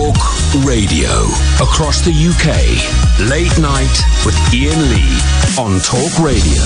Talk Radio. Across the UK. Late night with Iain Lee on Talk Radio.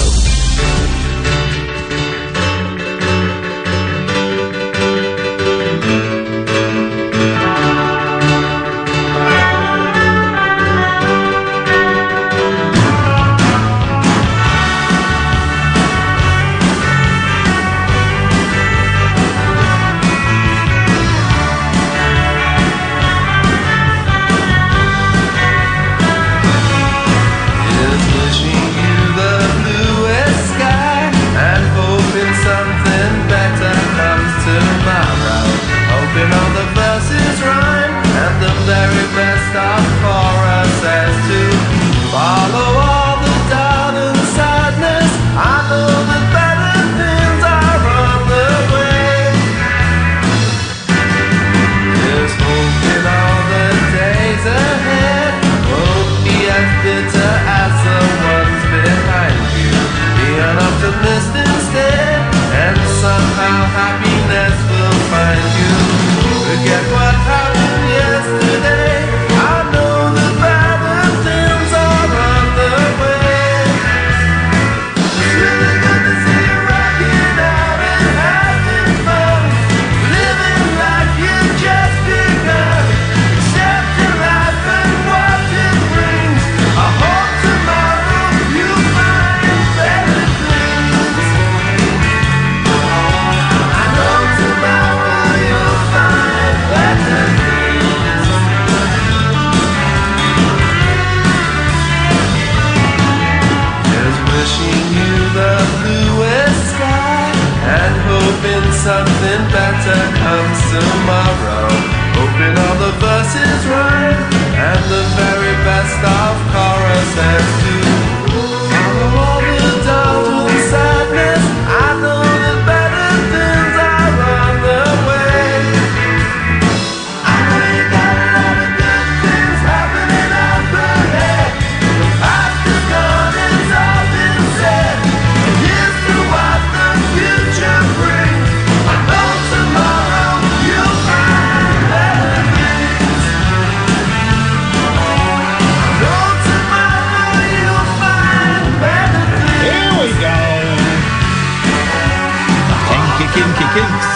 Kinks.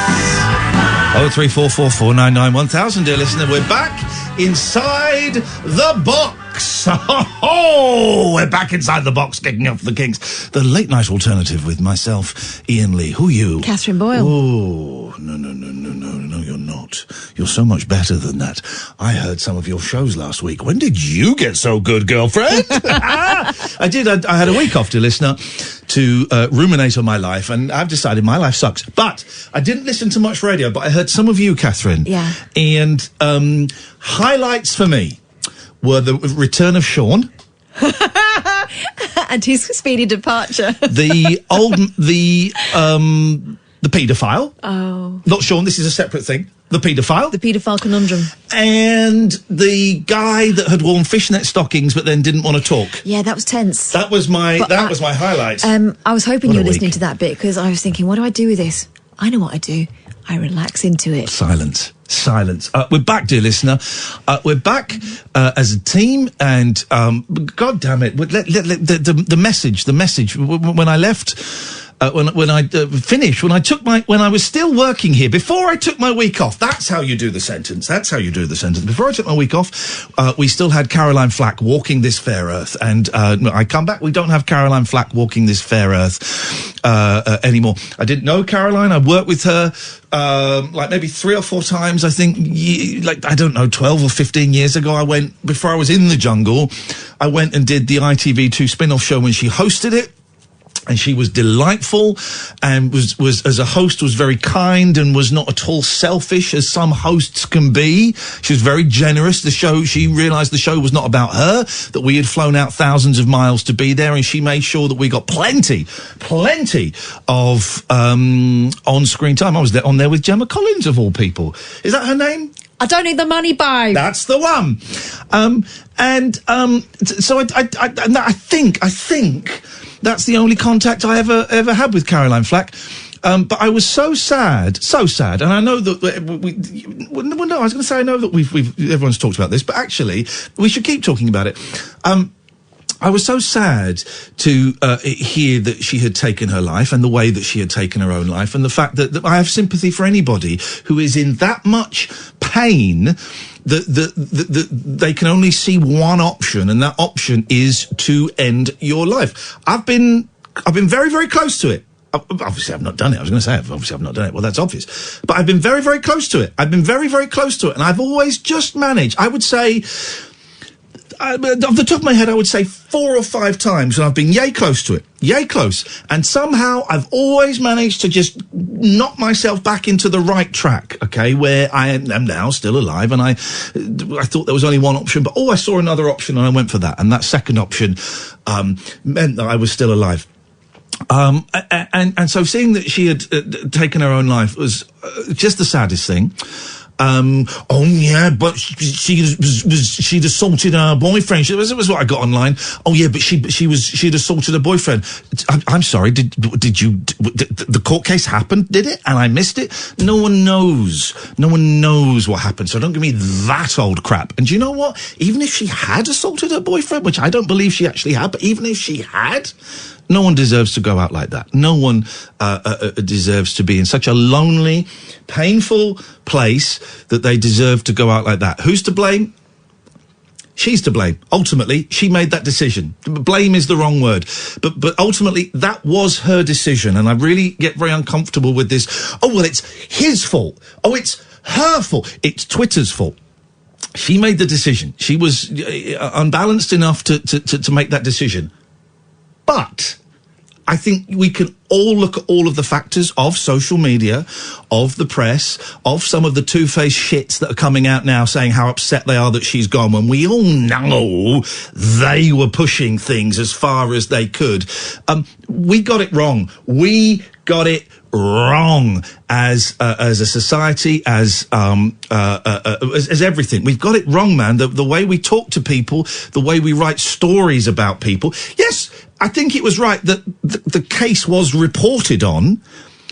03444991000, dear listener. We're back inside the box. Oh, we're back inside the box, kicking off the Kinks. The late night alternative with myself, Iain Lee. Who are you? Catherine Boyle. Oh, no, you're not. You're so much better than that. I heard some of your shows last week. When did you get so good, girlfriend? I did. I had a week off, dear listener, to ruminate on my life, and I've decided my life sucks. But I didn't listen to much radio, but I heard some of you, Catherine. Yeah. And highlights for me were the return of Sharan. And his speedy departure. The paedophile. Oh. Not Sharan, this is a separate thing. The paedophile. The paedophile conundrum. And the guy that had worn fishnet stockings but then didn't want to talk. Yeah, that was tense. That was my highlight. I was hoping What you a were listening week. to that bit, because I was thinking, what do I do with this? I know what I do. I relax into it. Silence. We're back, dear listener. We're back as a team, and God damn it, the message. When I left, when I finished, when I was still working here, before I took my week off. That's how you do the sentence. Before I took my week off, we still had Caroline Flack walking this fair earth, and I come back. We don't have Caroline Flack walking this fair earth anymore. I didn't know Caroline. I worked with her like maybe 3 or 4 times. I think, I don't know, 12 or 15 years ago. I went, before I was in the jungle, I went and did the ITV2 spin-off show when she hosted it. And she was delightful, and was as a host was very kind, and was not at all selfish as some hosts can be. She was very generous. She realised the show was not about her, that we had flown out thousands of miles to be there, and she made sure that we got plenty of on-screen time. I was on there with Gemma Collins, of all people. Is that her name? I don't need the money, babe. That's the one. So I think that's the only contact I ever had with Caroline Flack. But I was so sad, and I know that no, I was going to say I know that everyone's talked about this, but actually we should keep talking about it. I was so sad to hear that she had taken her life and the way that she had taken her own life, and the fact that I have sympathy for anybody who is in that much pain that they can only see one option, and that option is to end your life. I've been very, very close to it. Obviously, I've not done it. I was going to say, obviously, I've not done it. Well, that's obvious. But I've been very, very close to it. I've been very, very close to it. And I've always just managed, I would say, off the top of my head, I would say 4 or 5 times when I've been yay close to it. Yay close. And somehow I've always managed to just knock myself back into the right track, okay, where I am now still alive. And I thought there was only one option, but I saw another option and I went for that. And that second option meant that I was still alive. And so seeing that she had taken her own life was just the saddest thing. But she'd assaulted her boyfriend. It was what I got online. Oh yeah, but she'd assaulted her boyfriend. I'm sorry. Did the court case happen? Did it? And I missed it? No one knows. No one knows what happened. So don't give me that old crap. And do you know what? Even if she had assaulted her boyfriend, which I don't believe she actually had, but even if she had, no one deserves to go out like that. No one deserves to be in such a lonely, painful place that they deserve to go out like that. Who's to blame? She's to blame. Ultimately, she made that decision. Blame is the wrong word. But ultimately, that was her decision. And I really get very uncomfortable with this. Oh, well, it's his fault. Oh, it's her fault. It's Twitter's fault. She made the decision. She was unbalanced enough to make that decision. But I think we can all look at all of the factors of social media, of the press, of some of the two-faced shits that are coming out now saying how upset they are that she's gone, when we all know they were pushing things as far as they could. We got it wrong. We got it wrong as a society, as everything. We've got it wrong, man. The way we talk to people, the way we write stories about people. Yes, I think it was right that the case was reported on,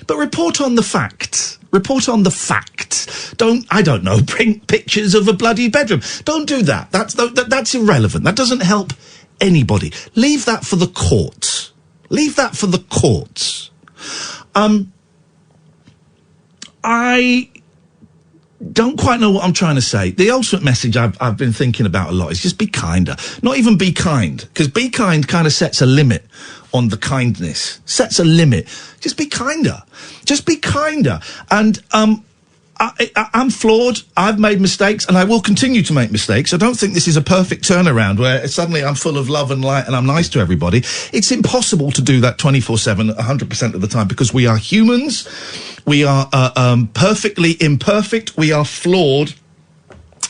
but report on the facts. Report on the facts. I don't know, bring pictures of a bloody bedroom. Don't do that. That's irrelevant. That doesn't help anybody. Leave that for the courts. Leave that for the courts. I don't quite know what I'm trying to say. The ultimate message I've been thinking about a lot is just be kinder. Not even be kind, because be kind kind of sets a limit on the kindness. Sets a limit. Just be kinder. Just be kinder. And I'm flawed. I've made mistakes, and I will continue to make mistakes. I don't think this is a perfect turnaround where suddenly I'm full of love and light and I'm nice to everybody. It's impossible to do that 24/7, 100% of the time, because we are humans. We are perfectly imperfect. We are flawed.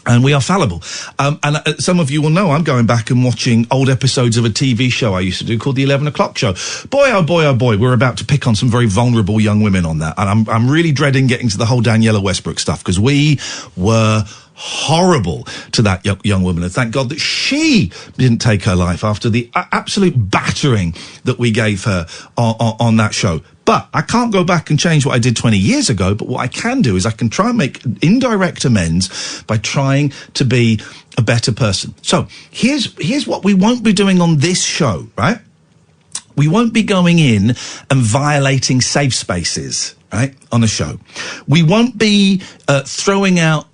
And we are fallible. And some of you will know I'm going back and watching old episodes of a TV show I used to do called The 11 O'Clock Show. Boy, oh boy, oh boy, we're about to pick on some very vulnerable young women on that. And I'm really dreading getting to the whole Daniela Westbrook stuff, because we were horrible to that young woman. And thank God that she didn't take her life after the absolute battering that we gave her on that show. But I can't go back and change what I did 20 years ago. But what I can do is I can try and make indirect amends by trying to be a better person. So here's what we won't be doing on this show, right? We won't be going in and violating safe spaces, right, on the show. We won't be throwing out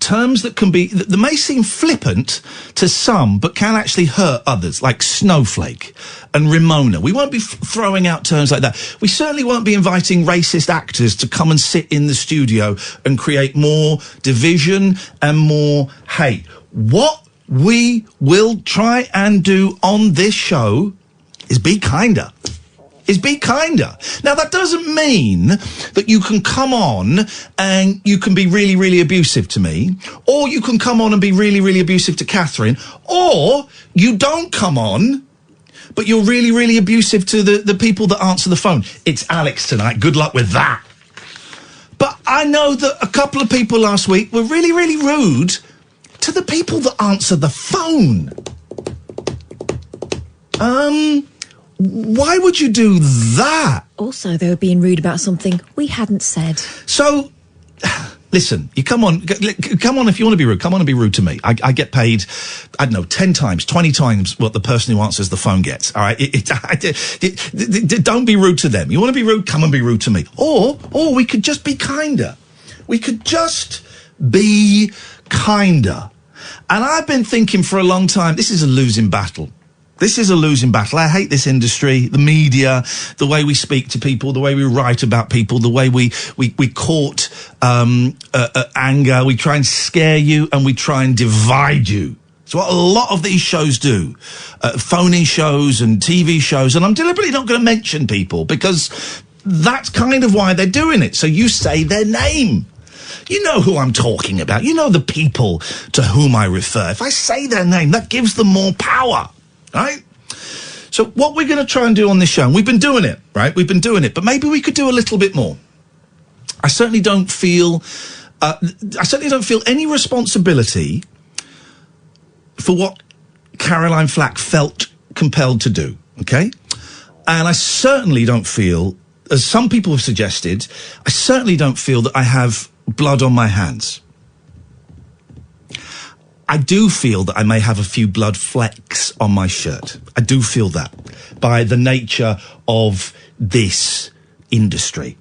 terms that may seem flippant to some, but can actually hurt others, like snowflake and Ramona. We won't be throwing out terms like that. We certainly won't be inviting racist actors to come and sit in the studio and create more division and more hate. What we will try and do on this show is be kinder. Now, that doesn't mean that you can come on and you can be really, really abusive to me, or you can come on and be really, really abusive to Catherine, or you don't come on, but you're really, really abusive to the people that answer the phone. It's Alex tonight. Good luck with that. But I know that a couple of people last week were really, really rude to the people that answer the phone. Why would you do that? Also, they were being rude about something we hadn't said. So, listen, you come on if you want to be rude, come on and be rude to me. I get paid, I don't know, 10 times, 20 times what the person who answers the phone gets, all right? Don't be rude to them. You want to be rude, come and be rude to me. Or we could just be kinder. We could just be kinder. And I've been thinking for a long time, this is a losing battle. This is a losing battle. I hate this industry, the media, the way we speak to people, the way we write about people, the way we court anger. We try and scare you and we try and divide you. It's what a lot of these shows do. Phone-in shows and TV shows. And I'm deliberately not going to mention people because that's kind of why they're doing it. So you say their name. You know who I'm talking about. You know the people to whom I refer. If I say their name, that gives them more power. Right? So what we're going to try and do on this show, and we've been doing it, right? We've been doing it, but maybe we could do a little bit more. I certainly don't feel any responsibility for what Caroline Flack felt compelled to do, okay? And I certainly don't feel, as some people have suggested, I certainly don't feel that I have blood on my hands. I do feel that I may have a few blood flecks on my shirt. I do feel that by the nature of this industry.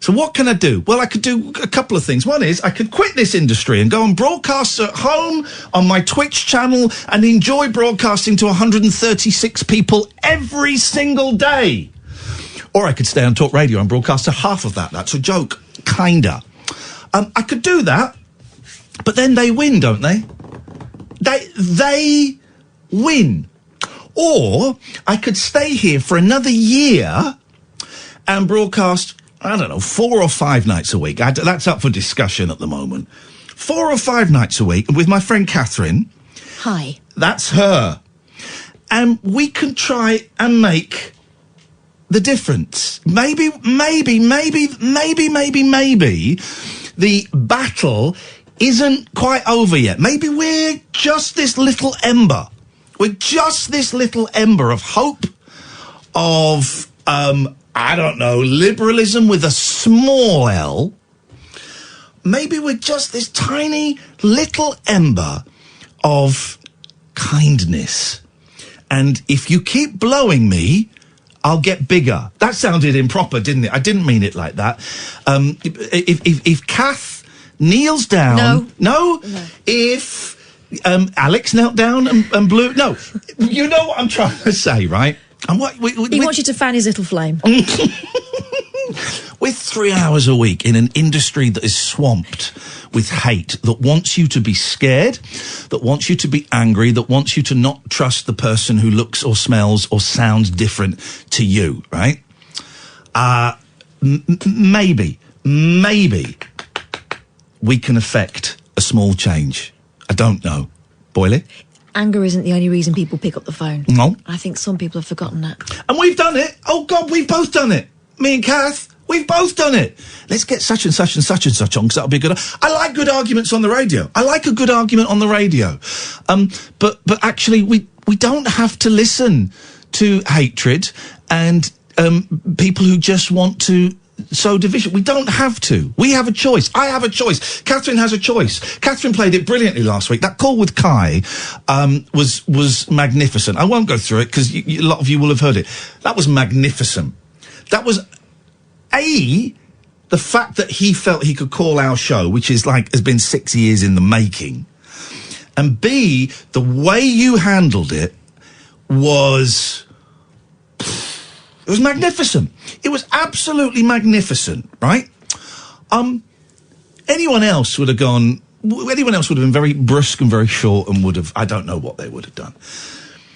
So what can I do? Well, I could do a couple of things. One is I could quit this industry and go and broadcast at home on my Twitch channel and enjoy broadcasting to 136 people every single day. Or I could stay on Talk Radio and broadcast to half of that. That's a joke. Kinda. I could do that, but then they win, don't they? They win. Or I could stay here for another year and broadcast, I don't know, 4 or 5 nights a week. That's up for discussion at the moment. 4 or 5 nights a week with my friend Catherine. Hi. That's her. And we can try and make the difference. Maybe the battle isn't quite over yet. Maybe we're just this little ember. We're just this little ember of hope, of, I don't know, liberalism with a small L. Maybe we're just this tiny little ember of kindness. And if you keep blowing me, I'll get bigger. That sounded improper, didn't it? I didn't mean it like that. If Kath kneels down... No? If Alex knelt down and blew... No. You know what I'm trying to say, right? And he wants you to fan his little flame. With 3 hours a week in an industry that is swamped with hate, that wants you to be scared, that wants you to be angry, that wants you to not trust the person who looks or smells or sounds different to you, right? Maybe we can affect a small change. I don't know. Boyley? Anger isn't the only reason people pick up the phone. No. I think some people have forgotten that. And we've done it. Oh, God, we've both done it. Me and Kath, we've both done it. Let's get such and such and such and such on, because that'll be good. I like good arguments on the radio. I like a good argument on the radio. But actually, we don't have to listen to hatred and people who just want to sow division. We don't have to. We have a choice. I have a choice. Catherine has a choice. Catherine played it brilliantly last week. That call with Kai was magnificent. I won't go through it because a lot of you will have heard it. That was magnificent. That was, the fact that he felt he could call our show, which is has been 6 years in the making, and B, the way you handled it was magnificent. It was absolutely magnificent, right? Anyone else would have been very brusque and very short and would have, I don't know what they would have done.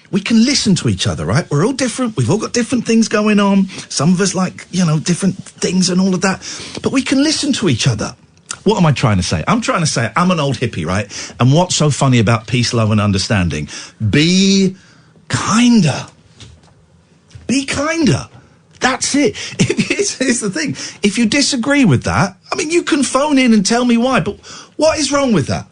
We can listen to each other, right? We're all different. We've all got different things going on. Some of us like, different things and all of that. But we can listen to each other. What am I trying to say? I'm trying to say I'm an old hippie, right? And what's so funny about peace, love and understanding? Be kinder. Be kinder. That's it. Here's the thing. If you disagree with that, I mean, you can phone in and tell me why, but what is wrong with that?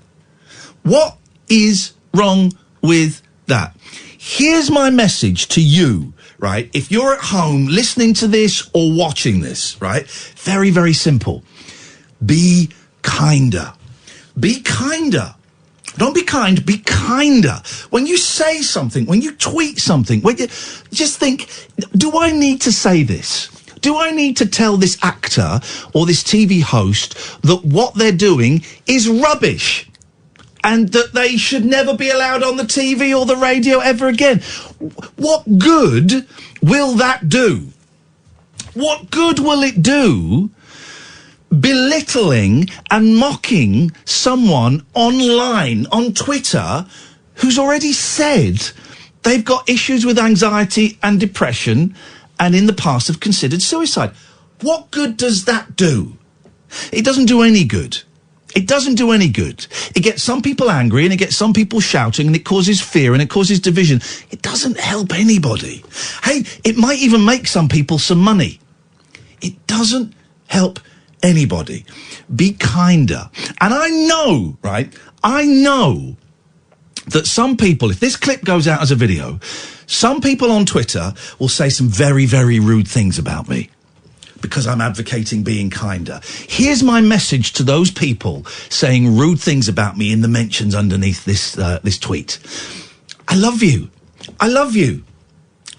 What is wrong with that? Here's my message to you, right, if you're at home listening to this or watching this, right, very, very simple. Be kinder. Be kinder. Don't be kind, be kinder. When you say something, when you tweet something, when you just think, do I need to say this? Do I need to tell this actor or this TV host that what they're doing is rubbish and that they should never be allowed on the TV or the radio ever again? What good will that do? What good will it do belittling and mocking someone online on Twitter who's already said they've got issues with anxiety and depression and in the past have considered suicide? What good does that do? It doesn't do any good. It doesn't do any good. It gets some people angry and it gets some people shouting and it causes fear and it causes division. It doesn't help anybody. Hey, it might even make some people some money. It doesn't help anybody. Be kinder. And I know, right, I know that some people, if this clip goes out as a video, some people on Twitter will say some very, very rude things about me because I'm advocating being kinder. Here's my message to those people saying rude things about me in the mentions underneath this tweet. I love you. I love you.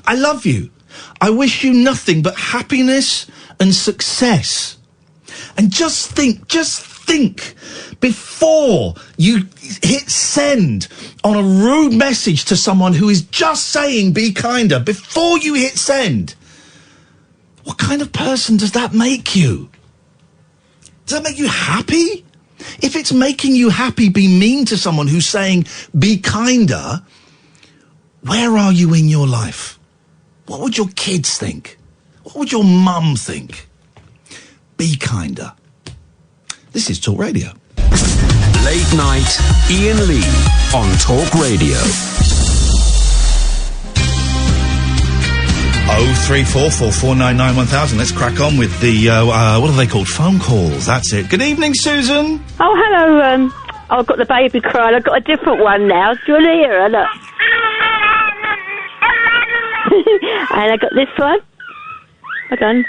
I love you. I wish you nothing but happiness and success. And just think, before you hit send on a rude message to someone who is just saying be kinder, before you hit send, what kind of person does that make you? Does that make you happy? If it's making you happy, be mean to someone who's saying be kinder, where are you in your life? What would your kids think? What would your mum think? Be kinder. This is Talk Radio. Late night, Iain Lee on Talk Radio. 03444991000. Let's crack on with the, what are they called? Phone calls. That's it. Good evening, Susan. Oh, hello. I've got the baby crying. I've got a different one now. Do you want to hear her? Look. And I got this one. Hold on.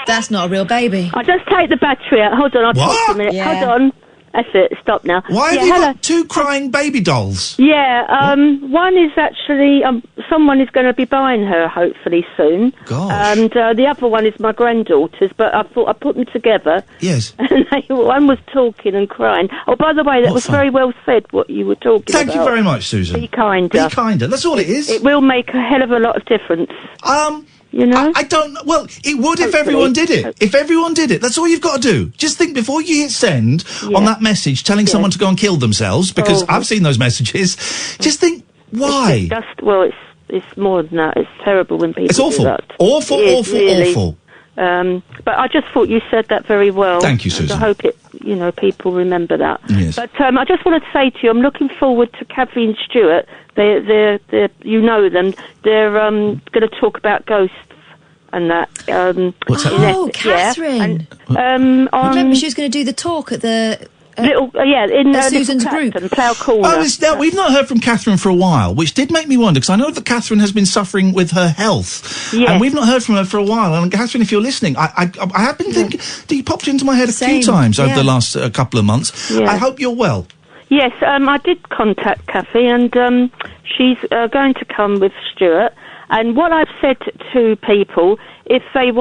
That's not a real baby. I'll just take the battery out. Hold on, I'll talk to a minute. Yeah. Hold on. That's it. Stop now. Why have you got two crying baby dolls? Yeah, one is actually, someone is going to be buying her, hopefully, soon. Gosh. And the other one is my granddaughter's, but I thought I'd put them together. Yes. And one was talking and crying. Oh, by the way, that was very well said, what you were talking about. Thank you very much, Susan. Be kinder. Be kinder. That's all it is. It will make a hell of a lot of difference. You know? I don't know. Well, it would if everyone did it. If everyone did it, that's all you've got to do. Just think before you hit send on that message telling someone to go and kill themselves, because I've seen those messages. Just think, why? It's more than that. It's terrible when people do that. Awful, awful. But I just thought you said that very well. Thank you, Susan. I hope people remember that. Yes. But I just wanted to say to you, I'm looking forward to Kathy and Stuart. They're you know them. They're going to talk about ghosts and that. What's that? Oh, Catherine. Remember she was going to do the talk at the... in Susan's group. Plough Corner. We've not heard from Catherine for a while, which did make me wonder, because I know that Catherine has been suffering with her health, and we've not heard from her for a while. And Catherine, if you're listening, I have been thinking, you popped into my head a few times over the last couple of months. Yeah. I hope you're well. Yes, I did contact Kathy, and she's going to come with Stuart. And what I've said to people, if they've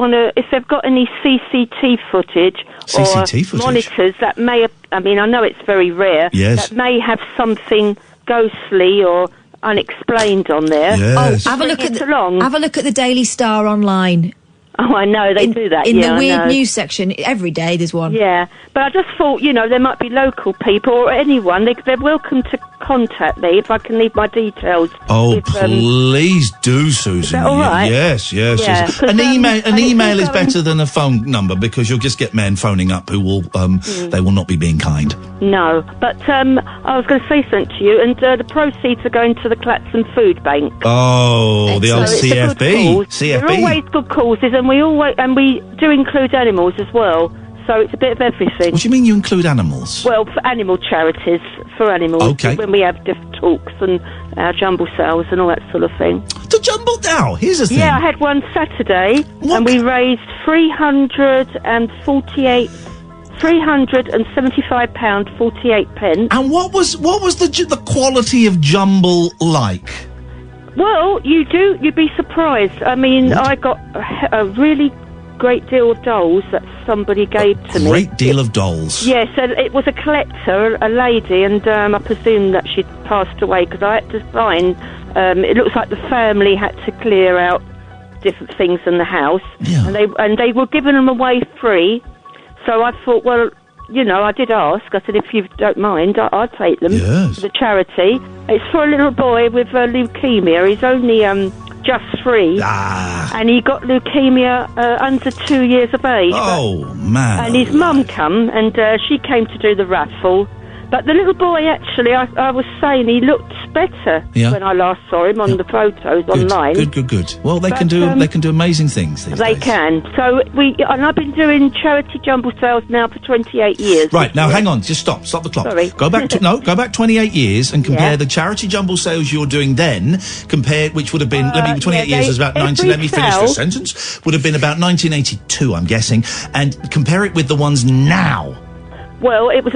got any CCTV footage or monitors that may have, I know it's very rare, that may have something ghostly or unexplained on there. Yes. Have a look at the Daily Star online. Oh, I know, they do that, in the weird news section, every day there's one. Yeah, but I just thought, there might be local people or anyone, they're welcome to contact me if I can leave my details. Oh, please do, Susan. Is that all right? Yes. An email is better than a phone number, because you'll just get men phoning up who will, they will not be being kind. No, but I was going to say something to you, and the proceeds are going to the Claxon Food Bank. Oh, the old CFB. They're always good causes, and we do include animals as well. So it's a bit of everything. What do you mean you include animals? Well, for animal charities, for animals. Okay. When we have different talks and our jumble sales and all that sort of thing. The jumble now. Here's the thing. Yeah, I had one Saturday, and we raised £375.48. And what was the quality of jumble like? Well, you'd be surprised. I mean, I got a really great deal of dolls that somebody gave to me. Great deal of dolls. Yes, and it was a collector, a lady, and I presume that she'd passed away because I had to find. It looks like the family had to clear out different things in the house, and they were giving them away free. So I thought, well, you know, I did ask. I said, if you don't mind, I'll take them to the charity. It's for a little boy with leukemia. He's only just 3, and he got leukemia under 2 years of age. Oh, man. And his mum come, and she came to do the raffle. But the little boy, actually, I was saying he looked better when I last saw him on the photos online. Good. Well, they can do amazing things these days. They can. So and I've been doing charity jumble sales now for 28 years. Right, now hang on, just stop the clock. Sorry. Go back 28 years and compare the charity jumble sales you're doing then, which would have been, 28 years is about 19, let me finish the sentence, would have been about 1982, I'm guessing, and compare it with the ones now. Well, it was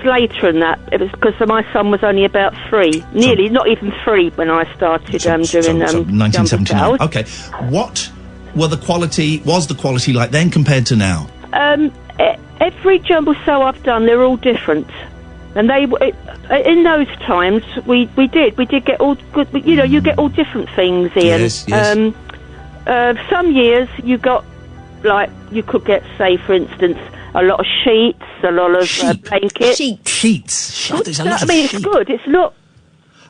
later than that. It was because my son was only about 3, not even 3 when I started doing 1979. Okay, what was the quality like then compared to now? Every jumble sale I've done, they're all different, and in those times we did get all good. You know, you get all different things, Ian. Yes. Some years you got, like, you could get, say, for instance, a lot of sheets, a lot of blankets. Sheets. Oh, there's a lot of sheets. It's good. It's not...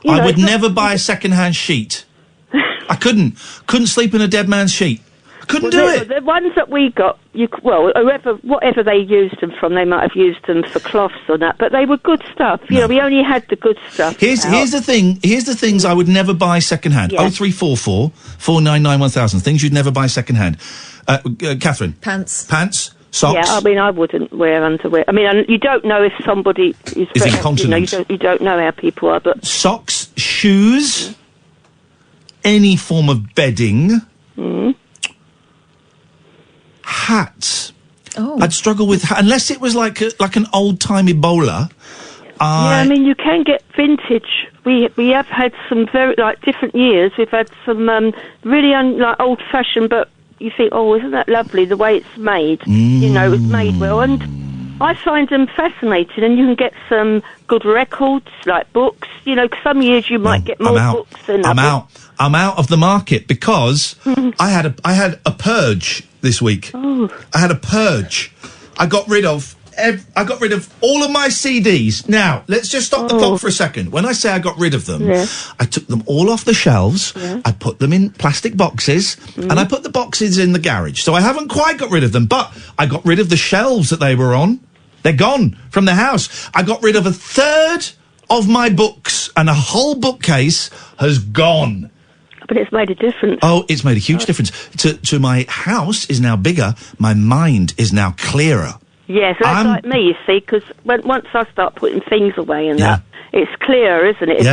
I would never buy a second-hand sheet. I couldn't sleep in a dead man's sheet. I couldn't do it. The ones that we got, whatever they used them from, they might have used them for cloths or that, but they were good stuff. You know, we only had the good stuff. Here's the thing. Here's the things I would never buy second-hand. 0344 499 1000. Things you'd never buy second-hand. Catherine. Pants. Socks. Yeah, I mean, I wouldn't wear underwear. I mean, you don't know if somebody is incontinent. You don't know how people are, but... Socks, shoes, any form of bedding, hats. Oh. I'd struggle with unless it was like an old-timey bowler. I mean, you can get vintage. We have had some very, different years. We've had some really old-fashioned, but you think, oh, isn't that lovely, the way it's made? You know, it's made well. And I find them fascinating, and you can get some good records, like books. You know, some years you might get more books than others. I'm out of the market because I had a purge this week. Oh. I had a purge. I got rid of all of my CDs. Now, let's just stop the clock for a second. When I say I got rid of them, I took them all off the shelves, I put them in plastic boxes, and I put the boxes in the garage. So I haven't quite got rid of them, but I got rid of the shelves that they were on. They're gone from the house. I got rid of a third of my books, and a whole bookcase has gone. But it's made a difference. Oh, it's made a huge difference. To my house is now bigger, my mind is now clearer. Yes, that's like me, you see, because once I start putting things away and that, it's clear, isn't it?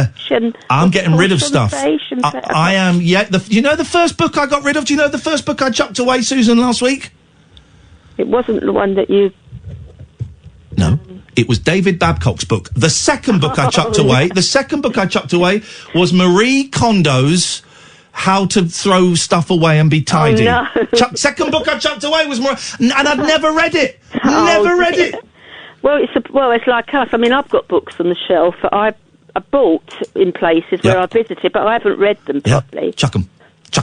I'm getting rid of stuff. I am, you know the first book I got rid of? Do you know the first book I chucked away, Susan, last week? It wasn't the one that you... No. It was David Babcock's book. The second book I chucked away, was Marie Kondo's How to Throw Stuff Away and Be Tidy. Oh, no. Second book I chucked away was more, and I'd never read it. Never read it. Well, it's like us. I mean, I've got books on the shelf that I bought in places where I visited, but I haven't read them properly. Chuck them.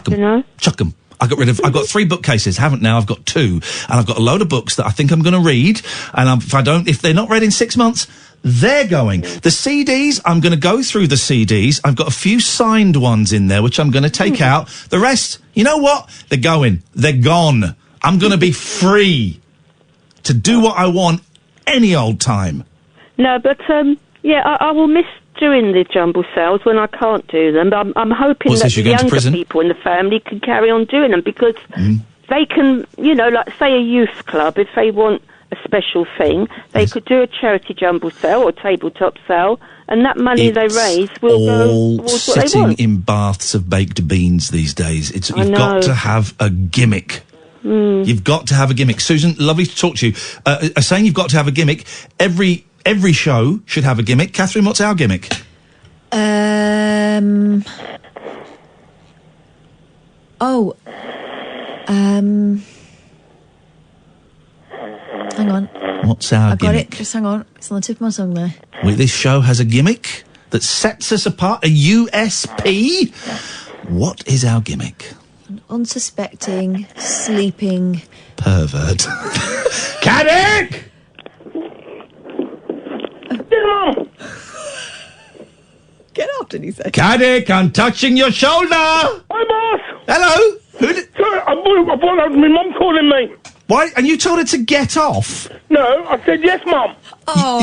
You know? Chuck them. I've got 3 bookcases, haven't now, I've got 2, and I've got a load of books that I think I'm going to read, and if they're not read in 6 months, they're going. The CDs, I'm going to go through the CDs. I've got a few signed ones in there, which I'm going to take out. The rest, you know what? They're going. They're gone. I'm going to be free to do what I want any old time. No, but, I will miss doing the jumble sales when I can't do them. I'm hoping that the younger people in the family can carry on doing them, because they can, you know, like, say a youth club, if they want a special thing. They could do a charity jumble sale or tabletop sale, and that money they raise will go towards what they sitting want. in baths of baked beans these days. You've got to have a gimmick. You've got to have a gimmick. Susan, lovely to talk to you. Saying you've got to have a gimmick. Every show should have a gimmick. Catherine, what's our gimmick? Hang on. What's our I've gimmick? got it. Just hang on. It's on the tip of my tongue there. This show has a gimmick that sets us apart. A USP. What is our gimmick? An unsuspecting, sleeping... pervert. Caddick! Get up, did he say? Caddick, I'm touching your shoulder! Hi, boss! Hello? Who did... Sorry, I thought that was my mum calling me. Why? And you told her to get off? No, I said yes, mum. Oh,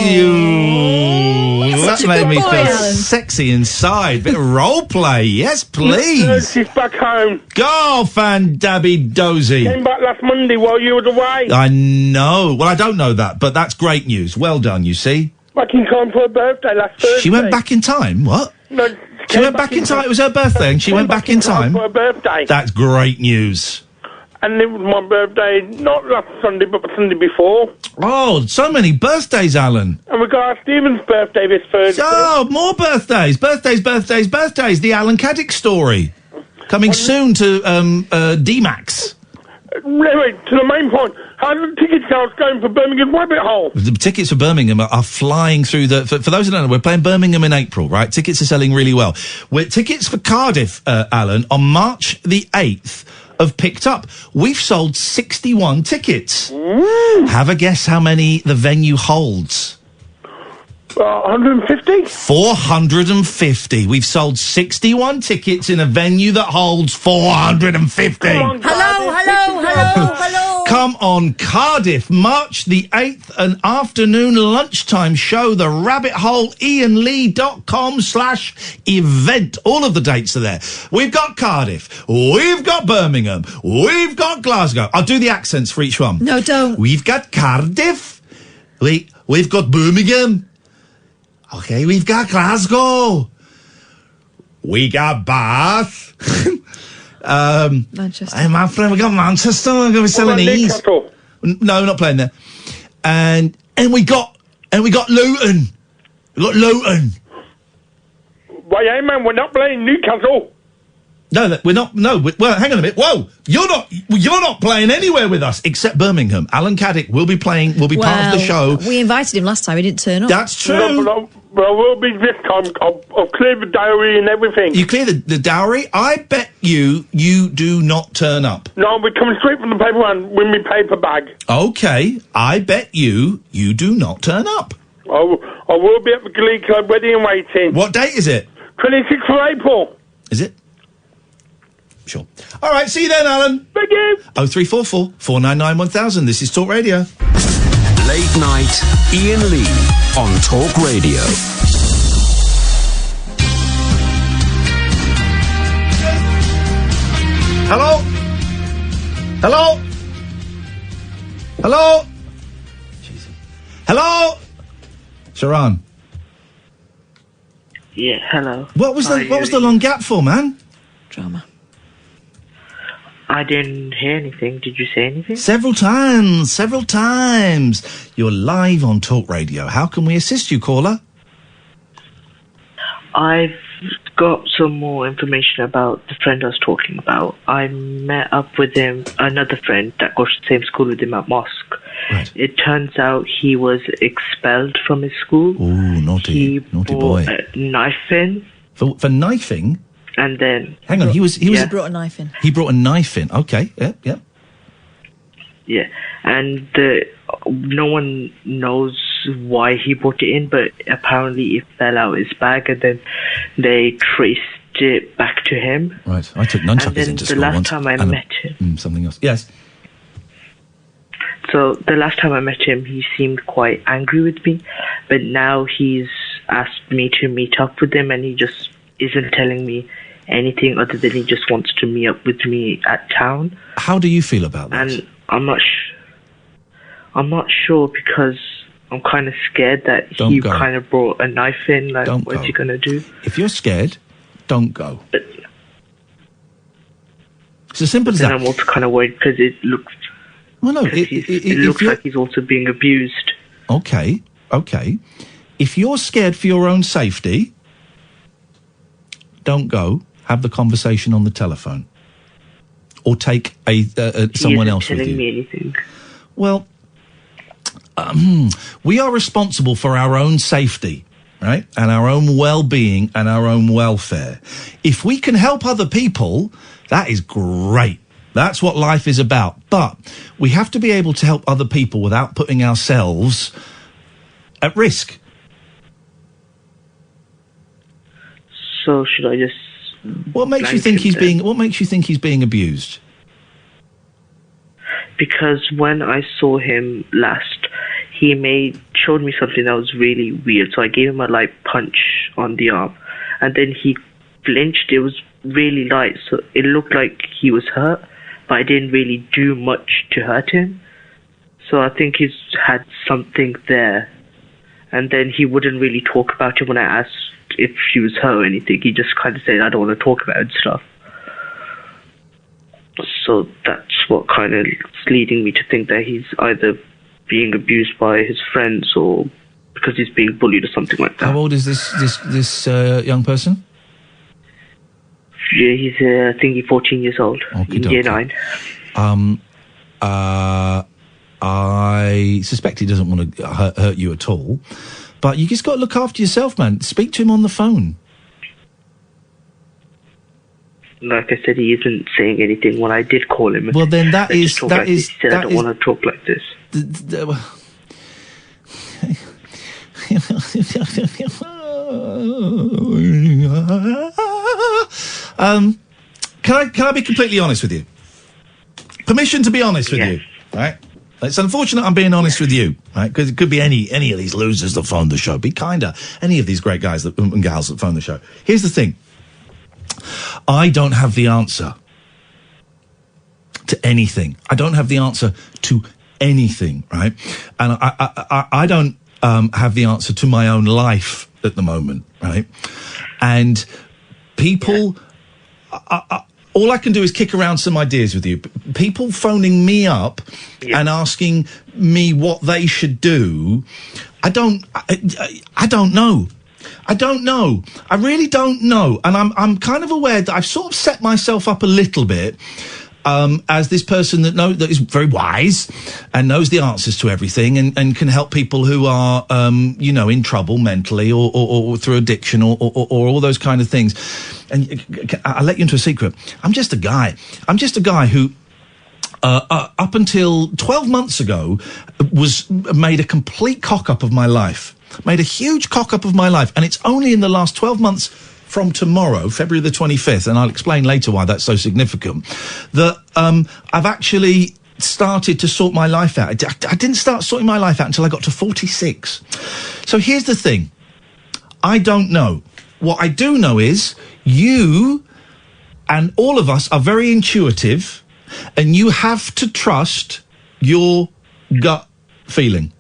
That such a made good me boy, feel Alan. sexy inside. Bit of role play. Yes, No, please. she's back home. Go, Fandabby Dozy. Came back last Monday while you were away. I know. Well, I don't know that, but that's great news. Well done, you see. Back in time for her birthday last Thursday. She went back in time? What? No, She went back in time? It was her birthday and she went back in time? for her birthday. That's great news. And it was my birthday, not last Sunday, but the Sunday before. Oh, so many birthdays, Alan. And we got our Stephen's birthday this Thursday. Oh, more birthdays. Birthdays. The Alan Caddick story. Coming soon to D-Max. Anyway, to the main point, how are the ticket sales going for Birmingham Rabbit Hole? The tickets for Birmingham are flying through the... For those who don't know, we're playing Birmingham in April, right? Tickets are selling really well. Tickets for Cardiff, Alan, on March the 8th have picked up. We've sold 61 tickets. Have a guess how many the venue holds. 150? 450. We've sold 61 tickets in a venue that holds 450. Come on, Hello. Come on, Cardiff, March the 8th, an afternoon lunchtime show, the Rabbit Hole, iainlee.com/event. All of the dates are there. We've got Cardiff, we've got Birmingham, we've got Glasgow. I'll do the accents for each one. No, don't. We've got Cardiff, we've got Birmingham, okay, we've got Glasgow, we got Bath, Manchester. Hey, my friend, we got Manchester. We're going to be selling these. Newcastle? No, not playing there. And we got Luton. We got Luton. Well, yeah, man, we're not playing Newcastle. No, we're not. No, well, hang on a minute. Whoa, you're not playing anywhere with us except Birmingham. Alan Caddick will be playing. Will be part of the show. We invited him last time. He didn't turn up. That's true. No, but I will be this time. I'll clear the diary and everything. You clear the dowry. I bet you do not turn up. No, we're coming straight from the paper man with me paper bag. Okay, I bet you do not turn up. I will be at the Glee Club ready and waiting. What date is it? 26th of April. Is it? Sure. All right, see you then, Alan. Thank you. 0344 499 1000. This is Talk Radio. Late night, Iain Lee on Talk Radio. Hello? Hello? Hello? Jesus. Hello? Sharan. Yeah, hello. What was the long gap for, man? Drama. I didn't hear anything. Did you say anything? Several times. You're live on Talk Radio. How can we assist you, caller? I've got some more information about the friend I was talking about. I met up with him, another friend that goes to the same school with him at mosque. Right. It turns out he was expelled from his school. Ooh, naughty boy. A knife in, For knifing? and then Hang on, he He brought a knife in. He brought a knife in. Okay, yep. yeah, and no one knows why he brought it in, but apparently it fell out his bag, and then they traced it back to him. Right, I took nunchuckers And then into the school last once. time I and met him- something else. Yes. So the last time I met him, he seemed quite angry with me, but now he's asked me to meet up with him, and he just isn't telling me anything other than he just wants to meet up with me at town. How do you feel about that? And I'm not I'm not sure because I'm kind of scared that he kind of brought a knife in. Like, what's he going to do? If you're scared, don't go. But it's as simple as that. I'm also kind of worried because it looks... Well, no, it looks like he's also being abused. Okay. If you're scared for your own safety, don't go. Have the conversation on the telephone. Or take someone else with you. He isn't telling me anything. Well, we are responsible for our own safety, right? And our own well-being and our own welfare. If we can help other people, that is great. That's what life is about. But we have to be able to help other people without putting ourselves at risk. So should I just... What makes you think he's being abused? Because when I saw him last, he showed me something that was really weird. So I gave him a light punch on the arm, and then he flinched. It was really light, so it looked like he was hurt, but I didn't really do much to hurt him. So I think he's had something there. And then he wouldn't really talk about it when I asked if she was hurt or anything. He just kind of said, I don't want to talk about it and stuff. So that's what kind of is leading me to think that he's either being abused by his friends or because he's being bullied or something like that. How old is this young person? Yeah, he's, I think he's 14 years old. Year 9. I suspect he doesn't want to hurt you at all. But you just got to look after yourself, man. Speak to him on the phone. Like I said, he isn't saying anything when I did call him. Well, then he said, I don't want to talk like this. Can I be completely honest with you? Permission to be honest with you, right? It's unfortunate I'm being honest with you, right? Because it could be any of these losers that phone the show. Be kinder. Any of these great guys and gals that phone the show. Here's the thing. I don't have the answer to anything. I don't have the answer to anything, right? And I don't have the answer to my own life at the moment, right? And people... all I can do is kick around some ideas with you. People phoning me up and asking me what they should do, I don't know. I don't know. I really don't know. And I'm kind of aware that I've sort of set myself up a little bit as this person that is very wise and knows the answers to everything and can help people who are, in trouble mentally or through addiction or all those kind of things. And I'll let you into a secret. I'm just a guy who, up until 12 months ago, made a complete cock-up of my life. Made a huge cock-up of my life. And it's only in the last 12 months from tomorrow, February the 25th, and I'll explain later why that's so significant, that I've actually started to sort my life out. I didn't start sorting my life out until I got to 46. So here's the thing. I don't know. What I do know is you and all of us are very intuitive, and you have to trust your gut feeling.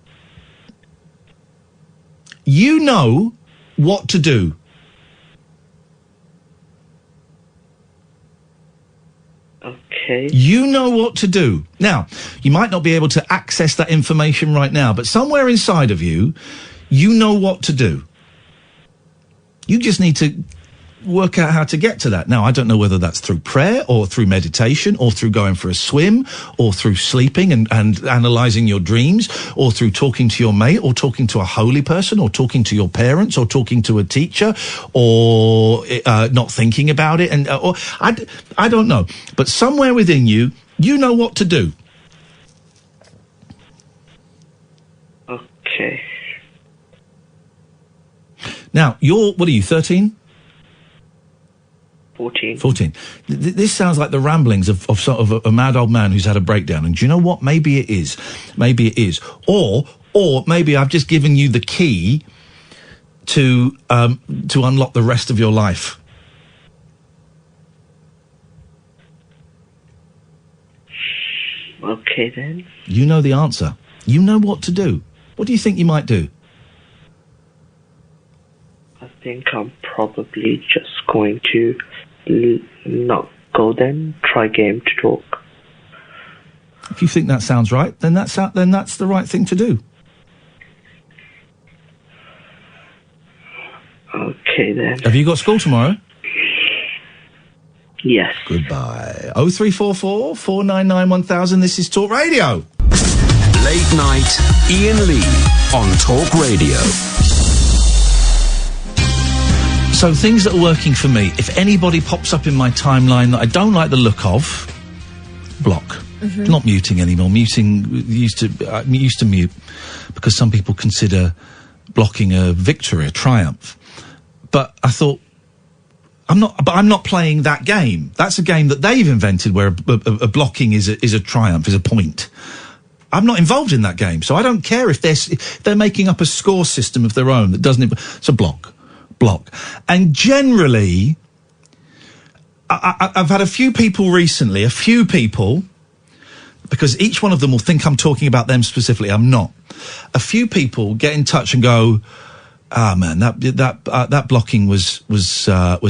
You know what to do. Okay. You know what to do. Now, you might not be able to access that information right now, but somewhere inside of you, you know what to do. You just need to work out how to get to that. Now, I don't know whether that's through prayer or through meditation or through going for a swim or through sleeping and analysing your dreams or through talking to your mate or talking to a holy person or talking to your parents or talking to a teacher or not thinking about it. And I don't know. But somewhere within you, you know what to do. Okay. Now, what are you, 13? 14. This sounds like the ramblings of sort of a mad old man who's had a breakdown. And do you know what? Maybe it is. Or maybe I've just given you the key to unlock the rest of your life. Okay, then. You know the answer. You know what to do. What do you think you might do? I think I'm probably just going to not go then, try game to talk. If you think that sounds right, then that's the right thing to do. Okay then. Have you got school tomorrow? Yes. Goodbye. 0344 499 1000. This is Talk Radio. Late night, Iain Lee on Talk Radio. So things that are working for me. If anybody pops up in my timeline that I don't like the look of, block. Mm-hmm. Not muting anymore. Muting used to mute because some people consider blocking a victory, a triumph. But I thought, I'm not playing that game. That's a game that they've invented where a blocking is a triumph, is a point. I'm not involved in that game, so I don't care if they're making up a score system of their own that doesn't. So block. And generally, I've had a few people recently, because each one of them will think I'm talking about them specifically. I'm not. A few people get in touch and go, man, that blocking was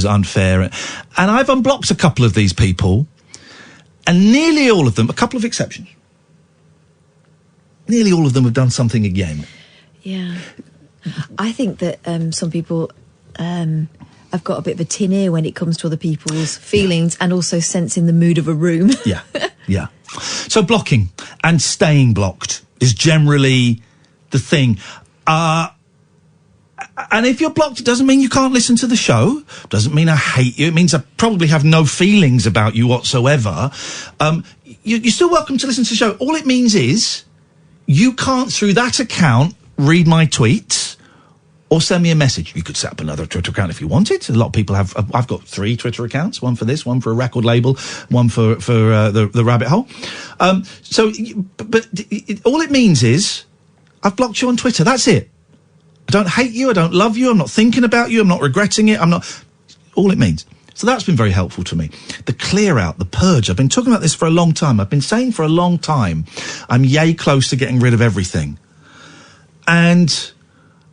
unfair, and I've unblocked a couple of these people, and nearly all of them, a couple of exceptions, nearly all of them have done something again. Yeah, I think that some people have got a bit of a tin ear when it comes to other people's feelings and also sensing the mood of a room. Yeah. So blocking and staying blocked is generally the thing. And if you're blocked, it doesn't mean you can't listen to the show. Doesn't mean I hate you. It means I probably have no feelings about you whatsoever. You're still welcome to listen to the show. All it means is you can't, through that account, read my tweets or send me a message. You could set up another Twitter account if you wanted. A lot of people have. I've got 3 Twitter accounts. One for this, one for a record label, one for the rabbit hole. But all it means is I've blocked you on Twitter. That's it. I don't hate you. I don't love you. I'm not thinking about you. I'm not regretting it. I'm not. All it means. So that's been very helpful to me. The clear out, the purge. I've been talking about this for a long time. I've been saying for a long time, I'm yay close to getting rid of everything. And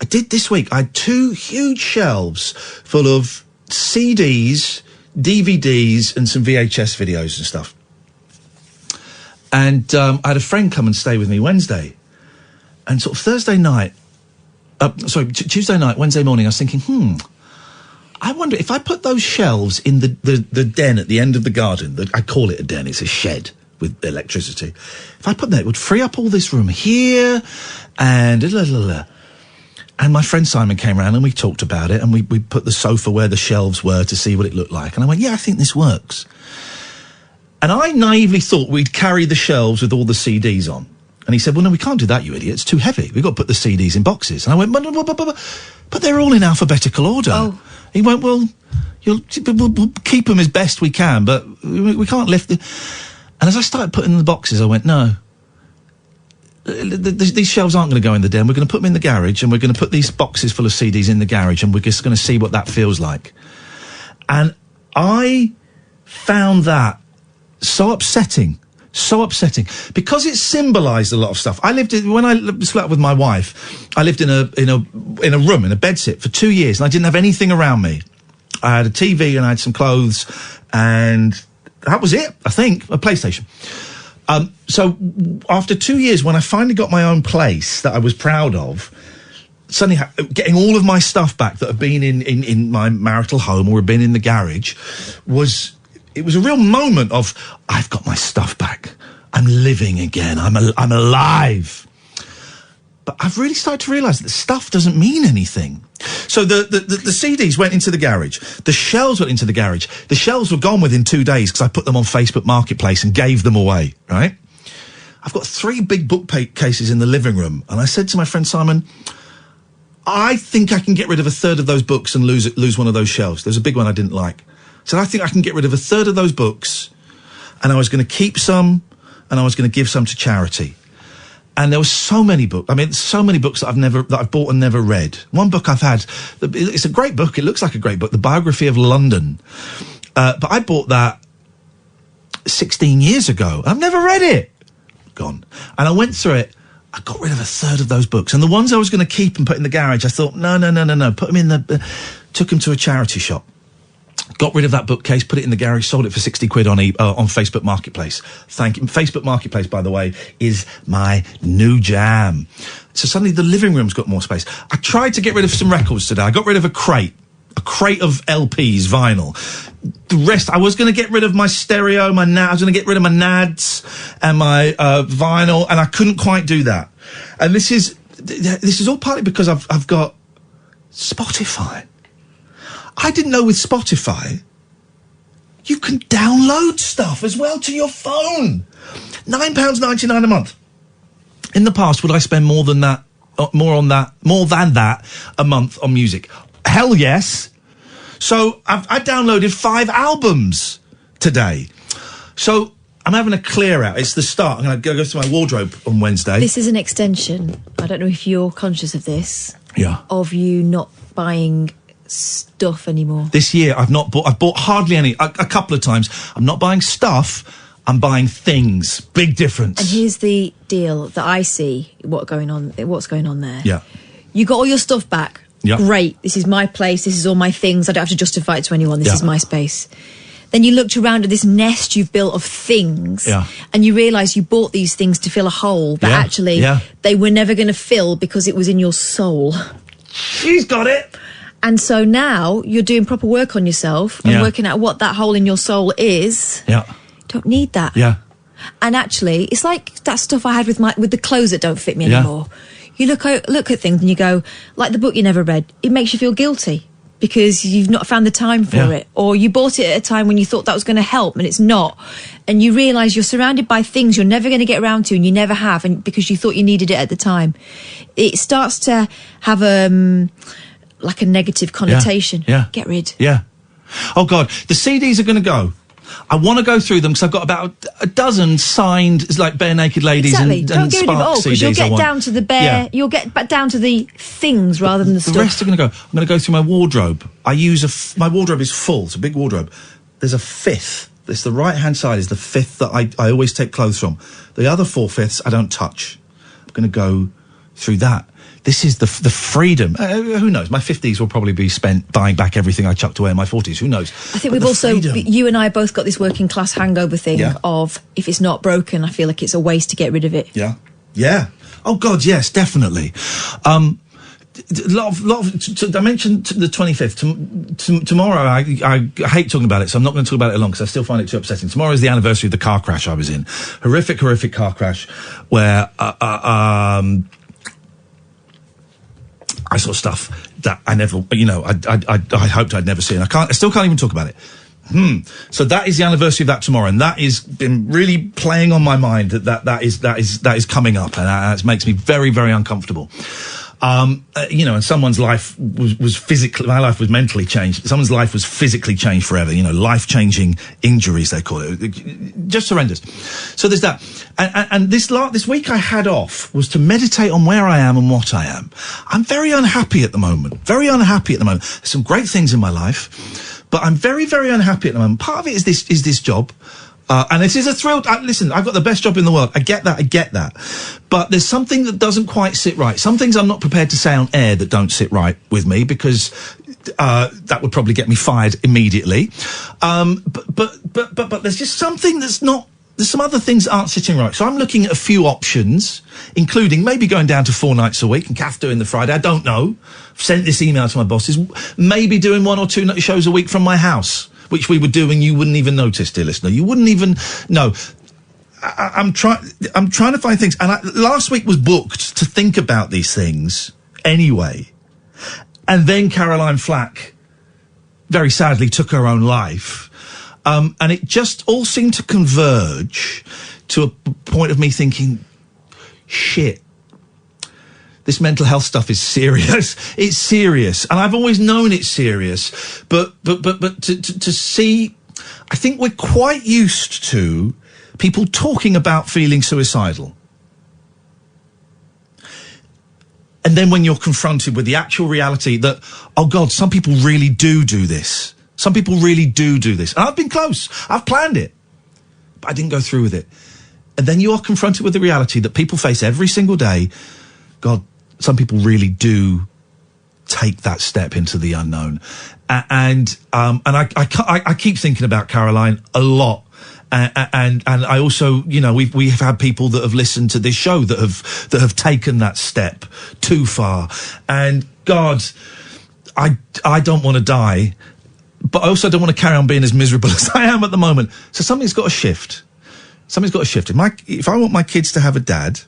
I did this week. I had 2 huge shelves full of CDs, DVDs, and some VHS videos and stuff. And I had a friend come and stay with me Wednesday. And sort of Tuesday night, Wednesday morning, I was thinking, I wonder if I put those shelves in the den at the end of the garden, I call it a den, it's a shed with electricity. If I put that, it would free up all this room here and And my friend Simon came around and we talked about it and we put the sofa where the shelves were to see what it looked like. And I went, yeah, I think this works. And I naively thought we'd carry the shelves with all the CDs on. And he said, well, no, we can't do that, you idiot. It's too heavy. We've got to put the CDs in boxes. And I went, but they're all in alphabetical order. Oh. He went, well, we'll keep them as best we can, but we can't lift them. And as I started putting in the boxes, I went, no. These shelves aren't going to go in the den. We're going to put them in the garage and we're going to put these boxes full of CDs in the garage and we're just going to see what that feels like. And I found that so upsetting because it symbolised a lot of stuff. When I split up with my wife, I lived in a room, in a bedsit for 2 years and I didn't have anything around me. I had a TV and I had some clothes and that was it, I think, a PlayStation. So after 2 years, when I finally got my own place that I was proud of, suddenly getting all of my stuff back that had been in my marital home or had been in the garage was a real moment of, I've got my stuff back. I'm living again. I'm alive. But I've really started to realise that stuff doesn't mean anything. So the CDs went into the garage. The shelves went into the garage. The shelves were gone within 2 days because I put them on Facebook Marketplace and gave them away, right? I've got 3 big bookcases in the living room. And I said to my friend Simon, I think I can get rid of a third of those books and lose one of those shelves. There's a big one I didn't like. So I think I can get rid of a third of those books and I was going to keep some and I was going to give some to charity. And there were so many books. I mean, so many books that I've bought and never read. One book I've had, it's a great book. It looks like a great book, The Biography of London. But I bought that 16 years ago. I've never read it. Gone. And I went through it. I got rid of a third of those books. And the ones I was going to keep and put in the garage, I thought, no. Put them in took them to a charity shop. Got rid of that bookcase, put it in the garage, sold it for 60 quid on Facebook Marketplace. Thank you. Facebook Marketplace, by the way, is my new jam. So suddenly the living room's got more space. I tried to get rid of some records today. I got rid of a crate of LPs, vinyl. The rest, I was going to get rid of my stereo, I was going to get rid of my NADs and my vinyl, and I couldn't quite do that. And this is all partly because I've got Spotify. I didn't know with Spotify, you can download stuff as well to your phone. £9.99 a month. In the past, would I spend more than that a month on music? Hell yes. So I downloaded 5 albums today. So I'm having a clear out. It's the start. I'm going to go through my wardrobe on Wednesday. This is an extension. I don't know if you're conscious of this. Yeah. Of you not buying stuff anymore. This year, I've bought hardly any. A couple of times. I'm not buying stuff. I'm buying things. Big difference. And here's the deal that I see. What's going on there? Yeah. You got all your stuff back. Yeah. Great. This is my place. This is all my things. I don't have to justify it to anyone. This is my space. Then you looked around at this nest you've built of things, and you realise you bought these things to fill a hole that actually they were never going to fill because it was in your soul. She's got it. And so now you're doing proper work on yourself and working out what that hole in your soul is. Yeah. You don't need that. Yeah. And actually, it's like that stuff I had with the clothes that don't fit me anymore. You look at things and you go, like the book you never read, it makes you feel guilty because you've not found the time for it. Or you bought it at a time when you thought that was going to help and it's not. And you realise you're surrounded by things you're never going to get around to and you never have, and because you thought you needed it at the time. It starts to have like a negative connotation. Yeah. Get rid. Yeah. Oh, God. The CDs are going to go. I want to go through them because I've got about a dozen signed, like Bare Naked Ladies and Don't get rid of it all, because you'll get down to the bare. You'll get back down to the things rather than the stuff. The rest are going to go. I'm going to go through my wardrobe. My wardrobe is full. It's a big wardrobe. There's a fifth. It's the right-hand side is the fifth that I always take clothes from. The other 4/5 I don't touch. I'm going to go through that. This is the freedom. Who knows? My 50s will probably be spent buying back everything I chucked away in my 40s. Who knows? I think we've also, you and I both got this working class hangover thing of if it's not broken, I feel like it's a waste to get rid of it. Yeah. Yeah. Oh, God, yes, definitely. I mentioned the 25th. Tomorrow, I hate talking about it, so I'm not going to talk about it long because I still find it too upsetting. Tomorrow is the anniversary of the car crash I was in. Horrific car crash where, I saw stuff that I never, I hoped I'd never see, and I still can't even talk about it. So that is the anniversary of that tomorrow, and that has been really playing on my mind that is coming up, and it makes me very, very uncomfortable. And someone's life was physically, my life was mentally changed. Someone's life was physically changed forever. life-changing injuries, they call it. Just horrendous. So there's that. And this week I had off was to meditate on where I am and what I am. I'm very unhappy at the moment. There's some great things in my life, but I'm very, very unhappy at the moment. Part of it is this job. And this is a thrill. Listen, I've got the best job in the world. I get that. But there's something that doesn't quite sit right. Some things I'm not prepared to say on air that don't sit right with me because that would probably get me fired immediately. But there's just something that's not. There's some other things that aren't sitting right. So I'm looking at a few options, including maybe going down to 4 nights a week and Kath doing the Friday. I don't know. I've sent this email to my bosses. Maybe doing 1 or 2 shows a week from my house, which we would do and you wouldn't even notice, dear listener. You wouldn't even know. I'm trying to find things. And last week was booked to think about these things anyway. And then Caroline Flack very sadly took her own life. And it just all seemed to converge to a point of me thinking, shit. This mental health stuff is serious. It's serious. And I've always known it's serious. But to see, I think we're quite used to people talking about feeling suicidal. And then when you're confronted with the actual reality that, oh God, some people really do this. Some people really do this. And I've been close. I've planned it. But I didn't go through with it. And then you are confronted with the reality that people face every single day. God, some people really do take that step into the unknown. And I keep thinking about Caroline a lot. And I also, you know, we've had people that have listened to this show that have taken that step too far. And God, I don't want to die, but I also don't want to carry on being as miserable as I am at the moment. So something's got to shift. Something's got to shift. If I want my kids to have a dad,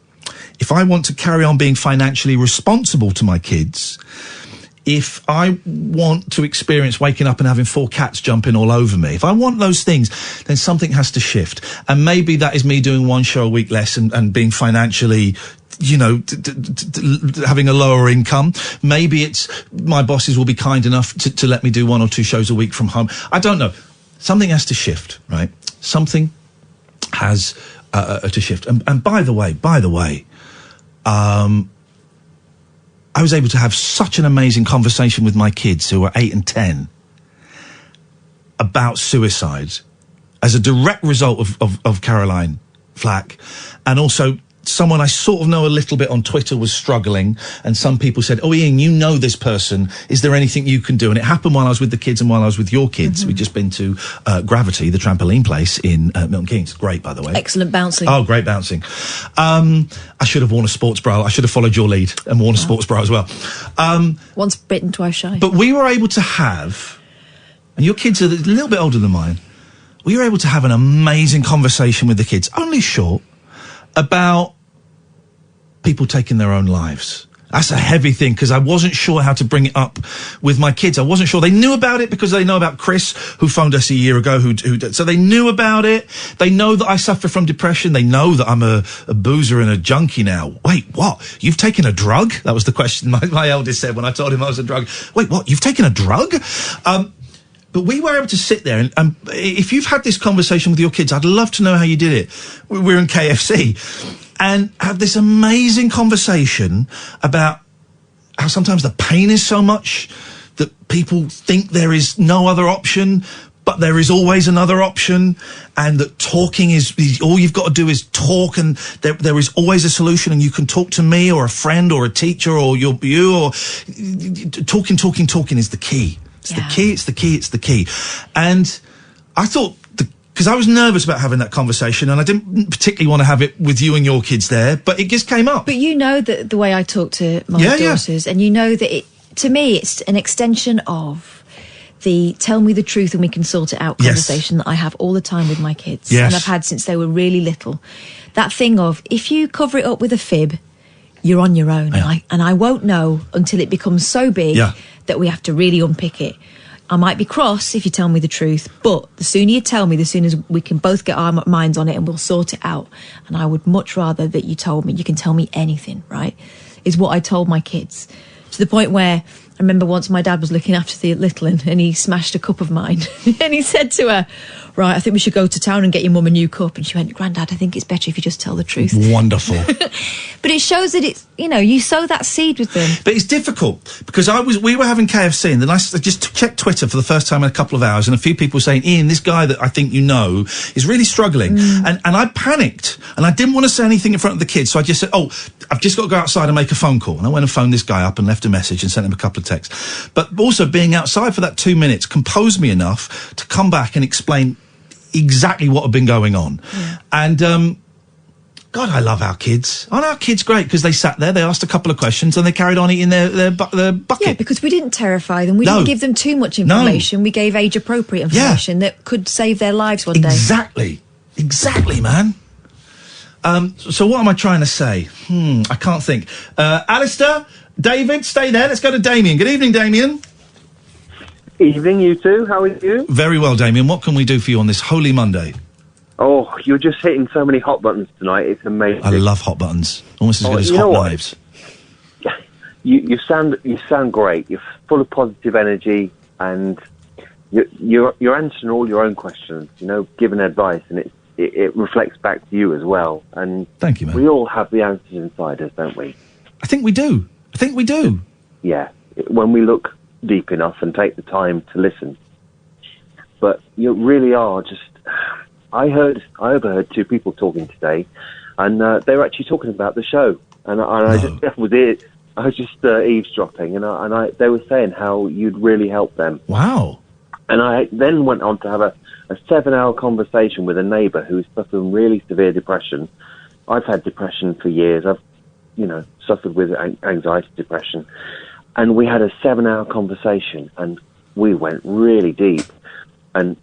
if I want to carry on being financially responsible to my kids, if I want to experience waking up and having 4 cats jumping all over me, if I want those things, then something has to shift. And maybe that is me doing 1 show a week less and being financially, you know, having a lower income. Maybe it's my bosses will be kind enough to let me do 1 or 2 shows a week from home. I don't know. Something has to shift, right? Something has to shift. And by the way, I was able to have such an amazing conversation with my kids who are 8 and 10 about suicide as a direct result of Caroline Flack. And also someone I sort of know a little bit on Twitter was struggling, and some people said, "Oh, Ian, you know this person. Is there anything you can do?" And it happened while I was with the kids and while I was with your kids. Mm-hmm. We'd just been to Gravity, the trampoline place in Milton Keynes. Great, by the way. Excellent bouncing. Oh, great bouncing. I should have worn a sports bra. I should have followed your lead and worn a sports bra as well. Once bitten, twice shy. But we were able to have, and your kids are a little bit older than mine, we were able to have an amazing conversation with the kids, only short, about people taking their own lives. That's a heavy thing, because I wasn't sure how to bring it up with my kids. I wasn't sure. They knew about it because they know about Chris, who phoned us a year ago, so they knew about it. They know that I suffer from depression. They know that I'm a boozer and a junkie now. Wait, what? You've taken a drug? That was the question my eldest said when I told him I was a drug. Wait, what? You've taken a drug? But we were able to sit there, and if you've had this conversation with your kids, I'd love to know how you did it. We're in KFC, and have this amazing conversation about how sometimes the pain is so much that people think there is no other option, but there is always another option, and that talking is all you've got to do is talk, and there is always a solution, and you can talk to me or a friend or a teacher or you or talking is the key. It's the key. And I thought, because I was nervous about having that conversation, and I didn't particularly want to have it with you and your kids there, but it just came up. But you know that the way I talk to my daughters, and you know that to me it's an extension of the tell me the truth and we can sort it out conversation that I have all the time with my kids. Yes. And I've had since they were really little. That thing of, if you cover it up with a fib, you're on your own. Yeah. And I won't know until it becomes so big that we have to really unpick it. I might be cross if you tell me the truth, but the sooner you tell me, the sooner we can both get our minds on it and we'll sort it out. And I would much rather that you told me, you can tell me anything, right? Is what I told my kids. To the point where I remember once my dad was looking after the little and he smashed a cup of mine. And he said to her, "Right, I think we should go to town and get your mum a new cup." And she went, "Grandad, I think it's better if you just tell the truth." Wonderful. But it shows that it's, you know, you sow that seed with them. But it's difficult, because we were having KFC, and then I just checked Twitter for the first time in a couple of hours, and a few people were saying, "Ian, this guy that I think you know is really struggling." And I panicked, and I didn't want to say anything in front of the kids, so I just said, "Oh, I've just got to go outside and make a phone call." And I went and phoned this guy up and left a message and sent him a couple of texts. But also being outside for that 2 minutes composed me enough to come back and explain exactly what had been going on. Yeah. And God, I love our kids. Aren't our kids great? Because they sat there, they asked a couple of questions, and they carried on eating their bucket. Yeah, because we didn't terrify them. We didn't give them too much information. We gave age-appropriate information that could save their lives one day. Exactly, man. So what am I trying to say? I can't think. Alistair, David, stay there. Let's go to Damien. Good evening, Damien. Evening, you two. How are you? Very well, Damien. What can we do for you on this Holy Monday? Oh, you're just hitting so many hot buttons tonight. It's amazing. I love hot buttons. Almost as good as hot knives. You sound great. You're full of positive energy, and you're answering all your own questions. You know, giving advice, and it reflects back to you as well. And thank you, man. We all have the answers inside us, don't we? I think we do. Yeah, when we look deep enough and take the time to listen. But you really are just I overheard two people talking today, and they were actually talking about the show, and I was just eavesdropping, and they were saying how you'd really help them. Wow! And I then went on to have a 7-hour conversation with a neighbour who's suffering really severe depression. I've had depression for years. I've, suffered with anxiety, depression, and we had a 7-hour conversation, and we went really deep. And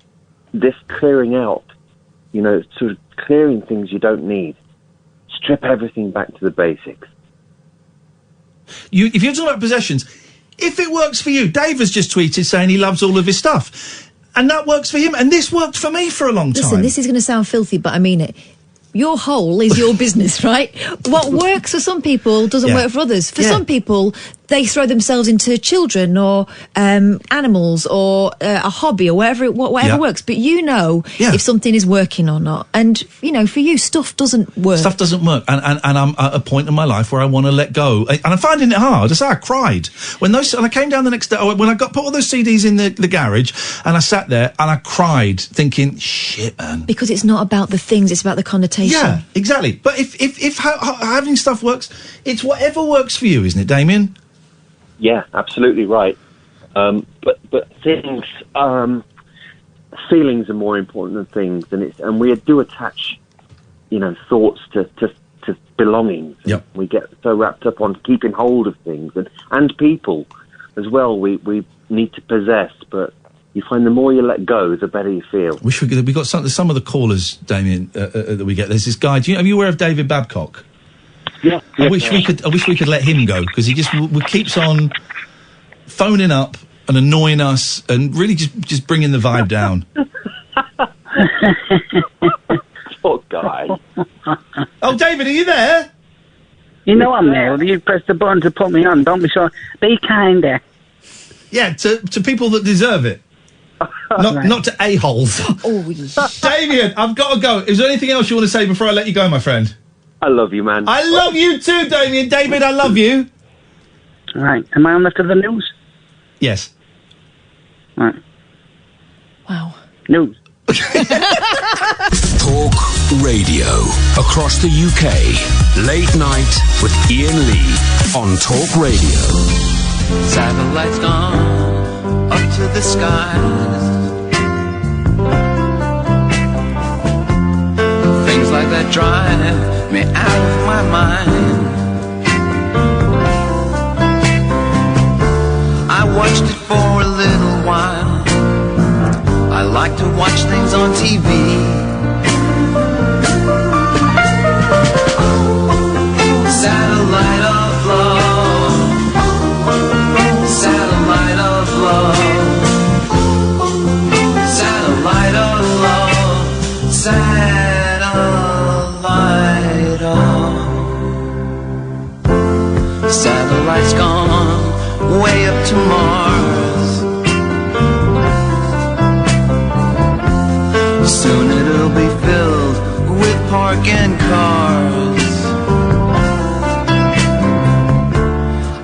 this clearing out, sort of clearing things you don't need, strip everything back to the basics. If you're talking about possessions, if it works for you, Dave has just tweeted saying he loves all of his stuff. And that works for him, and this worked for me for a long time. Listen, this is going to sound filthy, but I mean it. Your hole is your business, right? What works for some people doesn't work for others. For some people, they throw themselves into children or animals or a hobby or whatever works. But if something is working or not. And, for you, stuff doesn't work. Stuff doesn't work. And I'm at a point in my life where I want to let go. And I'm finding it hard. I cried. And I came down the next day, when I put all those CDs in the garage, and I sat there and I cried thinking, shit, man. Because it's not about the things, it's about the connotation. Yeah, exactly. But if having stuff works, it's whatever works for you, isn't it, Damien? Yeah, absolutely right. But things, feelings are more important than things, and we do attach, thoughts to belongings. Yep. We get so wrapped up on keeping hold of things and people as well. We need to possess, but you find the more you let go, the better you feel. We got some of the callers, Damien, that we get. There's this guy. Are you aware of David Babcock? Yeah. I wish we could let him go, because he just keeps on phoning up and annoying us and really just bringing the vibe down. Poor guy. Oh, David, are you there? I'm there. You press the button to put me on. Don't be so. Be kinder. Yeah, to people that deserve it. Not to a-holes. Damien, I've got to go. Is there anything else you want to say before I let you go, my friend? I love you, man. I love you too, Damien. David, I love you. All right. Am I on left of the news? Yes. All right. Wow. News. Talk radio across the UK. Late night with Iain Lee on Talk Radio. Satellites gone up to the skies. Things like that drive me out of my mind. I watched it for a little while. I like to watch things on TV. Satellite of love. Satellite of love. Satellite of love. Satellite of. Satellite's gone way up to Mars. Soon it'll be filled with parking cars.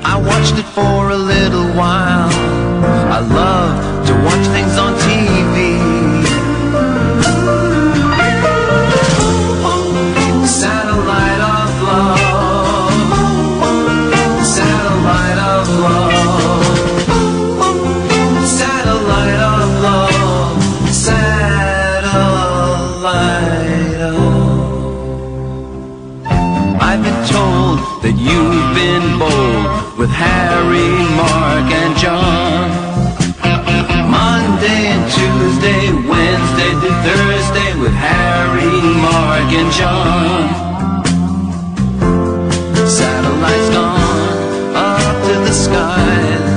I watched it for a little while. I love to watch things on TV. Satellite of love. Satellite of love. Satellite of love. Satellite of. I've been told that you've been bold with Harry, Mark, and John. Monday and Tuesday, Wednesday to Thursday with Harry, Mark, and John. Satellites gone up to the skies.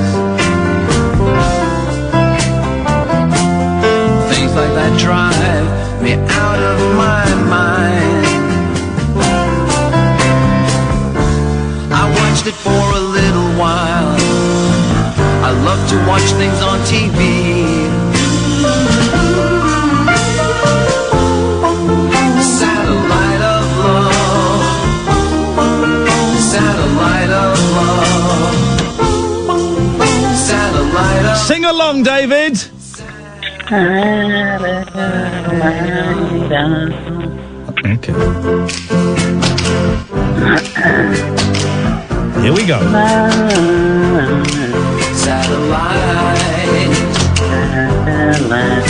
Things like that drive me out of my mind. I watched it for a little while. I love to watch things on TV. Satellite of love. Satellite of love. Satellite of. Sing along, David. Okay. Here we go. Satellite of love.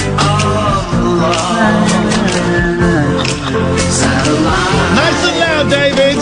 Satellite. Nice and loud, David.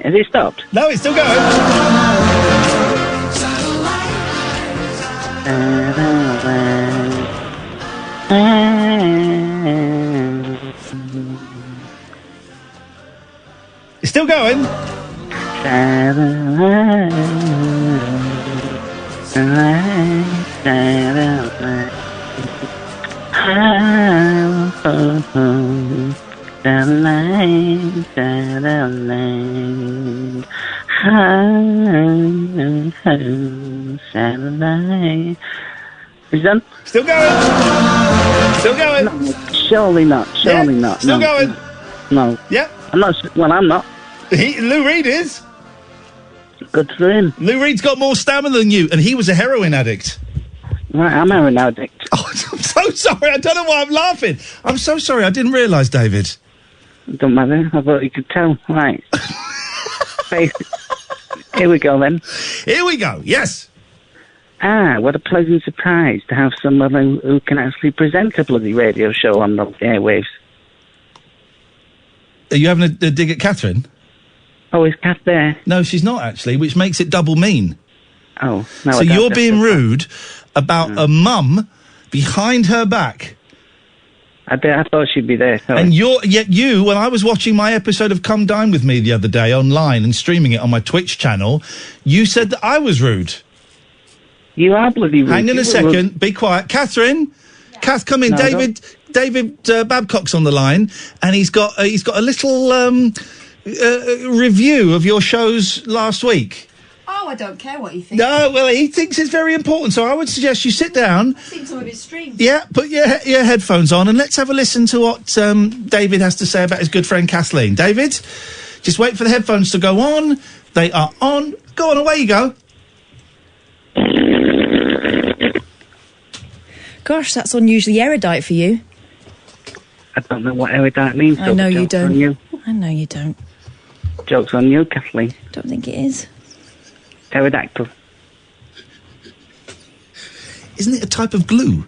Has it stopped? No, it's still going. It's still going. Is it done? Still going. Still going. No, surely not. Surely not. Still no. going. No. Yeah. I'm not. Well, I'm not. Lou Reed is. Good for him. Lou Reed's got more stamina than you, and he was a heroin addict. Right, I'm a heroin addict. Oh, I'm so sorry. I don't know why I'm laughing. I'm so sorry. I didn't realise, David. Don't matter. I thought you could tell. Right. Here we go then. Here we go. Yes. Ah, what a pleasant surprise to have someone who can actually present a bloody radio show on the airwaves. Are you having a dig at Catherine? Oh, is Kath there? No, she's not actually, which makes it double mean. Oh, no. So you're being rude about a mum behind her back. I thought she'd be there. Sorry. And yet you, when I was watching my episode of Come Dine With Me the other day online and streaming it on my Twitch channel, you said that I was rude. You are bloody rude. Hang on a second. Be quiet. Catherine? Yeah. Kath, come in. No, David Babcock's on the line, and he's got a little review of your shows last week. Oh, I don't care what you think. No, well, he thinks it's very important, so I would suggest you sit down. I've seen some of his streams. Yeah, put your headphones on, and let's have a listen to what David has to say about his good friend Kathleen. David, just wait for the headphones to go on. They are on. Go on, away you go. Gosh, that's unusually erudite for you. I don't know what erudite means. I know you don't. You. I know you don't. Joke's on you, Kathleen. Don't think it is. Pterodactyl. Isn't it a type of glue?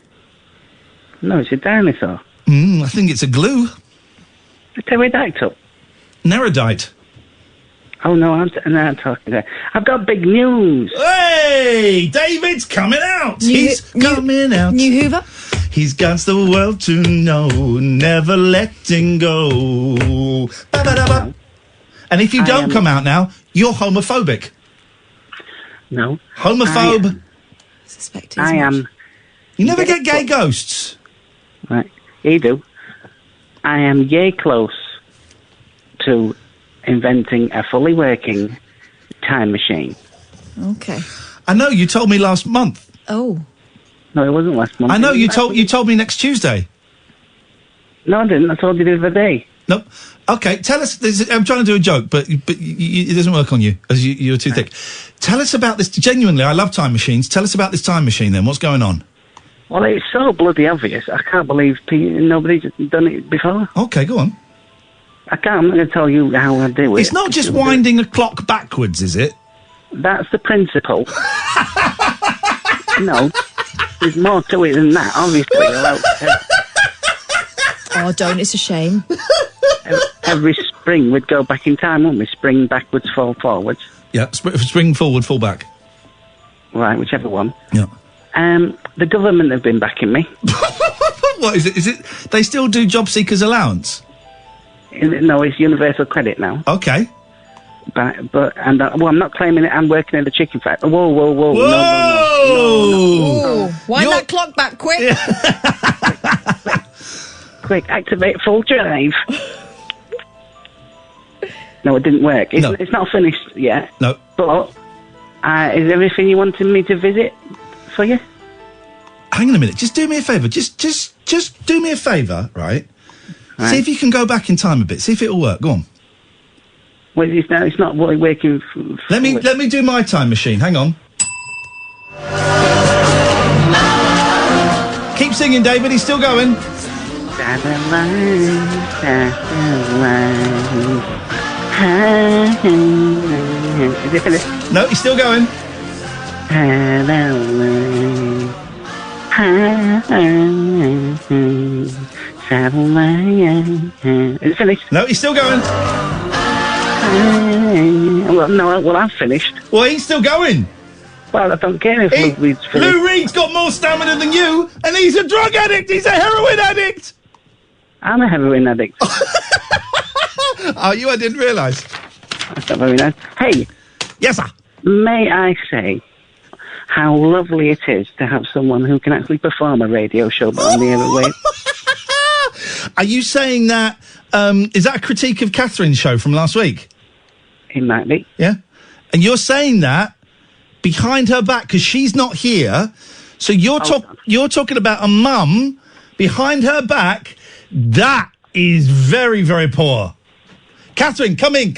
No, it's a dinosaur. I think it's a glue. A pterodactyl. An erudite. Oh, no, I'm talking there. I've got big news. Hey! David's coming out! He's coming out. New Hoover? He's got the world to know, never letting go. Ba-ba-da-ba. And if you don't come out now, you're homophobic. No. Homophobe. I am. You never get gay ghosts. Right. You do. I am yay close to inventing a fully working time machine. Okay. I know, you told me last month. Oh. No, it wasn't last month. I know, you told me next Tuesday. No, I didn't. I told you the other day. Nope. Okay, tell us. I'm trying to do a joke, but it doesn't work on you, as you're too thick. Tell us about this. Genuinely, I love time machines. Tell us about this time machine then. What's going on? Well, it's so bloody obvious. I can't believe nobody's done it before. Okay, go on. I'm not going to tell you how I do it. It's not just winding a clock backwards, is it? That's the principle. No, there's more to it than that, obviously. Oh, don't. It's a shame. Every spring we'd go back in time, wouldn't we? Spring backwards, fall forwards. Yeah, spring forward, fall back. Right, whichever one. Yeah. The government have been backing me. What is it? Is it they still do job seekers allowance? No, it's universal credit now. Okay. But I'm not claiming it. I'm working in the chicken factory. Whoa! Whoa! No. Wind that clock back, quick! Quick, activate full drive. No, it didn't work. It's not finished yet. No. But is everything you wanted me to visit for you? Hang on a minute. Just do me a favour. Just do me a favour, right? See if you can go back in time a bit. See if it'll work. Go on. Well, it's not working. Let me do my time machine. Hang on. Keep singing, David. He's still going. Is it finished? No, he's still going. Is it finished? No, he's still going. Well, I'm finished. Well, he's still going. Well, I don't care if Lou Reed's finished. Lou Reed's got more stamina than you, and he's a drug addict. He's a heroin addict. I'm a heroin addict. Are you? I didn't realise. That's not very nice. Hey. Yes, sir. May I say how lovely it is to have someone who can actually perform a radio show but on the airwaves? Are you saying that, is that a critique of Catherine's show from last week? It might be. Yeah? And you're saying that behind her back, because she's not here, so you're talking about a mum behind her back. That is very, very poor. Catherine, come in.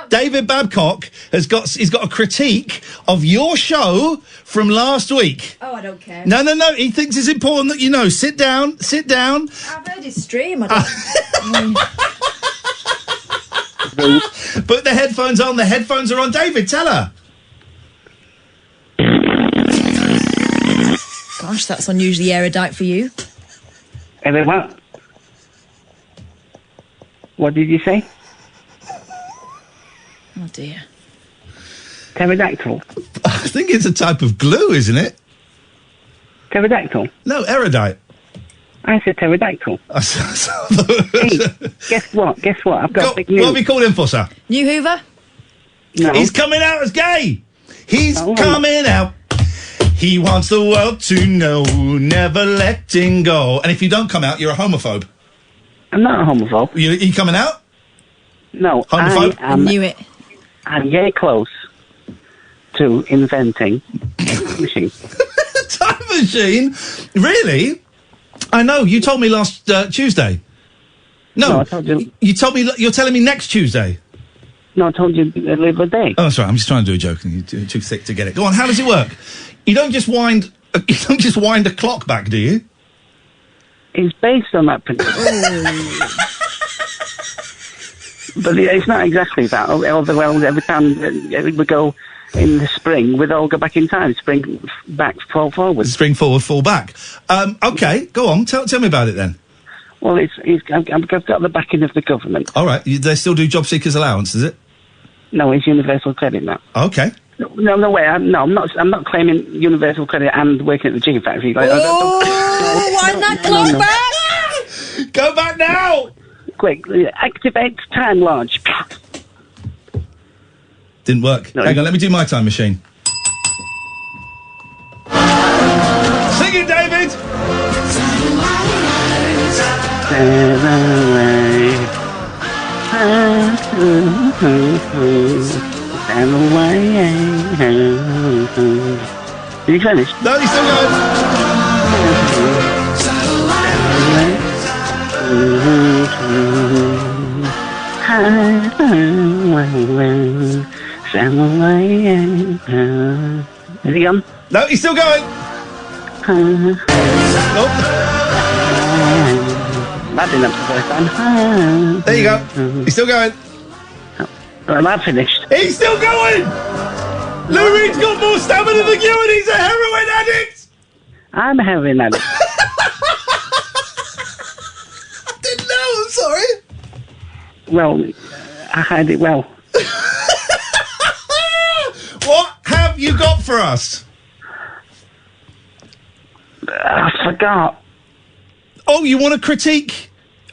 David Babcock he's got a critique of your show from last week. Oh, I don't care. No. He thinks it's important that you know. Sit down. I've heard his stream. I don't... Put the headphones on. The headphones are on. David, tell her. Gosh, that's unusually erudite for you. What? What did you say? Oh, dear. Pterodactyl? I think it's a type of glue, isn't it? Pterodactyl? No, erudite. I said pterodactyl. Hey, guess what? I've got big news. What have you called him for, sir? New Hoover? No. He's coming out as gay. He's coming out. He wants the world to know, never letting go. And if you don't come out, you're a homophobe. I'm not a homophobe. You coming out? No. Homophobe? I knew it. I'm very close to inventing a time machine. Time machine? Really? I know. You told me last Tuesday. No, I told you. You told me. You're telling me next Tuesday. No, I told you the other day. Oh, that's right. I'm just trying to do a joke, and you're too thick to get it. Go on. How does it work? You don't just wind. You don't just wind a clock back, do you? It's based on that principle. But it's not exactly that. Although every time we go in the spring, we'd all go back in time. Spring back, fall forward. Spring forward, fall back. Okay, go on. Tell me about it then. Well, I've got the backing of the government. All right. They still do job seekers allowance, is it? No, it's universal credit now. Okay. No way. I'm not claiming universal credit and working at the chicken factory. Like, wind that clock back! Go back now! Quick, activate time launch. Didn't work. No. Hang on, let me do my time machine. Sing it, David! Are you finished? No, he's still going. Is he gone? No, he's still going. That didn't happen the first time. There you go. He's still going. Well, I'm finished. He's still going! Lou Reed's got more stamina than you and he's a heroin addict! I'm a heroin addict. I didn't know, I'm sorry. Well, I had it well. What have you got for us? I forgot. Oh, you want to critique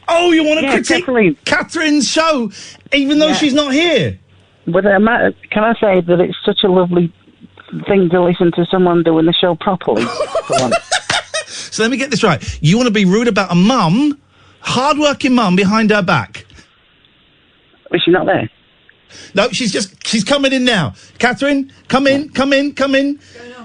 Oh, you want to critique Catherine's show, even though she's not here? But can I say that it's such a lovely thing to listen to someone doing the show properly? So let me get this right. You want to be rude about a mum, hard-working mum behind her back? Is she not there? No, she's coming in now. Catherine, come in.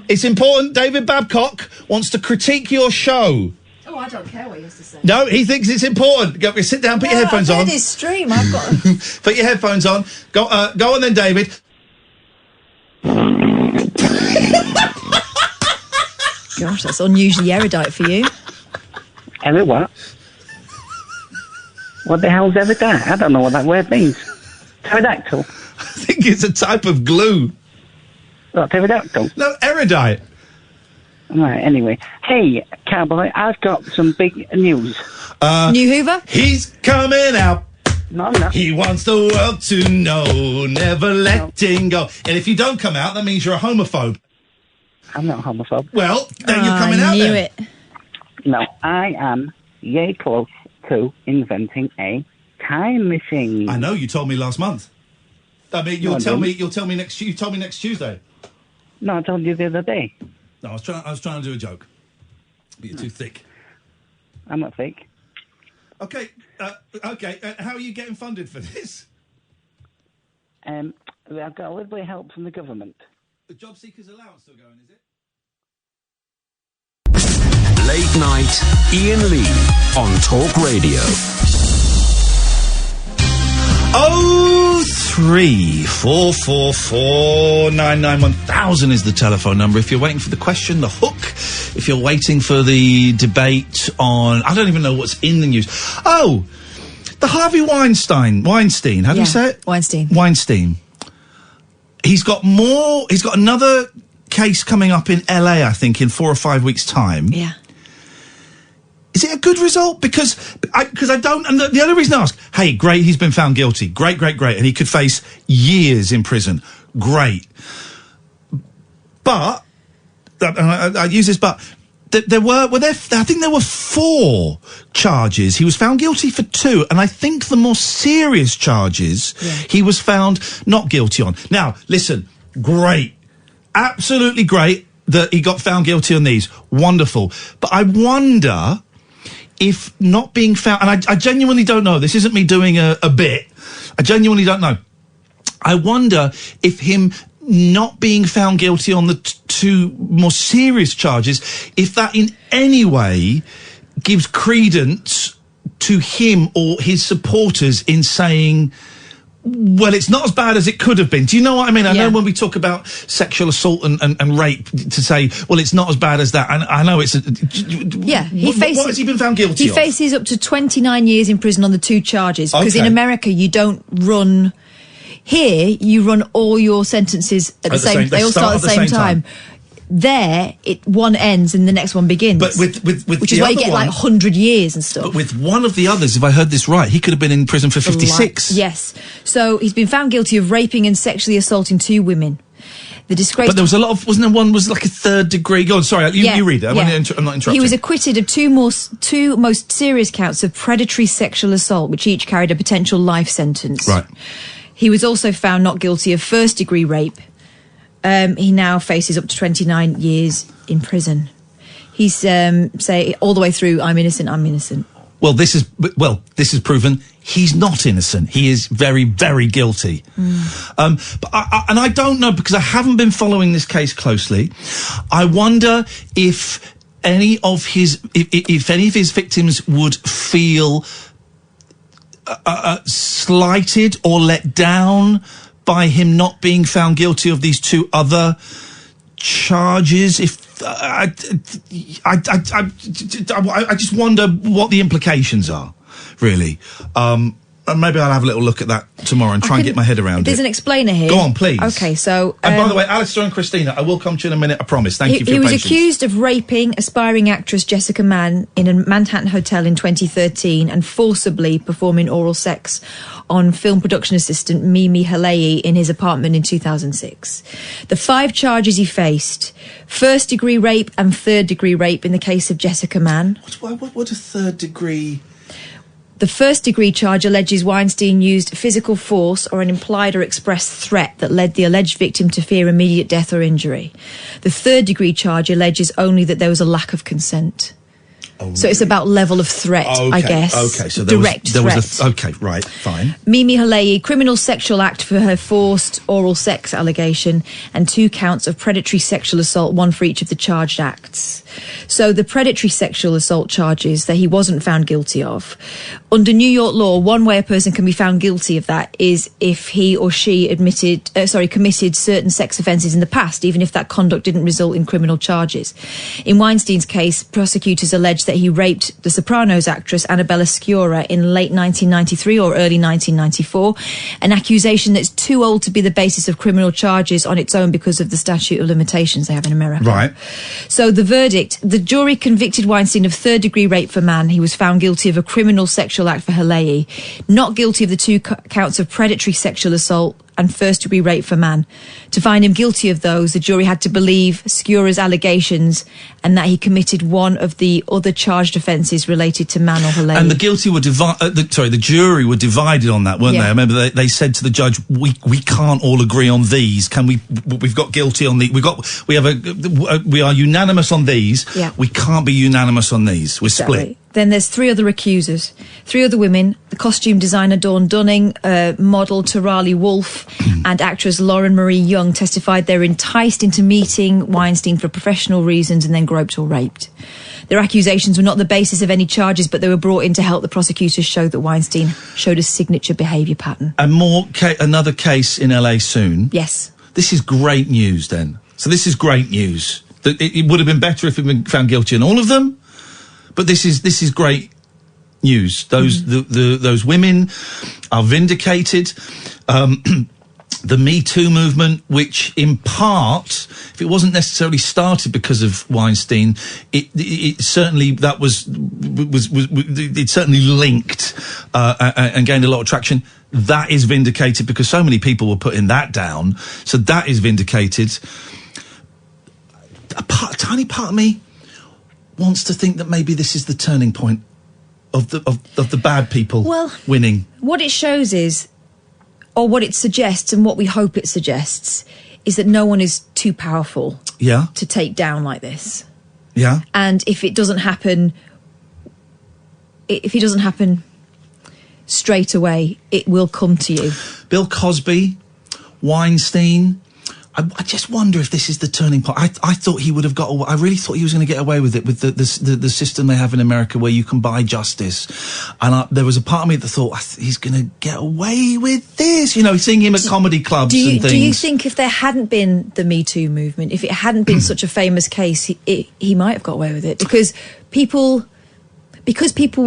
It's important. David Babcock wants to critique your show. Oh, I don't care what he has to say. No, he thinks it's important. Go, sit down, put your headphones on. This stream, I've got... Put your headphones on. Go on then, David. Gosh, that's unusually erudite for you. What? What the hell's erudite? I don't know what that word means. Pterodactyl? I think it's a type of glue. What, pterodactyl? No, erudite. Right, anyway. Hey, Cowboy, I've got some big news. New Hoover? He's coming out. No, no. He wants the world to know, never letting go. And if you don't come out, that means you're a homophobe. I'm not a homophobe. Well, then you're coming out I knew then. it. No, I am yay close to inventing a time machine. I know, you told me last month. I mean, you'll tell me next Tuesday. No, I told you the other day. No, I was trying to do a joke. But you're too thick. I'm not thick. Okay, how are you getting funded for this? I've got a little bit of help from the government. The job seekers allowance still going, is it? Late night, Iain Lee on Talk Radio. 03444991000 is the telephone number. If you're waiting for the question, the hook. If you're waiting for the debate on, I don't even know what's in the news. Oh, the Harvey Weinstein. How do you say it? Weinstein. He's got another case coming up in LA, I think, in 4 or 5 weeks' time. Yeah. Is it a good result? Because I don't, and the other reason I ask, hey, great, he's been found guilty. Great. And he could face years in prison. Great. But, I use this but, I think there were 4 charges. He was found guilty for 2, and I think the more serious charges he was found not guilty on. Now, listen, great. Absolutely great that he got found guilty on these. Wonderful. But I wonder if not being found, and I genuinely don't know, this isn't me doing a bit, I genuinely don't know. I wonder if him not being found guilty on the 2 more serious charges, if that in any way gives credence to him or his supporters in saying, well, it's not as bad as it could have been. Do you know what I mean? I know when we talk about sexual assault and rape, to say, well, it's not as bad as that. And I know it's... What has he been found guilty of? He faces up to 29 years in prison on the 2 charges. Because in America, you don't run... Here, you run all your sentences at the same... They all start at the same time. There, one ends and the next one begins. But with which is why you get like 100 years and stuff. But with one of the others, if I heard this right, he could have been in prison for 56. Yes. So he's been found guilty of raping and sexually assaulting 2 women. The disgrace. But there was a lot of, wasn't there one was like a 3rd degree? Go on, sorry, you read it. I'm not interrupting. He was acquitted of 2 most serious counts of predatory sexual assault, which each carried a potential life sentence. Right. He was also found not guilty of 1st degree rape. He now faces up to 29 years in prison. He's say all the way through, I'm innocent. Well, this is proven he's not innocent. He is very, very guilty. But I don't know, because I haven't been following this case closely. I wonder if any of his victims would feel slighted or let down by him not being found guilty of these 2 other charges. If I just wonder what the implications are, really. And maybe I'll have a little look at that tomorrow and try and get my head around it. There's an explainer here. Go on, please. Okay, so... and by the way, Alistair and Christina, I will come to you in a minute, I promise. Thank you for your patience. He was accused of raping aspiring actress Jessica Mann in a Manhattan hotel in 2013 and forcibly performing oral sex on film production assistant Mimi Halei in his apartment in 2006. The 5 charges he faced: 1st degree rape and 3rd degree rape in the case of Jessica Mann. What a 3rd degree... The first-degree charge alleges Weinstein used physical force or an implied or expressed threat that led the alleged victim to fear immediate death or injury. The third-degree charge alleges only that there was a lack of consent. Oh, so it's about level of threat, I guess. Okay, so direct threat. Okay, right, fine. Mimi Halei, criminal sexual act for her forced oral sex allegation, and 2 counts of predatory sexual assault, 1 for each of the charged acts. So the predatory sexual assault charges that he wasn't found guilty of. Under New York law, one way a person can be found guilty of that is if he or she committed certain sex offences in the past, even if that conduct didn't result in criminal charges. In Weinstein's case, prosecutors alleged that he raped the Sopranos actress Annabella Sciorra in late 1993 or early 1994, an accusation that's too old to be the basis of criminal charges on its own because of the statute of limitations they have in America. Right. So the verdict, the jury convicted Weinstein of third-degree rape for man. He was found guilty of a criminal sexual act for Halei, not guilty of the 2 counts of predatory sexual assault and first-degree rape for man. To find him guilty of those, the jury had to believe Sciorra's allegations and that he committed one of the other charged offences related to man or Halei. And the guilty were the jury were divided on that, weren't they? I remember they said to the judge, "We can't all agree on these. Can we? We've got guilty on the. We are unanimous on these. Yeah. We can't be unanimous on these. We're split." Then there's 3 other accusers, 3 other women, the costume designer Dawn Dunning, model Tarali Wolfe and actress Lauren Marie Young testified they were enticed into meeting Weinstein for professional reasons and then groped or raped. Their accusations were not the basis of any charges, but they were brought in to help the prosecutors show that Weinstein showed a signature behaviour pattern. And another case in LA soon. Yes. This is great news then. So this is great news. It would have been better if he'd been found guilty on all of them. But this is great news. Those women are vindicated. The Me Too movement, which in part, if it wasn't necessarily started because of Weinstein, it certainly it certainly linked and gained a lot of traction. That is vindicated because so many people were putting that down. So that is vindicated. A tiny part of me wants to think that maybe this is the turning point of the bad people winning. What it shows is, or what it suggests and what we hope it suggests, is that no one is too powerful to take down like this. Yeah. And if it doesn't happen straight away, it will come to you. Bill Cosby, Weinstein, I just wonder if this is the turning point. I thought he would have got away. I really thought he was going to get away with it with the system they have in America where you can buy justice. And there was a part of me that thought he's going to get away with this. You know, seeing him at comedy clubs and things. Do you think if there hadn't been the Me Too movement, if it hadn't been such a famous case, he might have got away with it? Because people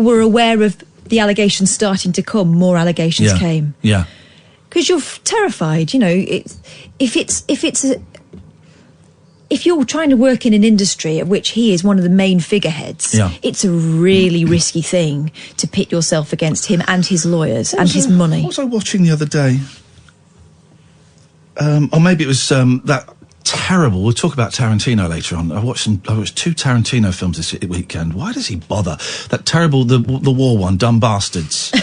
were aware of the allegations starting to come, more allegations came. Yeah. Because you're terrified, you know. If you're trying to work in an industry at which he is one of the main figureheads, it's a really risky thing to pit yourself against him and his lawyers and his money. What was I watching the other day? Or maybe it was that terrible. We'll talk about Tarantino later on. I watched 2 Tarantino films this weekend. Why does he bother? That terrible, the war one, Dumb Bastards.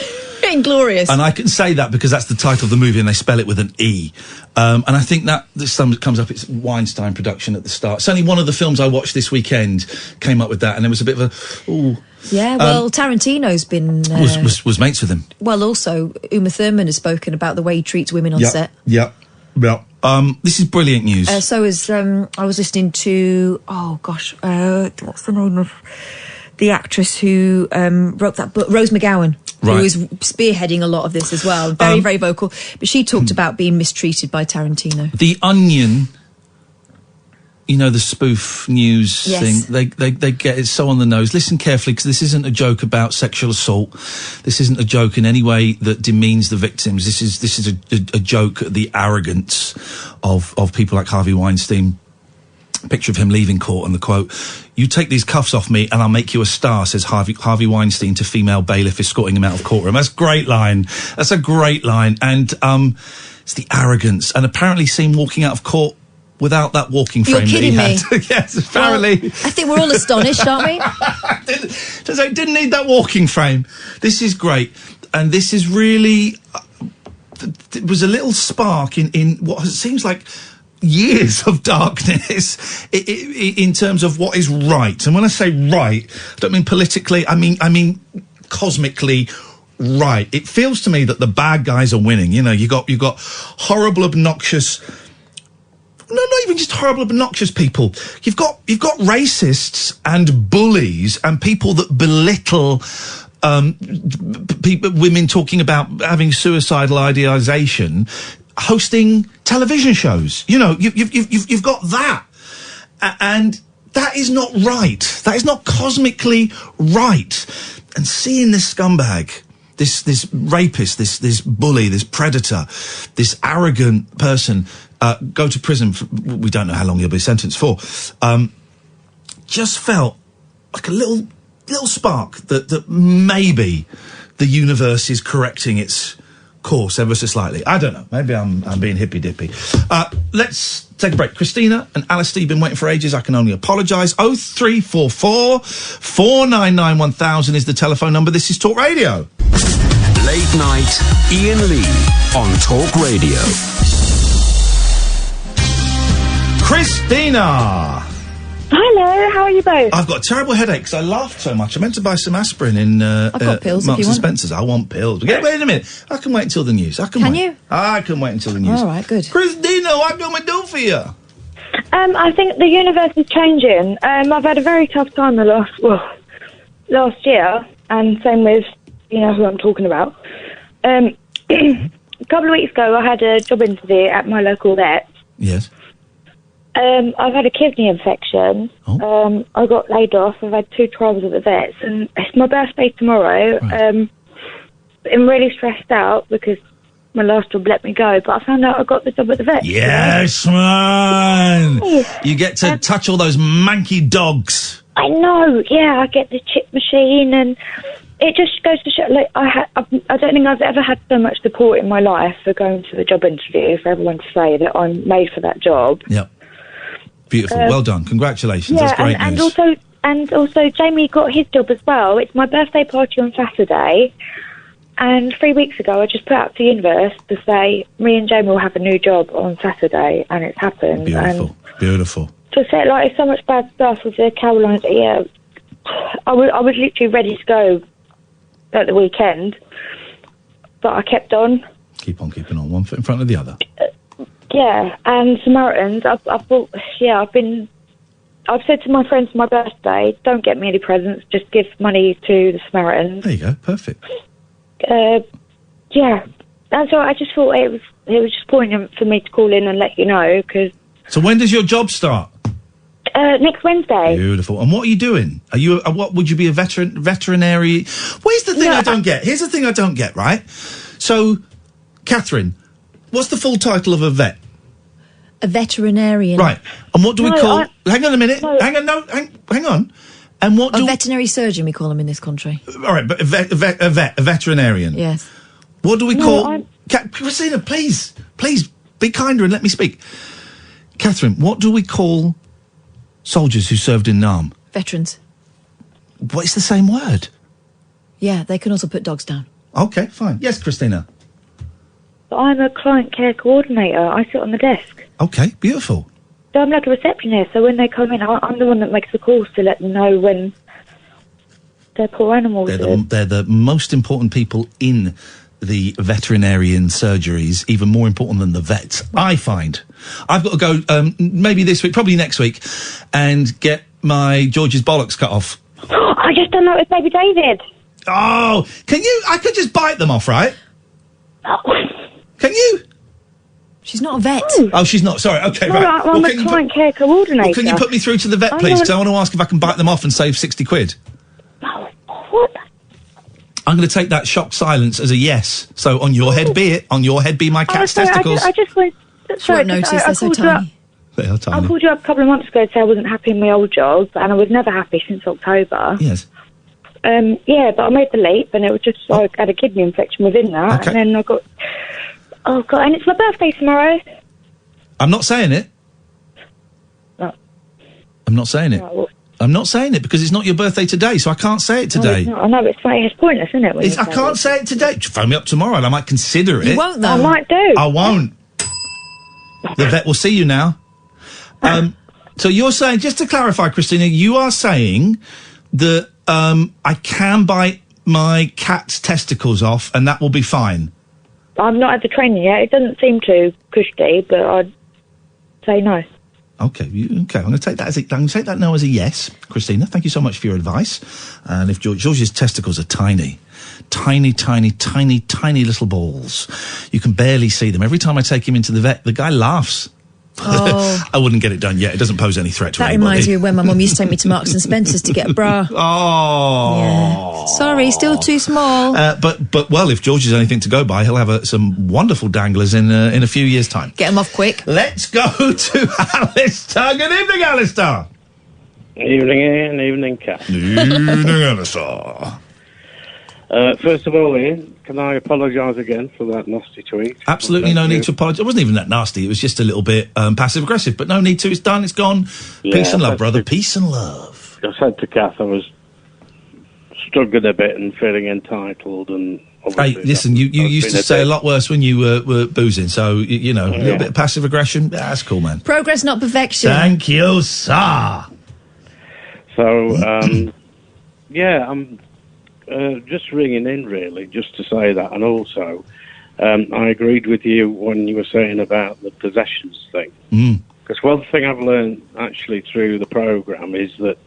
Inglorious. And I can say that because that's the title of the movie and they spell it with an E. And I think that this comes up, it's Weinstein production at the start. Certainly one of the films I watched this weekend came up with that, and there was a bit of a, ooh. Yeah, well, Tarantino's been... was mates with him. Well, also, Uma Thurman has spoken about the way he treats women on set. Yeah. This is brilliant news. So is, I was listening to, what's the name of the actress who wrote that book? Rose McGowan. Who is spearheading a lot of this as well. Very, very vocal. But she talked about being mistreated by Tarantino. The Onion, you know, the spoof news thing, they get it so on the nose. Listen carefully, because this isn't a joke about sexual assault. This isn't a joke in any way that demeans the victims. This is a joke at the arrogance of people like Harvey Weinstein. Picture of him leaving court and the quote, "You take these cuffs off me and I'll make you a star," says Harvey Weinstein to female bailiff escorting him out of courtroom. That's a great line. That's a great line. And it's the arrogance. And apparently seen walking out of court without that walking You're frame that he kidding me. had. Yes, apparently. Well, I think we're all astonished, aren't we? Didn't need that walking frame. This is great. And this is really... it was a little spark in what seems like years of darkness in terms of what is right. And when I say right, I don't mean politically, I mean cosmically right. It feels to me that the bad guys are winning. You know, you got horrible, obnoxious... No, not even just horrible, obnoxious people. You've got racists and bullies and people that belittle women talking about having suicidal ideation, hosting television shows. You know, you've got that, and that is not right. That is not cosmically right. And seeing this scumbag, this rapist, this bully, this predator, this arrogant person go to prison for, we don't know how long he'll be sentenced for, just felt like a little spark that maybe the universe is correcting its course ever so slightly. I don't know. Maybe I'm being hippy-dippy. Let's take a break. Christina and Alistair, you've been waiting for ages. I can only apologise. 0344 499 1000 is the telephone number. This is Talk Radio. Late night, Iain Lee on Talk Radio. Christina! Hello, how are you both? I've got a terrible headache because I laughed so much. I meant to buy some aspirin in I've got pills Marks if you and want. Spencer's. I want pills. Wait a minute. I can wait until the news. Can you? I can wait until the news. All right, good. Christina, what can we do for you? I think the universe is changing. I've had a very tough time last year, and same with, you know, who I'm talking about. A couple of weeks ago, I had a job interview at my local vet. Yes. I've had a kidney infection. Oh. I got laid off. I've had 2 trials at the vets, and it's my birthday tomorrow. Right. I'm really stressed out because my last job let me go, but I found out I got the job at the vet. Yes, man! You get to touch all those manky dogs. I know, yeah, I get the chip machine, and it just goes to show, like, I don't think I've ever had so much support in my life for going to the job interview, for everyone to say that I'm made for that job. Yep. Beautiful. Well done. Congratulations. Yeah, That's great news. and also Jamie got his job as well. It's my birthday party on Saturday, and 3 weeks ago I just put out to the universe to say me and Jamie will have a new job on Saturday, and it's happened. Beautiful. Beautiful. To say, like, so much bad stuff with the Caroline, yeah, I was literally ready to go at the weekend, but I kept on. Keep on keeping on. One foot in front of the other. Yeah, and Samaritans, I've said to my friends for my birthday, don't get me any presents, just give money to the Samaritans. There you go. Perfect. Yeah, and so I just thought it was just poignant for me to call in and let you know, because... So when does your job start? Next Wednesday. Beautiful. And what are you doing? Are you? What would you be a veterinary? Where's the thing I don't get? Here's the thing I don't get. Right. So, Catherine, what's the full title of a vet? A veterinarian. Right. And what do we call? Hang on a minute. No. Hang on. No. Hang on. And what do? A veterinary surgeon, we call them in this country. All right, but a veterinarian. Yes. What do we call? Christina, please be kinder and let me speak. Catherine, what do we call soldiers who served in Nam? Veterans. Well, it's the same word. Yeah, they can also put dogs down. Okay, fine. Yes, Christina. I'm a client care coordinator. I sit on the desk. Okay, beautiful. So I'm like a receptionist, so when they come in, I'm the one that makes the calls to let them know when their poor animals They're the most important people in the veterinarian surgeries, even more important than the vets, I find. I've got to go, maybe this week, probably next week, and get my George's bollocks cut off. I just done that with baby David. Oh, can you? I could just bite them off, right? Can you? She's not a vet. Oh, she's not. Sorry. Okay, No, right. I'm a client care coordinator. Well, can you put me through to the vet, please? Because I want to ask if I can bite them off and save 60 quid. What? I'm going to take that shocked silence as a yes. So on your head be it. On your head be my cat's testicles. I just went... Sorry, notice, I they're so called you up. tiny. They are I tiny. called you up a couple of months ago to say I wasn't happy in my old job, and I was never happy since October. Yes. Yeah, but I made the leap, and it was just I had a kidney infection within that, Okay. and then I got... Oh, God, and it's my birthday tomorrow. I'm not saying it. not saying it. Right, well, I'm not saying it because it's not your birthday today, so I can't say it today. No, I know, it's pointless, isn't it? I can't say it today. Phone me up tomorrow and I might consider it. You won't, though. I might do. I won't. The vet will see you now. So you're saying, just to clarify, Christina, you are saying that I can bite my cat's testicles off and that will be fine? I've not had the training yet. It doesn't seem too cushy, but I'd say no. Okay, I'm going to take that now as a yes, Christina. Thank you so much for your advice. And if George's testicles are tiny little balls, you can barely see them. Every time I take him into the vet, the guy laughs. Oh. I wouldn't get it done yet. It doesn't pose any threat to That anybody. reminds me of when my mum used to take me to Marks and Spencer's to get a bra. Oh. Yeah. Sorry, still too small. But well, if George has anything to go by, he'll have some wonderful danglers in a few years' time. Get them off quick. Let's go to Alistair. Good evening, Alistair. Evening, Ian. Evening, Kath. Evening, Alistair. First of all, Ian, can I apologise again for that nasty tweet? Absolutely no need to apologise. It wasn't even that nasty. It was just a little bit passive-aggressive, but no need to. It's done. It's gone. Yeah, Peace and love, brother. Peace and love. I said to Kath I was struggling a bit and feeling entitled and... Hey, listen, you used to say a lot worse when you were boozing, so, you know, a little bit of passive-aggression. Yeah, that's cool, man. Progress, not perfection. Thank you, sir. So, yeah, I'm... just ringing in, really, just to say that. And also, I agreed with you when you were saying about the possessions thing. Because one thing I've learned, actually, through the programme is that,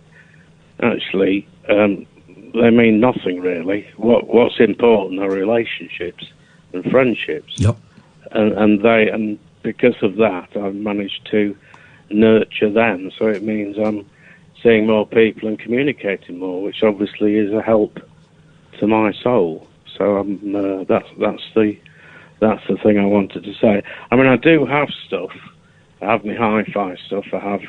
actually, they mean nothing, really. What's important are relationships and friendships. Yep. And because of that, I've managed to nurture them. So it means I'm seeing more people and communicating more, which obviously is a help to my soul. So that's the thing I wanted to say. I mean, I do have stuff. I have my hi-fi stuff. I have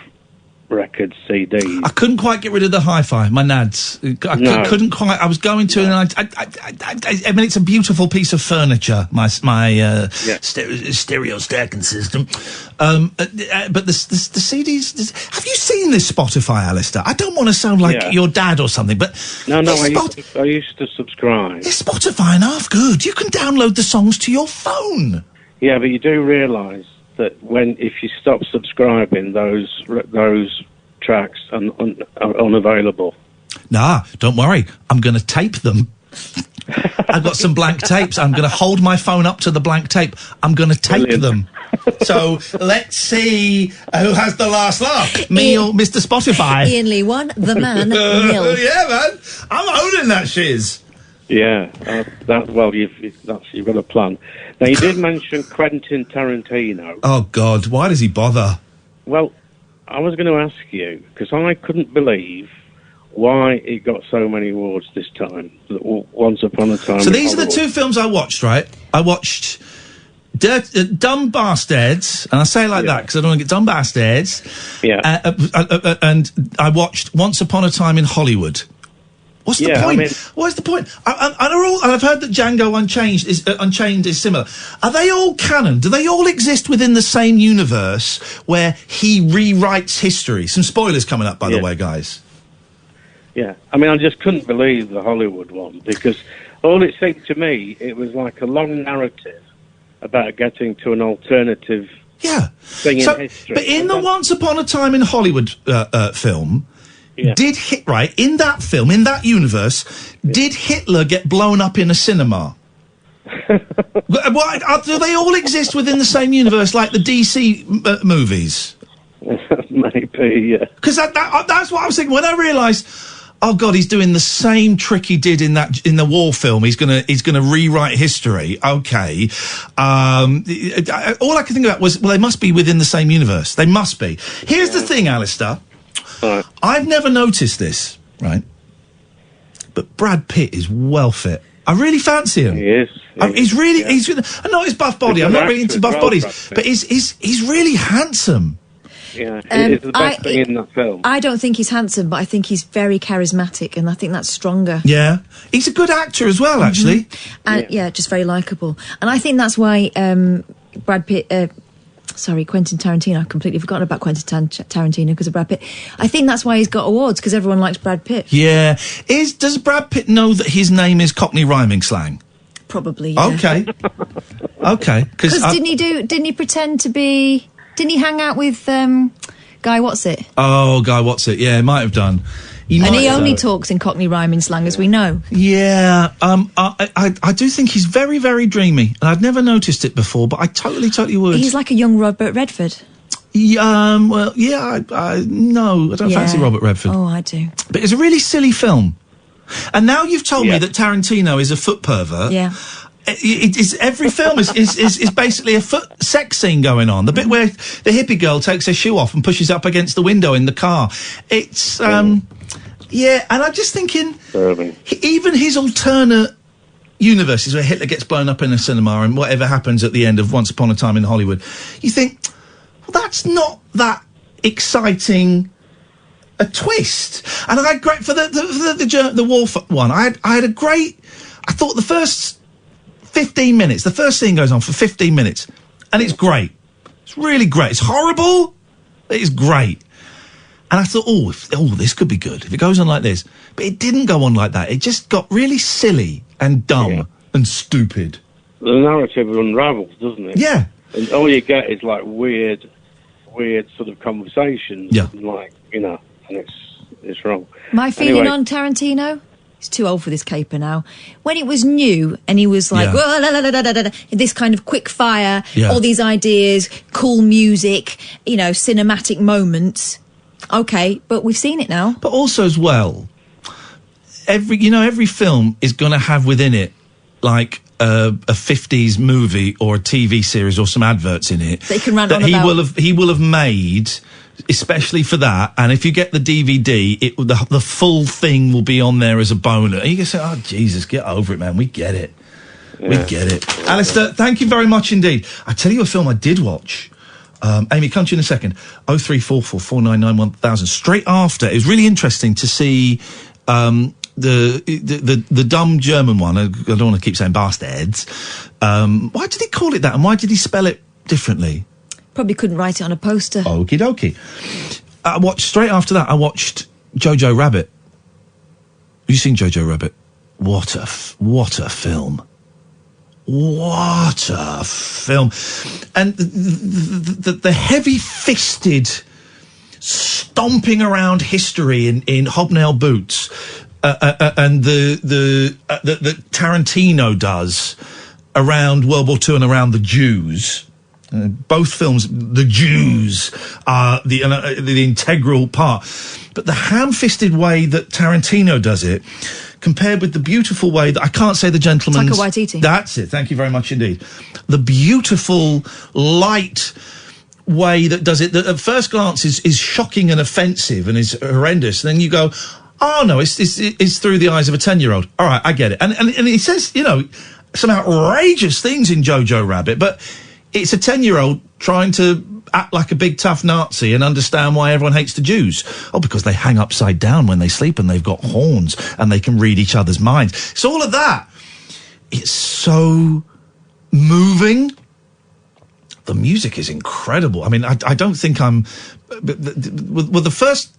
records, CDs. I couldn't quite get rid of the hi-fi, my nads. I couldn't quite. I was going to, and I mean, it's a beautiful piece of furniture. My stereo stacking system. But the CDs. Have you seen this Spotify, Alistair? I don't want to sound like your dad or something, but no. I used to subscribe. It's Spotify and half good. You can download the songs to your phone. Yeah, but you do realise that if you stop subscribing, those tracks are unavailable. Nah, don't worry. I'm going to tape them. I've got some blank tapes. I'm going to hold my phone up to the blank tape. I'm going to tape them. So let's see who has the last laugh. Me or Mr. Spotify? Ian Lee 1, the man nil. Yeah, man. I'm owning that shiz. Yeah, you've got a plan. Now, you did mention Quentin Tarantino. Oh, God, why does he bother? Well, I was going to ask you, because I couldn't believe why he got so many awards this time. Once Upon a Time. So these are the two films I watched, right? I watched Dumb Bastards, and I say it like that because I don't want to get Dumb Bastards. Yeah. And I watched Once Upon a Time in Hollywood. What's the point? I mean, what's the point? And I've heard that Django Unchained is similar. Are they all canon? Do they all exist within the same universe where he rewrites history? Some spoilers coming up, by the way, guys. Yeah. I mean, I just couldn't believe the Hollywood one, because all it seemed to me, it was like a long narrative about getting to an alternative thing in history. But in the Once Upon a Time in Hollywood film... Yeah. Did in that film, in that universe, did Hitler get blown up in a cinema? Do they all exist within the same universe, like the DC movies? Maybe, yeah. Because that's what I was thinking when I realised. Oh God, he's doing the same trick he did in the war film. He's gonna rewrite history. Okay. All I could think about was, well, they must be within the same universe. They must be. Here's the thing, Alistair. Right. I've never noticed this, right? But Brad Pitt is well fit. I really fancy him. He is. He's really. He's. I know his buff body. I'm not really into buff bodies, but he's really handsome. Yeah, it's the best thing in that film. I don't think he's handsome, but I think he's very charismatic, and I think that's stronger. Yeah, he's a good actor as well, actually. And just very likeable. And I think that's why Brad Pitt. Sorry, Quentin Tarantino. I've completely forgotten about Quentin Tarantino because of Brad Pitt. I think that's why he's got awards, because everyone likes Brad Pitt. Yeah. Does Brad Pitt know that his name is Cockney rhyming slang? Probably, yeah. Okay. Okay. Because didn't he pretend to be... Didn't he hang out with Guy What's-It? Oh, Guy What's-It. Yeah, he might have done. He only talks in Cockney rhyming slang, as we know. Yeah, I do think he's very, very dreamy, and I'd never noticed it before, but I totally would. He's like a young Robert Redford. Well, yeah, no, I don't fancy Robert Redford. Oh, I do. But it's a really silly film. And now you've told me that Tarantino is a foot pervert. Yeah. Every film is basically a foot sex scene going on. The bit where the hippie girl takes her shoe off and pushes up against the window in the car. It's, yeah, and I'm just thinking, even his alternate universes where Hitler gets blown up in a cinema and whatever happens at the end of Once Upon a Time in Hollywood, you think, well, that's not that exciting a twist. And I had great, for the Wolf one, I had a great, I thought the first 15 minutes, the first scene goes on for 15 minutes, and it's great. It's really great. It's horrible, but it's great. And I thought, this could be good if it goes on like this. But it didn't go on like that. It just got really silly and dumb and stupid. The narrative unravels, doesn't it? Yeah. And all you get is, like, weird sort of conversations. Yeah. Like, and it's wrong. My feeling on Tarantino? He's too old for this caper now. When it was new and he was like, whoa, la, la, la, la, la, la, this kind of quick fire, all these ideas, cool music, cinematic moments. Okay, but we've seen it now. But also as well, every film is going to have within it, like, a 50s movie or a TV series or some adverts in it. They can run that on he will have made, especially for that. And if you get the DVD, the full thing will be on there as a bonus. And you can say, oh, Jesus, get over it, man. We get it. Yeah. We get it. Alistair, thank you very much indeed. I tell you a film I did watch. Amy, come to you in a second. 0344 499 1000. Straight after, it was really interesting to see the dumb German one. I don't want to keep saying bastards. Why did he call it that, and why did he spell it differently? Probably couldn't write it on a poster. Okie dokie. Straight after that, I watched JoJo Rabbit. Have you seen JoJo Rabbit? What a film. What a film. And the heavy-fisted stomping around history in hobnail boots and the Tarantino does around World War II and around the Jews. Both films, the Jews are the integral part. But the ham-fisted way that Tarantino does it, compared with the beautiful way that I can't say the gentleman's... Taika Waititi. That's it. Thank you very much indeed. The beautiful, light way that does it, that at first glance is shocking and offensive and is horrendous. And then you go, oh no, it's through the eyes of a 10-year-old. All right, I get it. And he says, some outrageous things in JoJo Rabbit, but it's a 10-year-old trying to act like a big tough Nazi and understand why everyone hates the Jews. Oh, because they hang upside down when they sleep and they've got horns and they can read each other's minds. It's all of that. It's so moving. The music is incredible. I mean, I don't think I'm... Well, the first...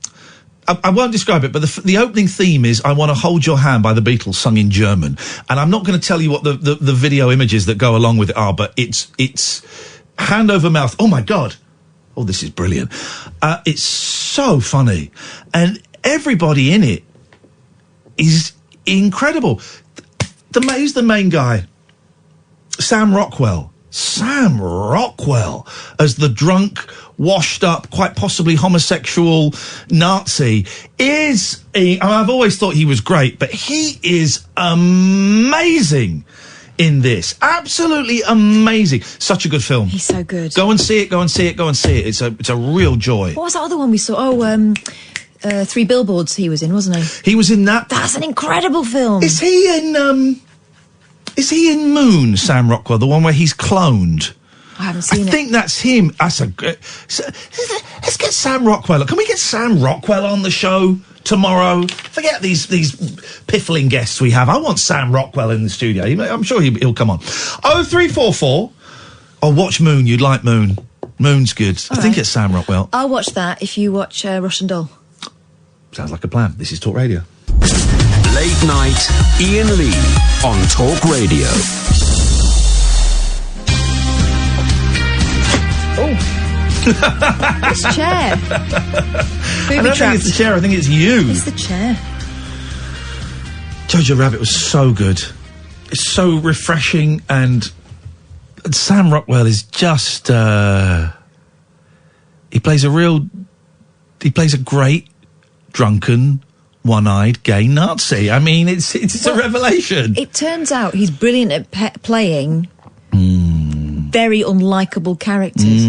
I won't describe it, but the opening theme is I Want to Hold Your Hand by the Beatles, sung in German. And I'm not going to tell you what the video images that go along with it are, but it's hand over mouth. Oh, my God. Oh, this is brilliant. It's so funny. And everybody in it is incredible. Who's the main guy? Sam Rockwell. Sam Rockwell as the drunk, washed up, quite possibly homosexual Nazi I've always thought he was great, but he is amazing in this. Absolutely amazing. Such a good film. He's so good. Go and see it, go and see it, go and see it. It's a real joy. What was that other one we saw? 3 Billboards he was in, wasn't he? He was in that. That's an incredible film. Is he in Moon, Sam Rockwell, the one where he's cloned? I haven't seen it. I think that's him. That's let's get Sam Rockwell. Can we get Sam Rockwell on the show tomorrow? Forget these piffling guests we have. I want Sam Rockwell in the studio. I'm sure he'll come on. 0344. Oh, watch Moon. You'd like Moon. Moon's good. I think right. it's Sam Rockwell. I'll watch that if you watch Russian Doll. Sounds like a plan. This is Talk Radio. Late night, Iain Lee on Talk Radio. This chair. I don't think it's the chair, I think it's you. It's the chair. JoJo Rabbit was so good. It's so refreshing, and Sam Rockwell is just, he plays a great, drunken, one-eyed gay Nazi. I mean, it's a revelation. It turns out he's brilliant at playing very unlikable characters.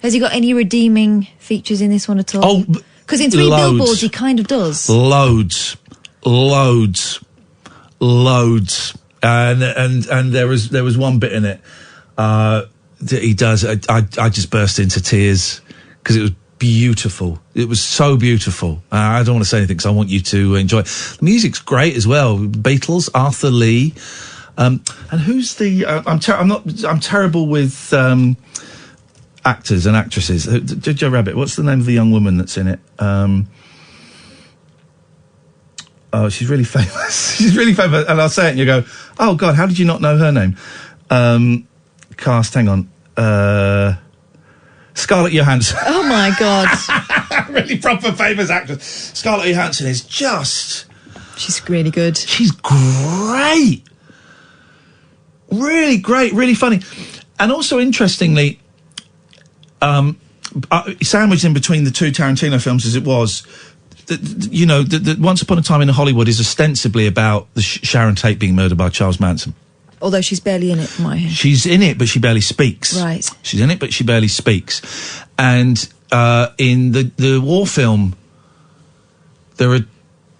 Has he got any redeeming features in this one at all? Oh, because in Three Billboards he kind of does. Loads. And there was one bit in it that he does. I just burst into tears because it was beautiful. It was so beautiful. I don't want to say anything because I want you to enjoy it. The music's great as well. Beatles, Arthur Lee, and who's the? I'm terrible with actors and actresses. JoJo Rabbit. What's the name of the young woman that's in it? Oh, she's really famous. She's really famous. And I'll say it and you go, oh, God, how did you not know her name? Cast, hang on. Scarlett Johansson. Oh, my God. Really proper famous actress. Scarlett Johansson is just... She's really good. She's great. Really great, really funny. And also, interestingly, sandwiched in between the two Tarantino films as it was... You know, the Once Upon a Time in Hollywood is ostensibly about the Sharon Tate being murdered by Charles Manson. Although she's barely in it, from what I hear. She's in it, but she barely speaks. Right. She's in it, but she barely speaks. And in the war film, there are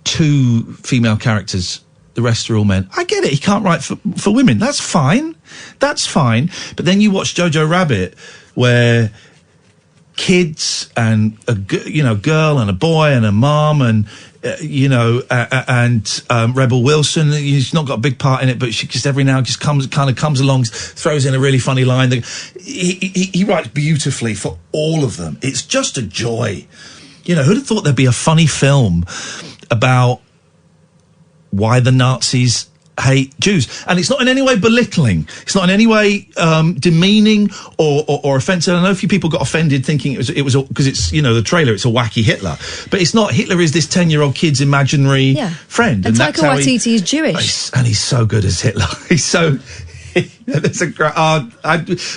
2 female characters. The rest are all men. I get it. He can't write for women. That's fine. That's fine. But then you watch JoJo Rabbit, where... kids and a girl and a boy and a mom and Rebel Wilson. He's not got a big part in it, but she just every now just comes along, throws in a really funny line. He writes beautifully for all of them. It's just a joy. You know, who'd have thought there'd be a funny film about why the Nazis hate Jews? And it's not in any way belittling. It's not in any way demeaning or offensive. I know a few people got offended thinking it was because it's, you know, the trailer, it's a wacky Hitler. But it's not. Hitler is this 10-year-old kid's imaginary friend. And Taika Waititi is Jewish. And he's so good as Hitler. He's so... There's a great...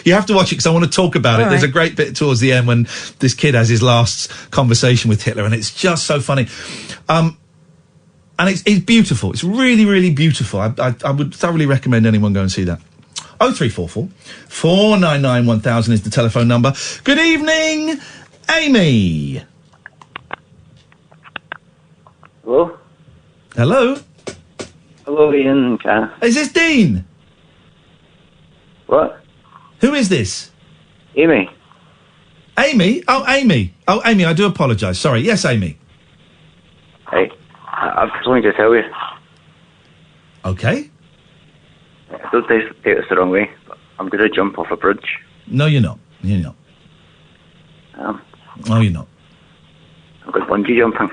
you have to watch it because I want to talk about it. There's a great bit towards the end when this kid has his last conversation with Hitler, and it's just so funny. And it's beautiful. It's really, really beautiful. I would thoroughly recommend anyone go and see that. 0344 499 1000 is the telephone number. Good evening, Amy. Hello? Hello? Hello, Ian and Kath. Is this Dean? What? Who is this? Amy. Amy? Oh, Amy. Oh, Amy, I do apologise. Sorry. Yes, Amy. Hey. I've something to tell you. Okay. Don't take this the wrong way, but I'm going to jump off a bridge. No, you're not. You're not. No, you're not. I'm going bungee jumping.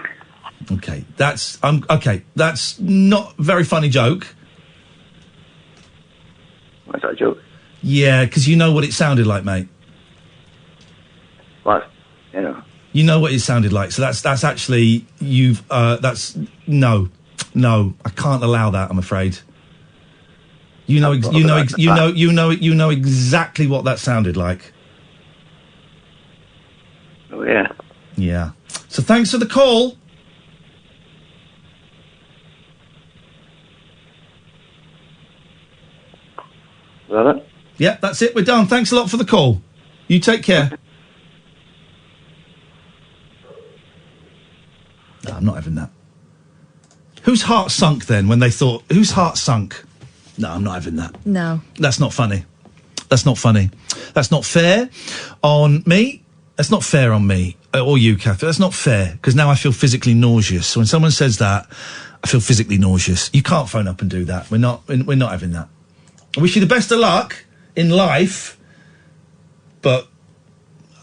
Okay, that's not a very funny joke. What's that joke? Yeah, because you know what it sounded like, mate. What? You know. You know what it sounded like, so that's actually no, I can't allow that. I'm afraid. You know exactly what that sounded like. Oh yeah. Yeah. So thanks for the call. Is that it? Yeah, that's it. We're done. Thanks a lot for the call. You take care. No, I'm not having that. Whose heart sunk then when they thought, whose heart sunk? No, I'm not having that. No. That's not funny. That's not funny. That's not fair on me. That's not fair on me. Or you, Kathy. That's not fair, because now I feel physically nauseous. So when someone says that, I feel physically nauseous. You can't phone up and do that. We're not having that. I wish you the best of luck in life, but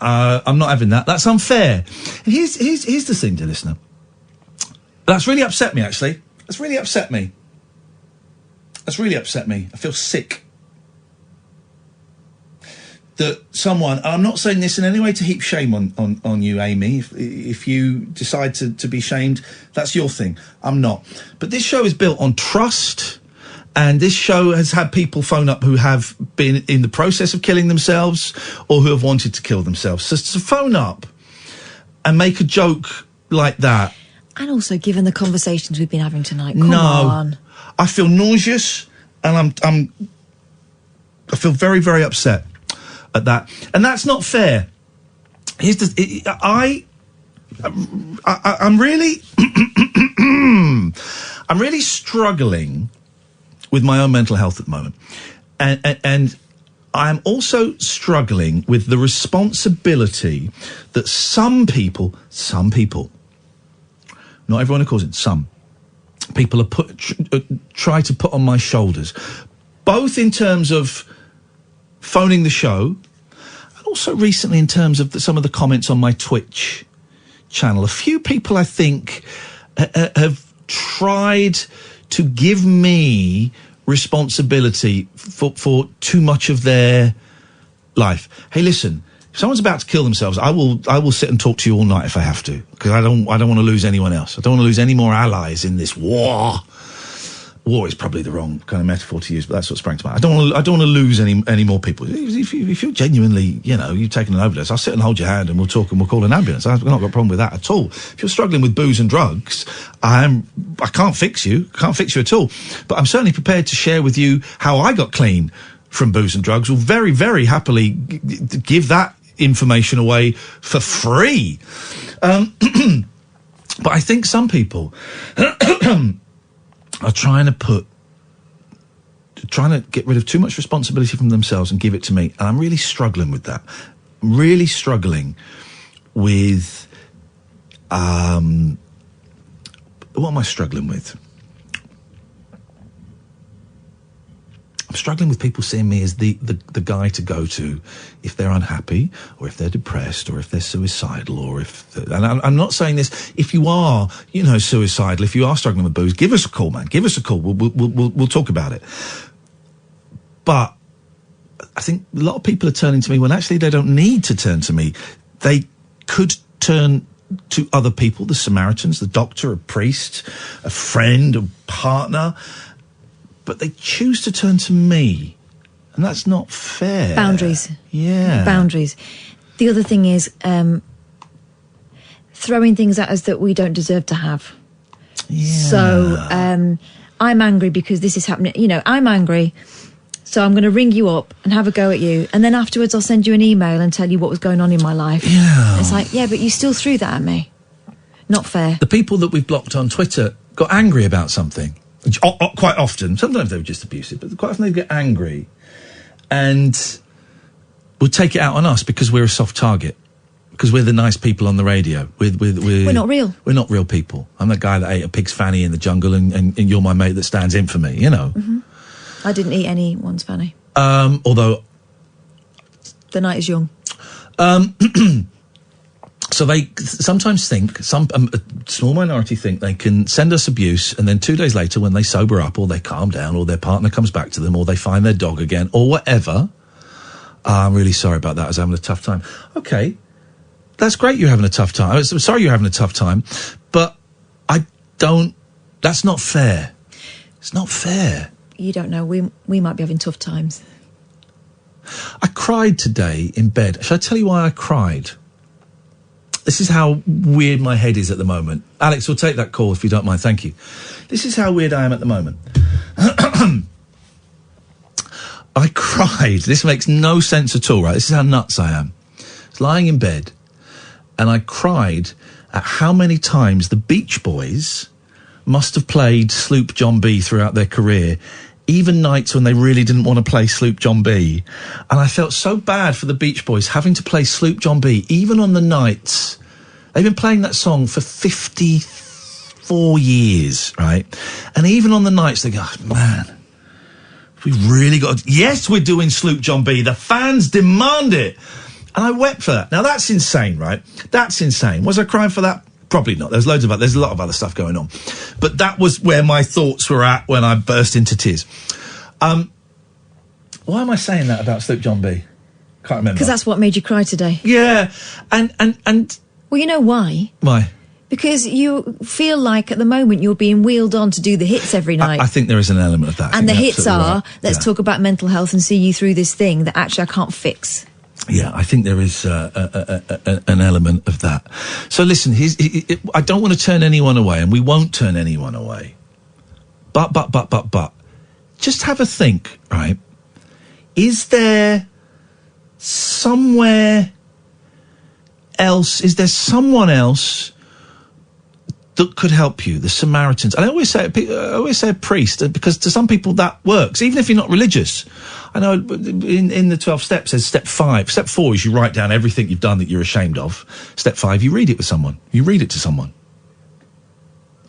I'm not having that. That's unfair. And here's the thing, dear listener. That's really upset me, actually. That's really upset me. I feel sick. That someone, and I'm not saying this in any way to heap shame on you, Amy. If you decide to be shamed, that's your thing. I'm not. But this show is built on trust, and this show has had people phone up who have been in the process of killing themselves or who have wanted to kill themselves. So to phone up and make a joke like that. And also, given the conversations we've been having tonight, come on. I feel nauseous, and I feel very, very upset at that, and that's not fair. I'm really, I'm really struggling with my own mental health at the moment, and I am also struggling with the responsibility that some people, not everyone who calls it, some people are try to put on my shoulders, both in terms of phoning the show, and also recently in terms of some of the comments on my Twitch channel. A few people, I think, have tried to give me responsibility for too much of their life. Hey, listen, if someone's about to kill themselves, I will sit and talk to you all night if I have to, because I don't want to lose anyone else. I don't want to lose any more allies in this war. War is probably the wrong kind of metaphor to use, but that's what sprang to mind. I don't want to lose any more people. If you're genuinely, you've taken an overdose, I'll sit and hold your hand and we'll talk and we'll call an ambulance. I've not got a problem with that at all. If you're struggling with booze and drugs, I can't fix you. At all. But I'm certainly prepared to share with you how I got clean from booze and drugs. Will very, very happily give that information away for free. But I think some people are trying to get rid of too much responsibility from themselves and give it to me. And I'm really struggling with that. I'm really struggling with, what am I struggling with? I'm struggling with people seeing me as the guy to go to if they're unhappy, or if they're depressed, or if they're suicidal, or and I'm not saying this, if you are, suicidal, if you are struggling with booze, give us a call, man. Give us a call. We'll talk about it. But I think a lot of people are turning to me when actually they don't need to turn to me. They could turn to other people, the Samaritans, the doctor, a priest, a friend, a partner, but they choose to turn to me, and that's not fair. Boundaries. Yeah. Boundaries. The other thing is throwing things at us that we don't deserve to have. Yeah. So I'm angry because this is happening. I'm angry, so I'm going to ring you up and have a go at you, and then afterwards I'll send you an email and tell you what was going on in my life. Yeah. It's like, yeah, but you still threw that at me. Not fair. The people that we've blocked on Twitter got angry about something. Quite often, sometimes they were just abusive, but quite often they get angry and would take it out on us because we're a soft target, because we're the nice people on the radio. We're not real. We're not real people. I'm that guy that ate a pig's fanny in the jungle, and you're my mate that stands in for me, Mm-hmm. I didn't eat anyone's fanny. Although the night is young. So they sometimes think, a small minority think they can send us abuse, and then 2 days later when they sober up, or they calm down, or their partner comes back to them, or they find their dog again, or whatever, I'm really sorry about that, I was having a tough time. Okay, that's great you're having a tough time. I'm sorry you're having a tough time, but that's not fair. It's not fair. You don't know, we might be having tough times. I cried today in bed. Shall I tell you why I cried? This is how weird my head is at the moment. Alex, we'll take that call if you don't mind. Thank you. This is how weird I am at the moment. I cried. This makes no sense at all, right? This is how nuts I am. I was lying in bed and I cried at how many times the Beach Boys must have played Sloop John B throughout their career, even nights when they really didn't want to play Sloop John B. And I felt so bad for the Beach Boys having to play Sloop John B, even on the nights. They've been playing that song for 54 years, right? And even on the nights, they go, oh, man, we really got... Yes, we're doing Sloop John B. The fans demand it. And I wept for that. Now, that's insane, right? That's insane. Was I crying for that? Probably not. There's a lot of other stuff going on. But that was where my thoughts were at when I burst into tears. Why am I saying that about Sloop John B? Can't remember. Because that's what made you cry today. Yeah. And... Well, you know why? Why? Because you feel like at the moment you're being wheeled on to do the hits every night. I think there is an element of that. And the hits are, right. let's talk about mental health and see you through this thing that actually I can't fix. Yeah, I think there is an element of that. So listen, I don't want to turn anyone away, and we won't turn anyone away. But, just have a think, right? Is there somewhere else, is there someone else that could help you? The Samaritans. And I always say a priest, because to some people that works, even if you're not religious. I know in the 12 steps there's step 5. Step 4 is you write down everything you've done that you're ashamed of. Step 5, you read it with someone. You read it to someone.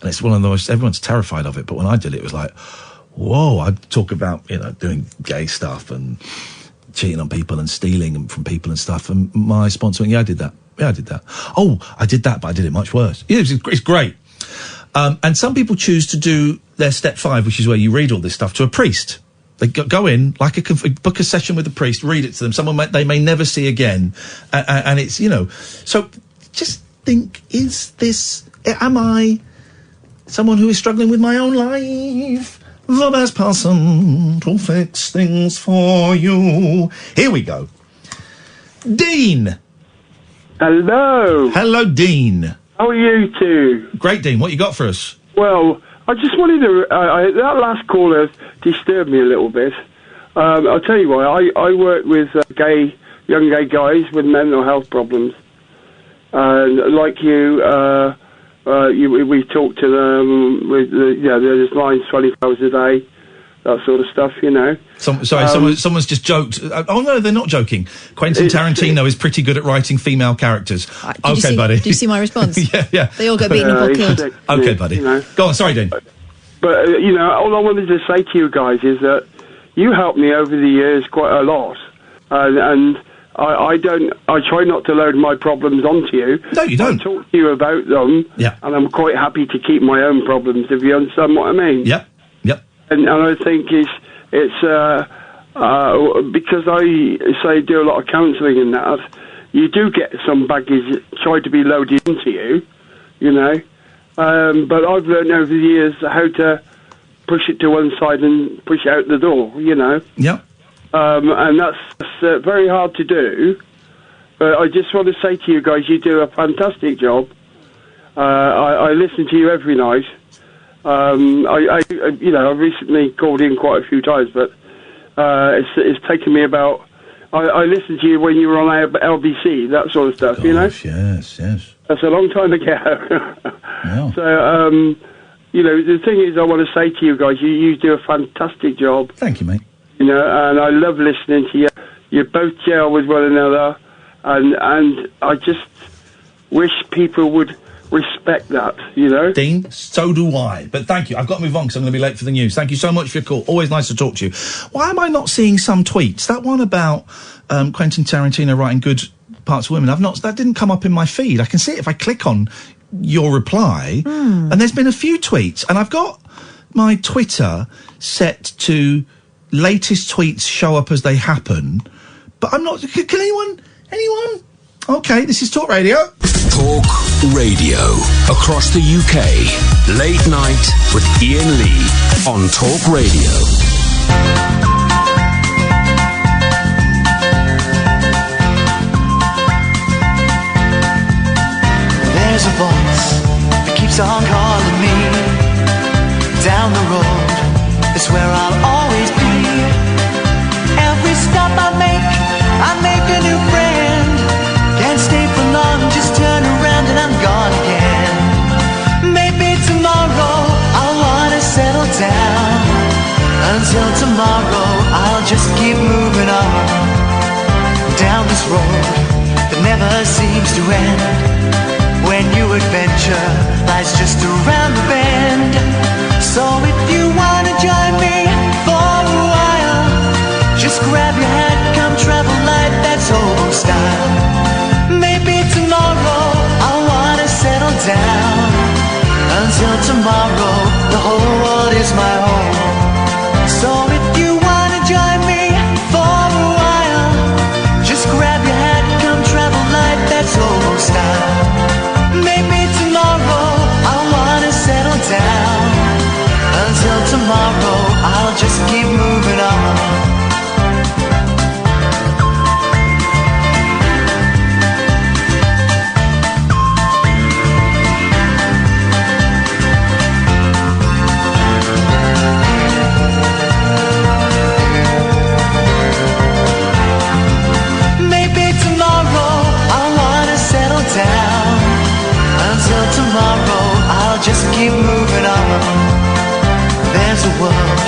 And it's one of those, everyone's terrified of it, but when I did it, it was like, whoa, I'd talk about, doing gay stuff and cheating on people and stealing from people and stuff. And my sponsor went, yeah, I did that. Oh, I did that, but I did it much worse. Yeah, it's great. And some people choose to do their step 5, which is where you read all this stuff to a priest. They go in, book a session with a priest, read it to them, someone they may never see again. And it's, so just think, am I someone who is struggling with my own life? The best person to fix things for you. Here we go. Dean. Hello. Hello, Dean. How are you two? Great, Dean. What you got for us? Well, I just wanted to... that last caller disturbed me a little bit. I'll tell you why. I work with young gay guys with mental health problems. Like you... we talk to them with there's lines 24 hours a day, that sort of stuff, Someone's just joked. Oh no, they're not joking. Quentin Tarantino is pretty good at writing female characters. Okay, buddy. Do you see my response? yeah. They all get beaten up or killed. Okay, buddy. Go on, sorry, Dean. But all I wanted to say to you guys is that you helped me over the years quite a lot, and I try not to load my problems onto you. No, you don't. I talk to you about them, and I'm quite happy to keep my own problems, if you understand what I mean. Yep. And I think it's because I do a lot of counselling and that, you do get some baggage tried to be loaded into you, but I've learned over the years how to push it to one side and push it out the door, Yep. And that's very hard to do. But I just want to say to you guys, you do a fantastic job. I listen to you every night. I recently called in quite a few times, but it's taken me about... I listened to you when you were on LBC, that sort of stuff, Yes. That's a long time ago. Yeah. So, the thing is, I want to say to you guys, you do a fantastic job. Thank you, mate. And I love listening to you. You both gel with one another, and I just wish people would respect that, Dean, so do I. But thank you. I've got to move on because I'm going to be late for the news. Thank you so much for your call. Always nice to talk to you. Why am I not seeing some tweets? That one about Quentin Tarantino writing good parts of women. That didn't come up in my feed. I can see it if I click on your reply. And there's been a few tweets. And I've got my Twitter set to latest tweets show up as they happen. But I'm not... Can anyone? Okay, this is Talk Radio. Talk Radio. Across the UK. Late night with Iain Lee on Talk Radio. There's a voice that keeps on calling me. Down the road is where I'll always be. Every stop I make a new friend. Can't stay for long, just turn around and I'm gone again. Maybe tomorrow I'll wanna settle down. Until tomorrow I'll just keep moving on. Down this road that never seems to end. When new adventure lies just around the bend. So if you wanna join me for a while, just grab your hat, come travel light, that's old style. down. Until tomorrow, the whole world is my home. So if you wanna join me for a while, just grab your hat, come travel light, that's old style. Maybe tomorrow I'll wanna settle down. Until tomorrow, I'll just keep moving on. Just keep moving on. There's a world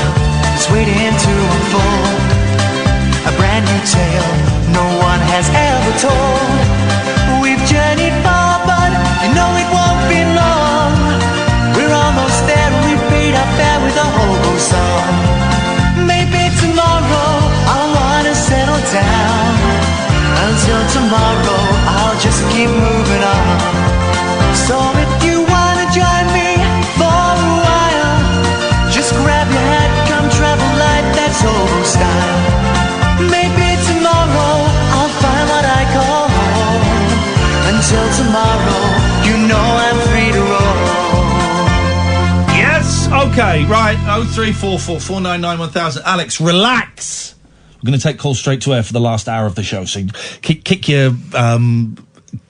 that's waiting to unfold, a brand new tale no one has ever told. We've journeyed far, but you know it won't be long. We're almost there and we've paid our fare with a hobo song. Maybe tomorrow I'll wanna settle down. Until tomorrow I'll just keep moving on. So if you join me for a while, just grab your hat, come travel light, that's old style. Maybe tomorrow I'll find what I call home. Until tomorrow, you know I'm free to roll. Yes, okay, right, 0344 499 1000. Alex, relax. We're going to take calls straight to air for the last hour of the show, so kick your...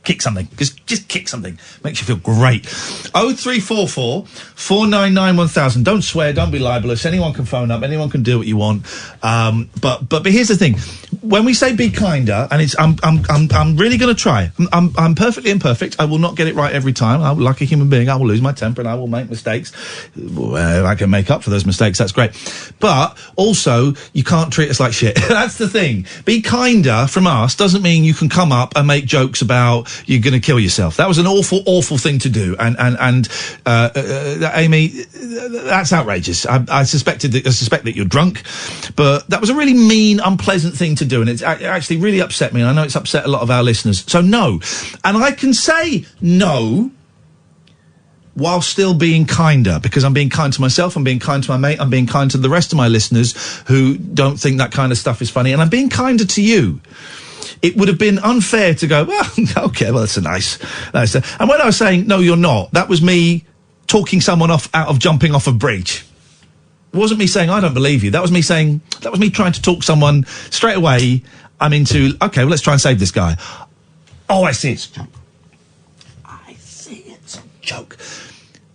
kick something. Just kick something. Makes you feel great. 0344 499 1000. Don't swear. Don't be libelous. Anyone can phone up. Anyone can do what you want. But here's the thing. When we say be kinder, and it's I'm really going to try. I'm perfectly imperfect. I will not get it right every time. Like a human being, I will lose my temper and I will make mistakes. I can make up for those mistakes. That's great. But also, you can't treat us like shit. That's the thing. Be kinder from us doesn't mean you can come up and make jokes about you're going to kill yourself. That was an awful thing to do. And Amy, that's outrageous. I suspect that you're drunk, but that was a really mean, unpleasant thing to do. And it actually really upset me. And I know it's upset a lot of our listeners. So no. And I can say no while still being kinder, because I'm being kind to myself, I'm being kind to my mate, I'm being kind to the rest of my listeners who don't think that kind of stuff is funny, and I'm being kinder to you. It would have been unfair to go, well, okay, well, that's a nice. And when I was saying, no, you're not, that was me talking someone off out of jumping off a bridge. It wasn't me saying, I don't believe you. That was me saying, that was me trying to talk someone straight away. I'm into, okay, well, let's try and save this guy. Oh, I see, it's a joke. I see, it's a joke.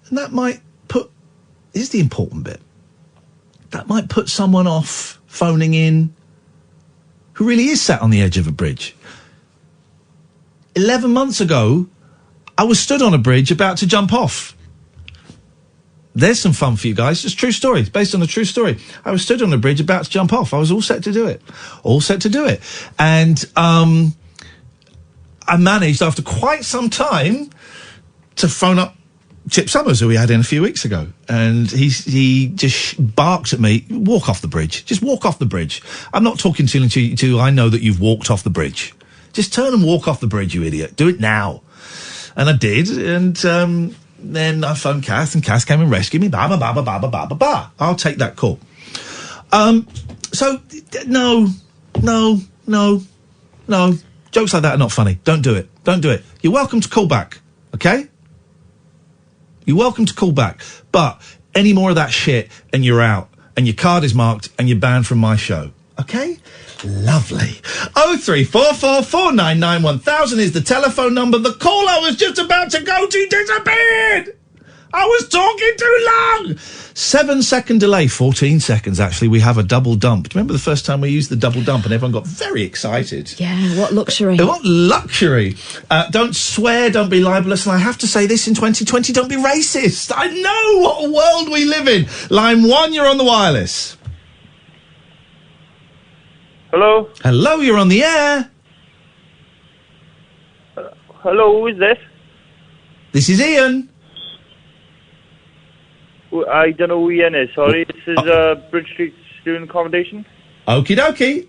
And that might put, here's the important bit, that might put someone off phoning in who really is sat on the edge of a bridge. 11 months ago, I was stood on a bridge about to jump off. There's some fun for you guys. It's a true story. It's based on a true story. I was stood on a bridge about to jump off. I was all set to do it. And I managed, after quite some time, to phone up Chip Summers, who we had in a few weeks ago, and he just barks at me, walk off the bridge. Just walk off the bridge. I'm not talking to you, I know that you've walked off the bridge. Just turn and walk off the bridge, you idiot. Do it now. And I did, and then I phoned Kath, and Kath came and rescued me. Ba ba ba ba ba ba ba ba ba. I'll take that call. So, no. Jokes like that are not funny. Don't do it. You're welcome to call back, okay? You're welcome to call back, but any more of that shit and you're out, and your card is marked and you're banned from my show. Okay? Lovely. 0344 499 1000 is the telephone number. The call I was just about to go to disappeared. I was talking too long. 7-second delay, 14 seconds actually. We have a double dump. Do you remember the first time we used the double dump and everyone got very excited? Yeah, what luxury. What luxury. Don't swear, don't be libelous, and I have to say this in 2020, don't be racist. I know what a world we live in. Line 1, you're on the wireless. Hello? Hello, you're on the air. Hello, who is this? This is Ian. I don't know who Ian is, sorry. This is Bridge Street Student Accommodation. Okie dokie.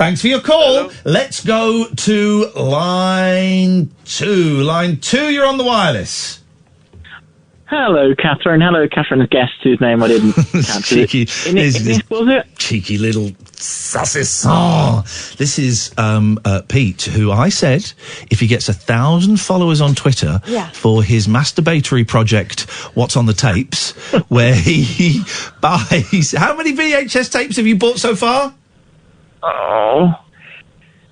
Thanks for your call. Hello. Let's go to line 2. Line 2, you're on the wireless. Hello, Catherine. Hello, Catherine's guest, whose name I didn't catch. Cheeky. Was it? Cheeky little saucisson. This is Pete, who I said, if he gets 1,000 followers on Twitter for his masturbatory project, What's on the Tapes, where he buys... How many VHS tapes have you bought so far? Oh...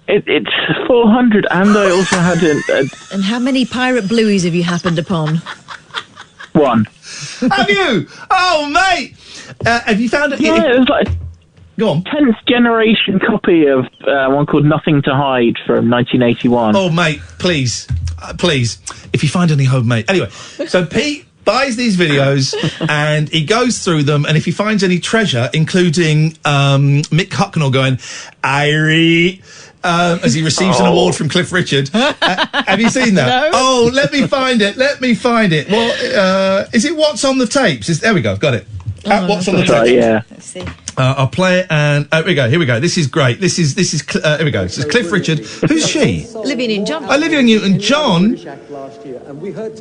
It's 400, and I also had And how many pirate blueies have you happened upon? 1. Have you? Oh, mate! Have you found it? Yeah, it was like go on. 10th generation copy of one called Nothing to Hide from 1981. Oh, mate, please. Please. If you find any homemade. Anyway, so Pete buys these videos and he goes through them, and if he finds any treasure, including Mick Hucknall going, Irie... as he receives an award from Cliff Richard. Have you seen that? No. Oh, let me find it. Well, is it What's on the Tapes? There we go. Got it. What's on the Tapes? Right, yeah. Let's see. I'll play it, and here we go. This is great. This is here we go. This is Cliff Richard. Who's she? Olivia Newton-John. Olivia Newton-John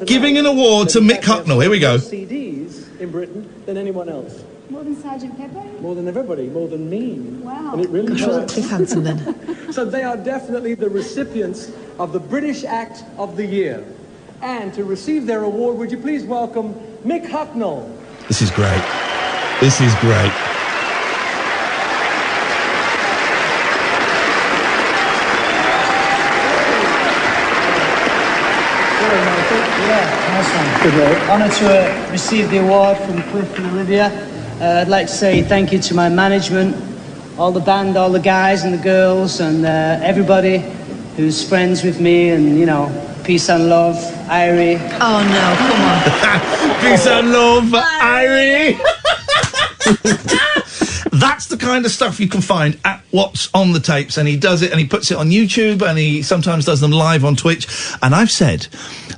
giving an award to Mick Hucknall. Here we go. CDs in Britain than anyone else. More than Sgt. Pepper? More than everybody, more than me. Wow. And it really does. Cliff Hansen then. So they are definitely the recipients of the British Act of the Year. And to receive their award, would you please welcome Mick Hucknall. This is great. This is great. Nice one. Good work. Honoured to receive the award from Cliff and Olivia. I'd like to say thank you to my management, all the band, all the guys and the girls, and everybody who's friends with me, and, you know, peace and love, Irie. Oh, no, come on. Peace and love, Irie. That's the kind of stuff you can find at What's on the Tapes, and he does it, and he puts it on YouTube, and he sometimes does them live on Twitch. And I've said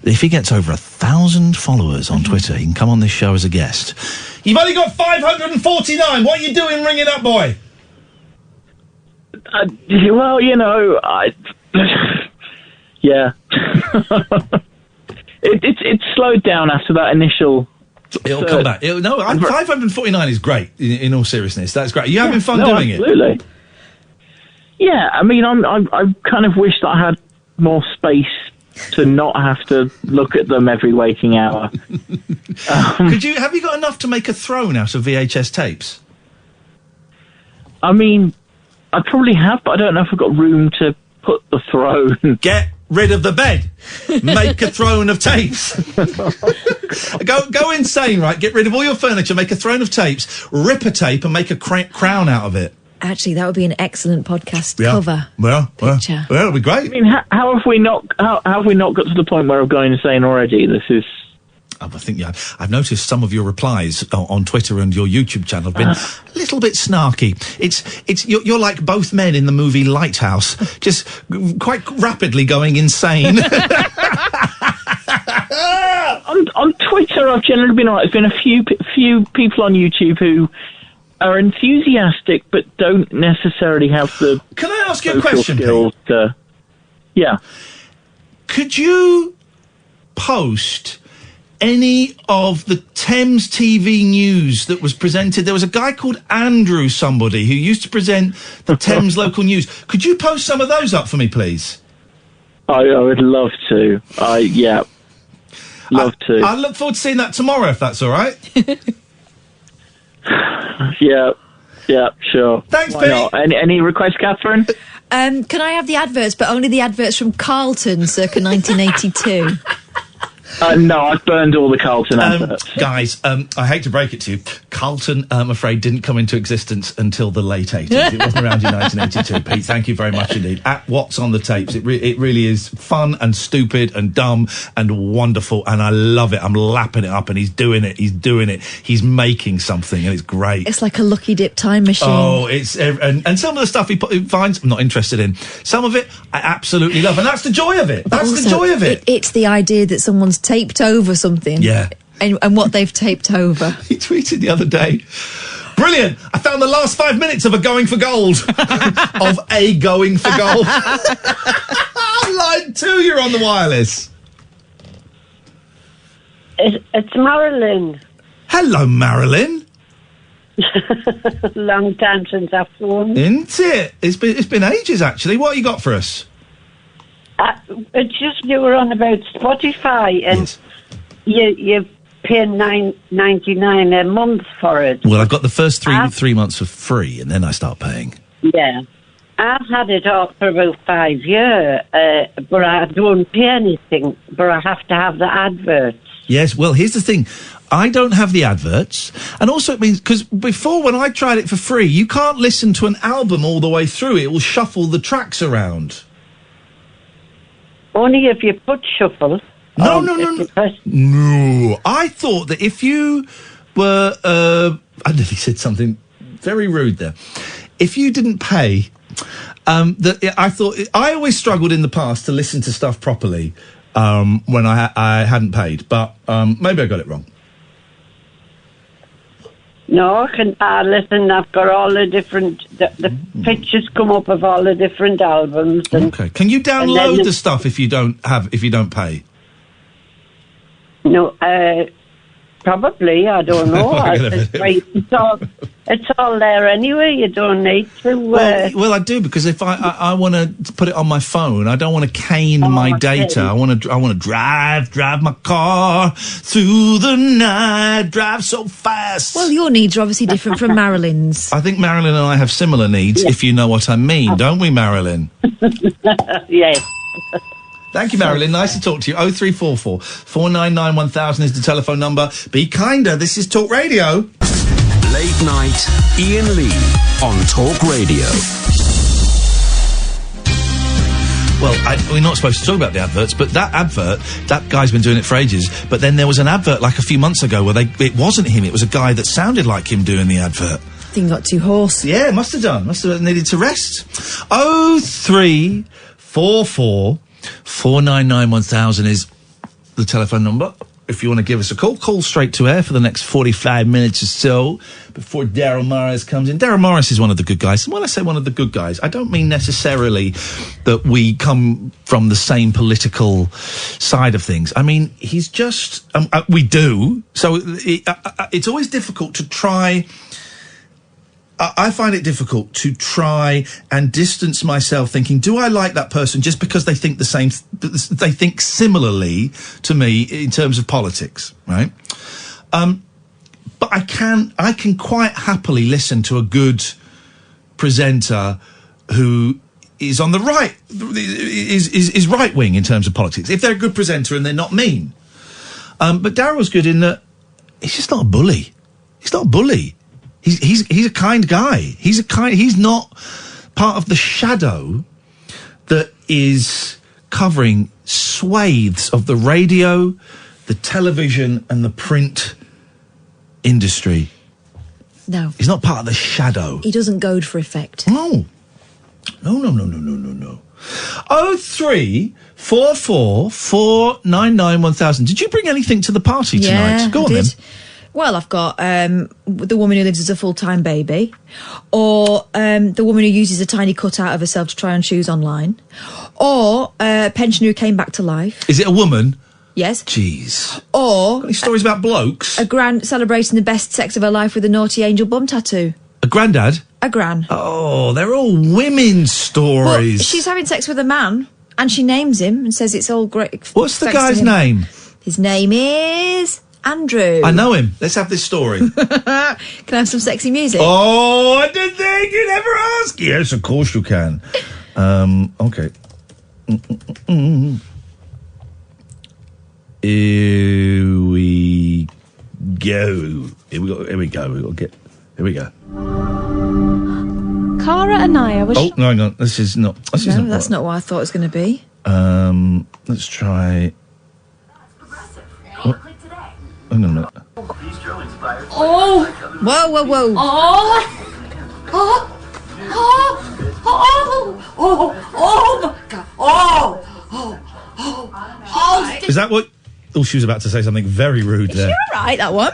that if he gets over 1,000 followers on Twitter, he can come on this show as a guest. You've only got 549. What are you doing ringing up, boy? Well, you know, yeah. It slowed down after that initial... It'll come back. 549 is great, in all seriousness. That's great. Are you having fun doing it? Absolutely. Yeah, I mean, I kind of wish that I had more space to not have to look at them every waking hour. Have you got enough to make a throne out of VHS tapes? I mean, I probably have, but I don't know if I've got room to put the throne. Get rid of the bed. Make a throne of tapes. Go insane, right? Get rid of all your furniture, make a throne of tapes, rip a tape and make a crown out of it. Actually, that would be an excellent podcast cover. Picture. Well, it'll be great. I mean, how have we not got to the point where I've gone insane already? This is... I think, I've noticed some of your replies on Twitter and your YouTube channel have been a little bit snarky. You're like both men in the movie Lighthouse, just quite rapidly going insane. on Twitter, I've generally been alright. There's been a few people on YouTube who are enthusiastic but don't necessarily have the... Can I ask you a question, skills to... Yeah. Could you post any of the Thames TV news that was presented? There was a guy called Andrew somebody who used to present the Thames local news. Could you post some of those up for me, please? I would love to. Love to. I look forward to seeing that tomorrow, if that's all right. Yeah, sure. Thanks, Why not? Any requests, Catherine? Can I have the adverts, but only the adverts from Carlton circa 1982? No, I've burned all the Carlton adverts. Guys, I hate to break it to you. Carlton, I'm afraid, didn't come into existence until the late 80s. It wasn't around in 1982. Pete, thank you very much indeed. At What's on the Tapes, it really is fun and stupid and dumb and wonderful, and I love it. I'm lapping it up, and he's doing it. He's making something, and it's great. It's like a lucky dip time machine. Oh, and some of the stuff he finds, I'm not interested in. Some of it, I absolutely love, and that's the joy of it. That's the joy of it. It's the idea that someone's taped over something. Yeah. And what they've taped over. He tweeted the other day, Brilliant! I found the last 5 minutes of a going for gold. Of a going for gold. Line 2, you're on the wireless. It's Marilyn. Hello, Marilyn. Long time since I've phoned. Isn't it? It's been ages, actually. What you got for us? It's just you were on about Spotify, and you pay $9.99 a month for it. Well, I've got the first three months for free, and then I start paying. Yeah. I've had it off for about 5 years, but I don't pay anything, but I have to have the adverts. Yes, well, here's the thing. I don't have the adverts, and also it means, because before, when I tried it for free, you can't listen to an album all the way through. It will shuffle the tracks around. Only if you put shuffle. No. No, I thought that if you were, I nearly said something very rude there. If you didn't pay, I always struggled in the past to listen to stuff properly, when I hadn't paid, but, maybe I got it wrong. No, listen, I've got all the different, the pictures come up of all the different albums. And, okay. Can you download the stuff if you don't pay? No, probably, I don't know. It's all there anyway, you don't need to... Well, I do, because if I want to put it on my phone, I don't want to cane my data. I want to drive my car through the night, drive so fast. Well, your needs are obviously different from Marilyn's. I think Marilyn and I have similar needs, if you know what I mean, don't we, Marilyn? Yes. Thank you, Marilyn. Nice to talk to you. 0344 499 1000 is the telephone number. Be kinder. This is Talk Radio. Late night, Iain Lee on Talk Radio. Well, we're not supposed to talk about the adverts, but that advert, that guy's been doing it for ages. But then there was an advert like a few months ago where it wasn't him. It was a guy that sounded like him doing the advert. I think he got too hoarse. Yeah, must have done. Must have needed to rest. 0344 499 1000 is the telephone number. If you want to give us a call straight to air for the next 45 minutes or so before Daryl Morris comes in. Daryl Morris is one of the good guys. And when I say one of the good guys, I don't mean necessarily that we come from the same political side of things. I mean, he's just... we do. So it's always difficult to try... I find it difficult to try and distance myself thinking, do I like that person just because they think they think similarly to me in terms of politics, right? But I can quite happily listen to a good presenter who is on the right, is right wing in terms of politics, if they're a good presenter and they're not mean. But Daryl's good in that he's just not a bully. He's not a bully. He's a kind guy. He's not part of the shadow that is covering swathes of the radio, the television, and the print industry. No. He's not part of the shadow. He doesn't goad for effect. No. 0344 499 1000. Did you bring anything to the party tonight? Go on then. Well, I've got the woman who lives as a full-time baby, or the woman who uses a tiny cutout of herself to try on shoes online, or a pensioner who came back to life. Is it a woman? Yes. Jeez. Or... Got any stories about blokes? A gran celebrating the best sex of her life with a naughty angel bum tattoo. A granddad? A gran. Oh, they're all women's stories. But she's having sex with a man, and she names him and says it's all great. What's the guy's name? His name is... Andrew. I know him. Let's have this story. Can I have some sexy music? Oh, I didn't think you'd ever ask. Yes, of course you can. Okay. Here we go. Here we go. Here we go. Cara and Naya was... Oh, no, hang on. This is not what I thought it was going to be. Let's try... What? Hang on a minute. Oh! Whoa. Oh my God. Oh. Is that what... Oh, she was about to say something very rude there. Is she all right, that one?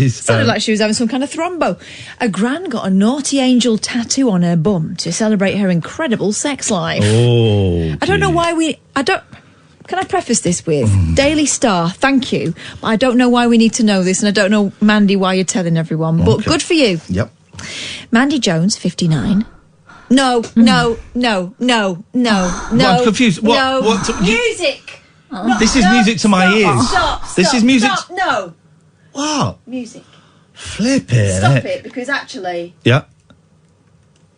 Sounded like she was having some kind of thrombo. A gran got a naughty angel tattoo on her bum to celebrate her incredible sex life. Oh, I don't know why Can I preface this with Daily Star, thank you, but I don't know why we need to know this, and I don't know, Mandy, why you're telling everyone, but good for you. Yep. Mandy Jones, 59. No. I'm confused. What? Music! This is music to my ears. Stop, This is music. no. What? Music. Flip it. Stop it, because actually, Yeah.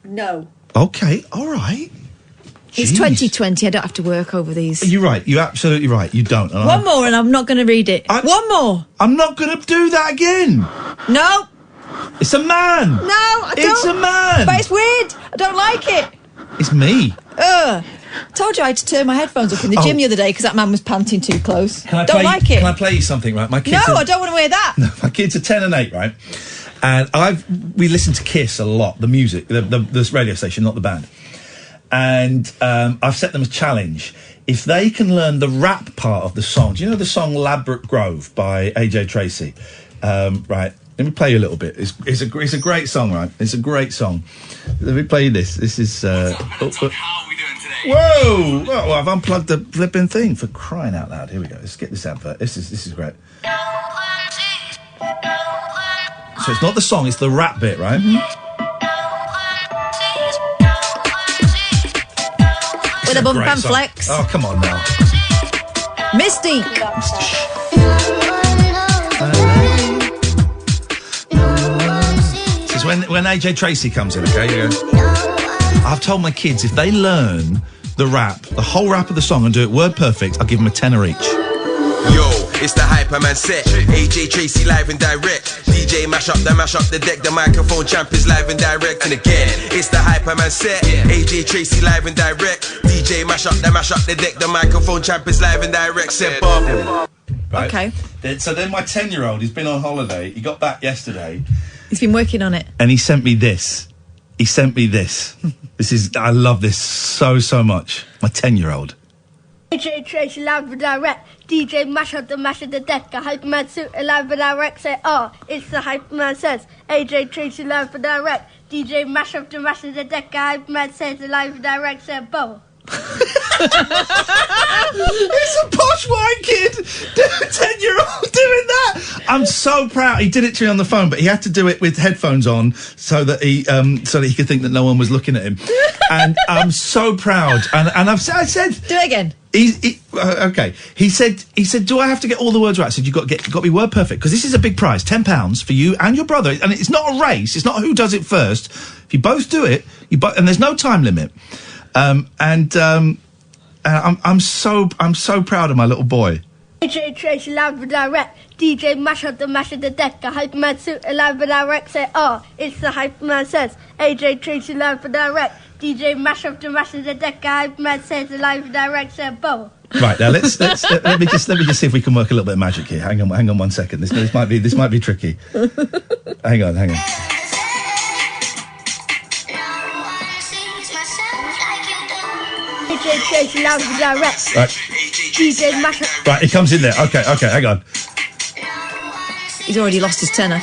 no. Okay, all right. It's 2020, I don't have to work over these. You're right, you're absolutely right, you don't. And One more and I'm not going to read it. One more. I'm not going to do that again. No. It's a man. No, I don't. It's a man. But it's weird. I don't like it. It's me. Told you I had to turn my headphones up in the gym the other day because that man was panting too close. Don't like it. Can I play you something, right? My kids I don't want to hear that. No, my kids are 10 and 8, right? And we listen to Kiss a lot, the music, this radio station, not the band. And I've set them a challenge. If they can learn the rap part of the song, do you know the song Ladbroke Grove by AJ Tracey? Right, let me play you a little bit. It's a great song, right? It's a great song. Let me play you this. This is... How are we doing today? Whoa! Well, I've unplugged the flipping thing, for crying out loud. Here we go. Let's get this advert. This is great. So it's not the song, it's the rap bit, right? With a bump and flex. Oh, come on now. Mystique. This is when AJ Tracey comes in, okay? I've told my kids if they learn the rap, the whole rap of the song, and do it word perfect, I'll give them a tenner each. Yo, it's the Hyperman set. AJ Tracey live and direct. DJ mash up the deck. The microphone champ is live and direct. And again, it's the Hyperman set. AJ Tracey live and direct. DJ mash up the deck. The microphone champ is live and direct. Said Bob. Right. Okay. So then my 10-year-old, he's been on holiday. He got back yesterday. He's been working on it. And he sent me this. I love this so much. My 10-year-old. AJ Tracey live and direct. DJ mash up the deck. A Hyperman suit live and direct. Say, it's the Hyperman says. AJ Tracey live and direct. DJ mash up the deck. A Hyperman says live and direct. Say, Bo. It's a posh white kid, 10-year-old doing that. I'm so proud. He did it to me on the phone, but he had to do it with headphones on so that he could think that no one was looking at him. And I'm so proud. And I said, do it again. Okay. He said, do I have to get all the words right? I said, you've got to be word perfect, because this is a big prize, £10 for you and your brother. And it's not a race. It's not who does it first. If you both do it, and there's no time limit. I'm so proud of my little boy. AJ Tracey live and direct. DJ mash up the deck. A Hyperman suit live and direct. Say, it's the Hyperman says. AJ Tracey live and direct. DJ mash up the deck. A Hyperman says live and direct. Say, Bo. Right, now let me just see if we can work a little bit of magic here. Hang on 1 second. This might be tricky. Hang on. AJ Tracey live and direct. Right. DJ mash up. Right, he comes in there. Okay, hang on. He's already lost his tenner.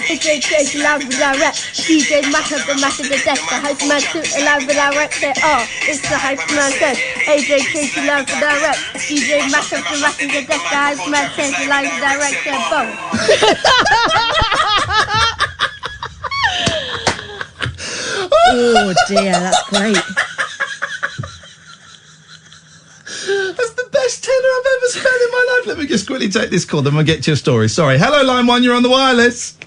AJ Tracey live and direct. DJ mash up the deck. The Hyperman suit live and direct. Say, it's the Hyperman says. AJ Tracey live and direct. DJ mash up the deck. The Hyperman says live and direct. Say, Bo. Oh dear, that's great. That's the best tenner I've ever spent in my life. Let me just quickly take this call, then we'll get to your story. Sorry. Hello, line 1, you're on the wireless.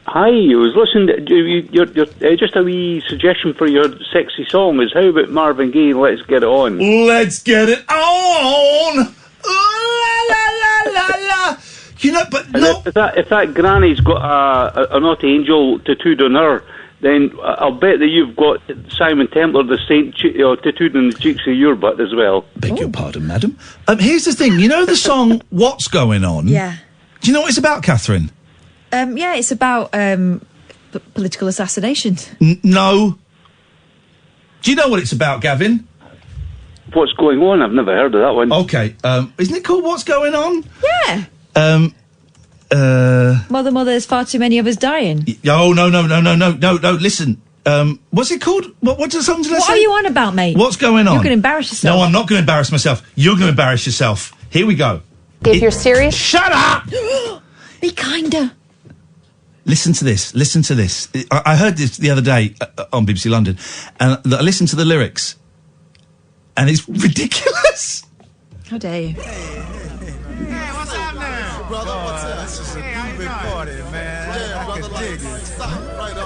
Hi, I was listening to just a wee suggestion for your sexy song is, how about Marvin Gaye, Let's Get It On? Let's get it on! La la la la la! You know, but no... If that granny's got a naughty angel tattooed on her, then I'll bet that you've got Simon Templar, the saint, tattooed on the cheeks of your butt as well. Beg your pardon, madam. Here's the thing. You know the song What's Going On? Yeah. Do you know what it's about, Catherine? Yeah, it's about political assassination. No. Do you know what it's about, Gavin? What's Going On? I've never heard of that one. Okay. Isn't it called What's Going On? Yeah, Yeah. Mother, there's far too many of us dying. Oh, no, listen. What's it called? What does something What are you on about, mate? What's going on? You're going to embarrass yourself. No, I'm not going to embarrass myself. You're going to embarrass yourself. Here we go. If you're serious... Shut up! Be kinder. Listen to this. I heard this the other day on BBC London, and I listened to the lyrics, and it's ridiculous. How dare you? Hey, what's up now? Brother, what's up? This is a big party, man. Yeah, brother, I can dig it. Stop right on.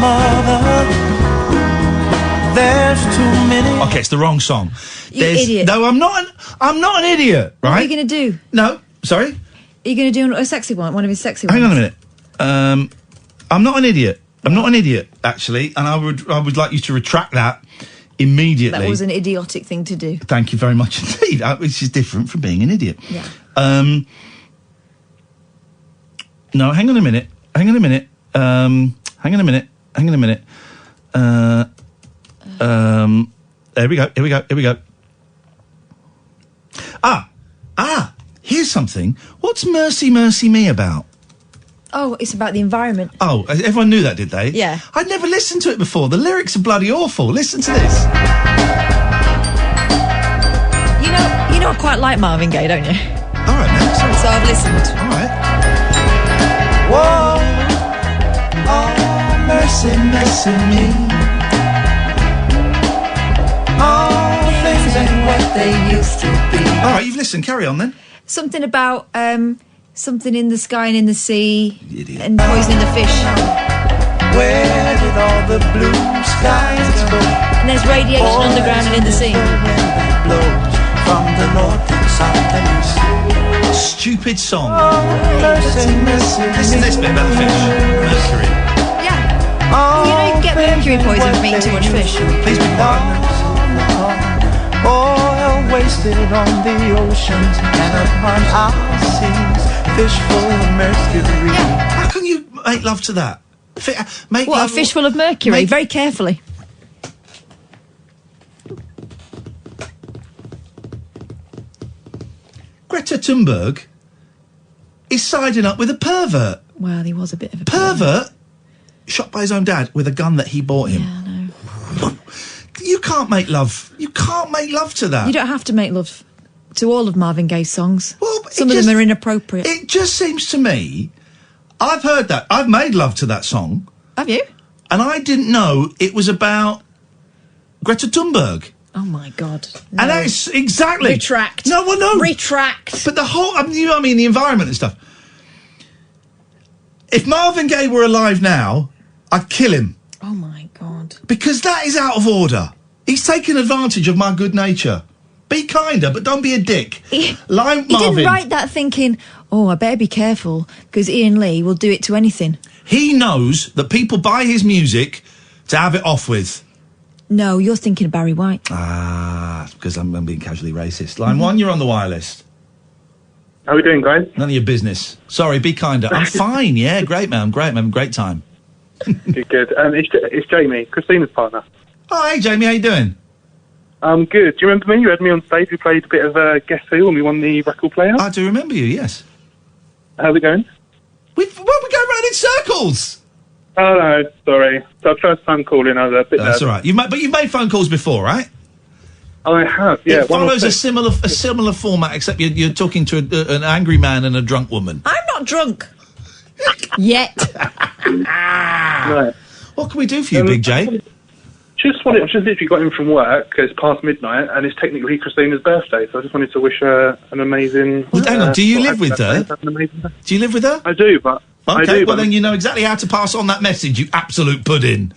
Mother, there's too many. Okay, it's the wrong song. You idiot. No, I'm not an idiot, right? What are you going to do? No, sorry? Are you going to do a sexy one of his sexy ones? Hang on a minute. I'm not an idiot. I'm not an idiot, actually, and I would like you to retract that immediately. That was an idiotic thing to do. Thank you very much indeed, which is different from being an idiot. Yeah. No, hang on a minute. There we go. Here's something. What's Mercy, Mercy Me about? Oh, it's about the environment. Oh, everyone knew that, did they? Yeah. I'd never listened to it before. The lyrics are bloody awful. Listen to this. You know I quite like Marvin Gaye, don't you? All right, man. So I've listened. All right. Whoa, oh, mercy, mercy me. All things ain't what they used to be. All right, you've listened. Carry on, then. Something about something in the sky and in the sea and poisoning the fish. Where did all the blue skies go? And there's radiation underground and in the sea. Blows from the north and south and east. Stupid song. Listen to this bit about the fish. Mercury. Yeah. You can get mercury poison from eating too much fish. Please be quiet. Oil wasted on the oceans and upon our seas. Fish full of mercury. Yeah. How can you make love to that? Make What, love a fish full of mercury? Very carefully. Greta Thunberg is siding up with a pervert. Well, he was a bit of a pervert. Shot by his own dad with a gun that he bought him. Yeah, I know. You can't make love. You can't make love to that. You don't have to make love to all of Marvin Gaye's songs. Well, some of them are inappropriate. It just seems to me, I've heard that. I've made love to that song. Have you? And I didn't know it was about Greta Thunberg. Oh, my God. No. And that is exactly... Retract. No, well, no. Retract. But the whole... you know what I mean? The environment and stuff. If Marvin Gaye were alive now, I'd kill him. Oh, my God. Because that is out of order. He's taking advantage of my good nature. Be kinder, but don't be a dick. Like He Marvin. didn't write that thinking, oh, I better be careful, because Ian Lee will do it to anything. He knows that people buy his music to have it off with. No, you're thinking of Barry White. Ah, because I'm being casually racist. Line one, you're on the wireless. How are we doing, guys? None of your business. Sorry, be kinder. I'm fine, yeah, great, man. I'm great, I'm having a great time. Good. It's Jamie, Christina's partner. Oh, hey, Jamie, how you doing? I'm good. Do you remember me? You had me on stage. We played a bit of Guess Who and we won the record player. I do remember you, yes. How's it going? We're going round in circles. Oh, no, sorry. It's our first time calling. I was a bit That's nervous. all right. You've made phone calls before, right? I have, yeah. It follows a similar format, except you're talking to an angry man and a drunk woman. I'm not drunk. Yet. Right. What can we do for you, Big J? I've just literally got in from work. It's past midnight, and it's technically Christina's birthday, so I just wanted to wish her an amazing... Well, hang on, do you live with her? Do you live with her? I do, but... Okay, well then you know exactly how to pass on that message, you absolute pudding.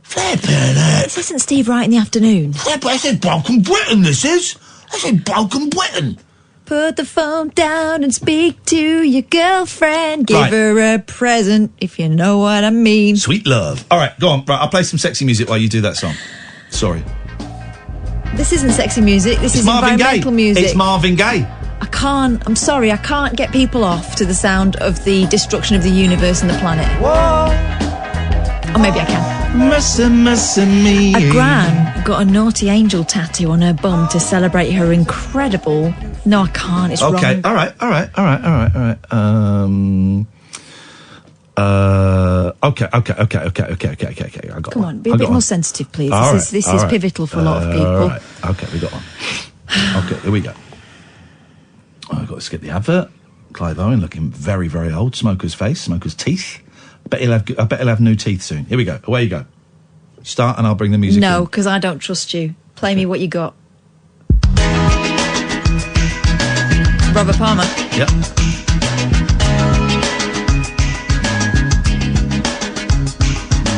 Flippin' it. This isn't Steve Wright in the afternoon. This is Broken Britain, this is. This is Broken Britain. Put the phone down and speak to your girlfriend. Give Right. her a present, if you know what I mean. Sweet love. All right, go on. Right, I'll play some sexy music while you do that song. Sorry. This isn't sexy music. This is Marvin environmental Gaye. music. It's Marvin Gaye. I'm sorry, I can't get people off to the sound of the destruction of the universe and the planet. Whoa, Or maybe I can. Mercy me. A gran got a naughty angel tattoo on her bum to celebrate her incredible... No, I can't. It's okay. wrong. All right. Okay. I got Come one. on, be a bit more sensitive, please. This is pivotal for a lot of people. All right. Okay, we got one. Okay, here we go. Oh, I've got to skip the advert. Clive Owen looking very, very old. Smoker's face, smoker's teeth. I bet he'll have new teeth soon. Here we go. Away you go. Start and I'll bring the music No, in. because I don't trust you. Play me what you got. Robert Palmer. Yep.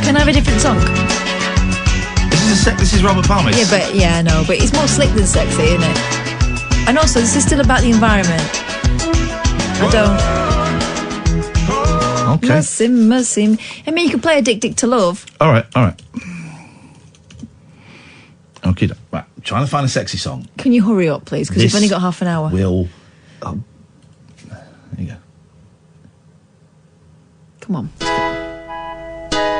Can I have a different song? This is Robert Palmer. Yeah, I know, but it's more slick than sexy, isn't it? And also, this is still about the environment. I don't... Okay. Mercy. I mean, you could play Addicted to Love. All right. Okay, right. Trying to find a sexy song. Can you hurry up, please? Because we've only got half an hour. There you go. Come on.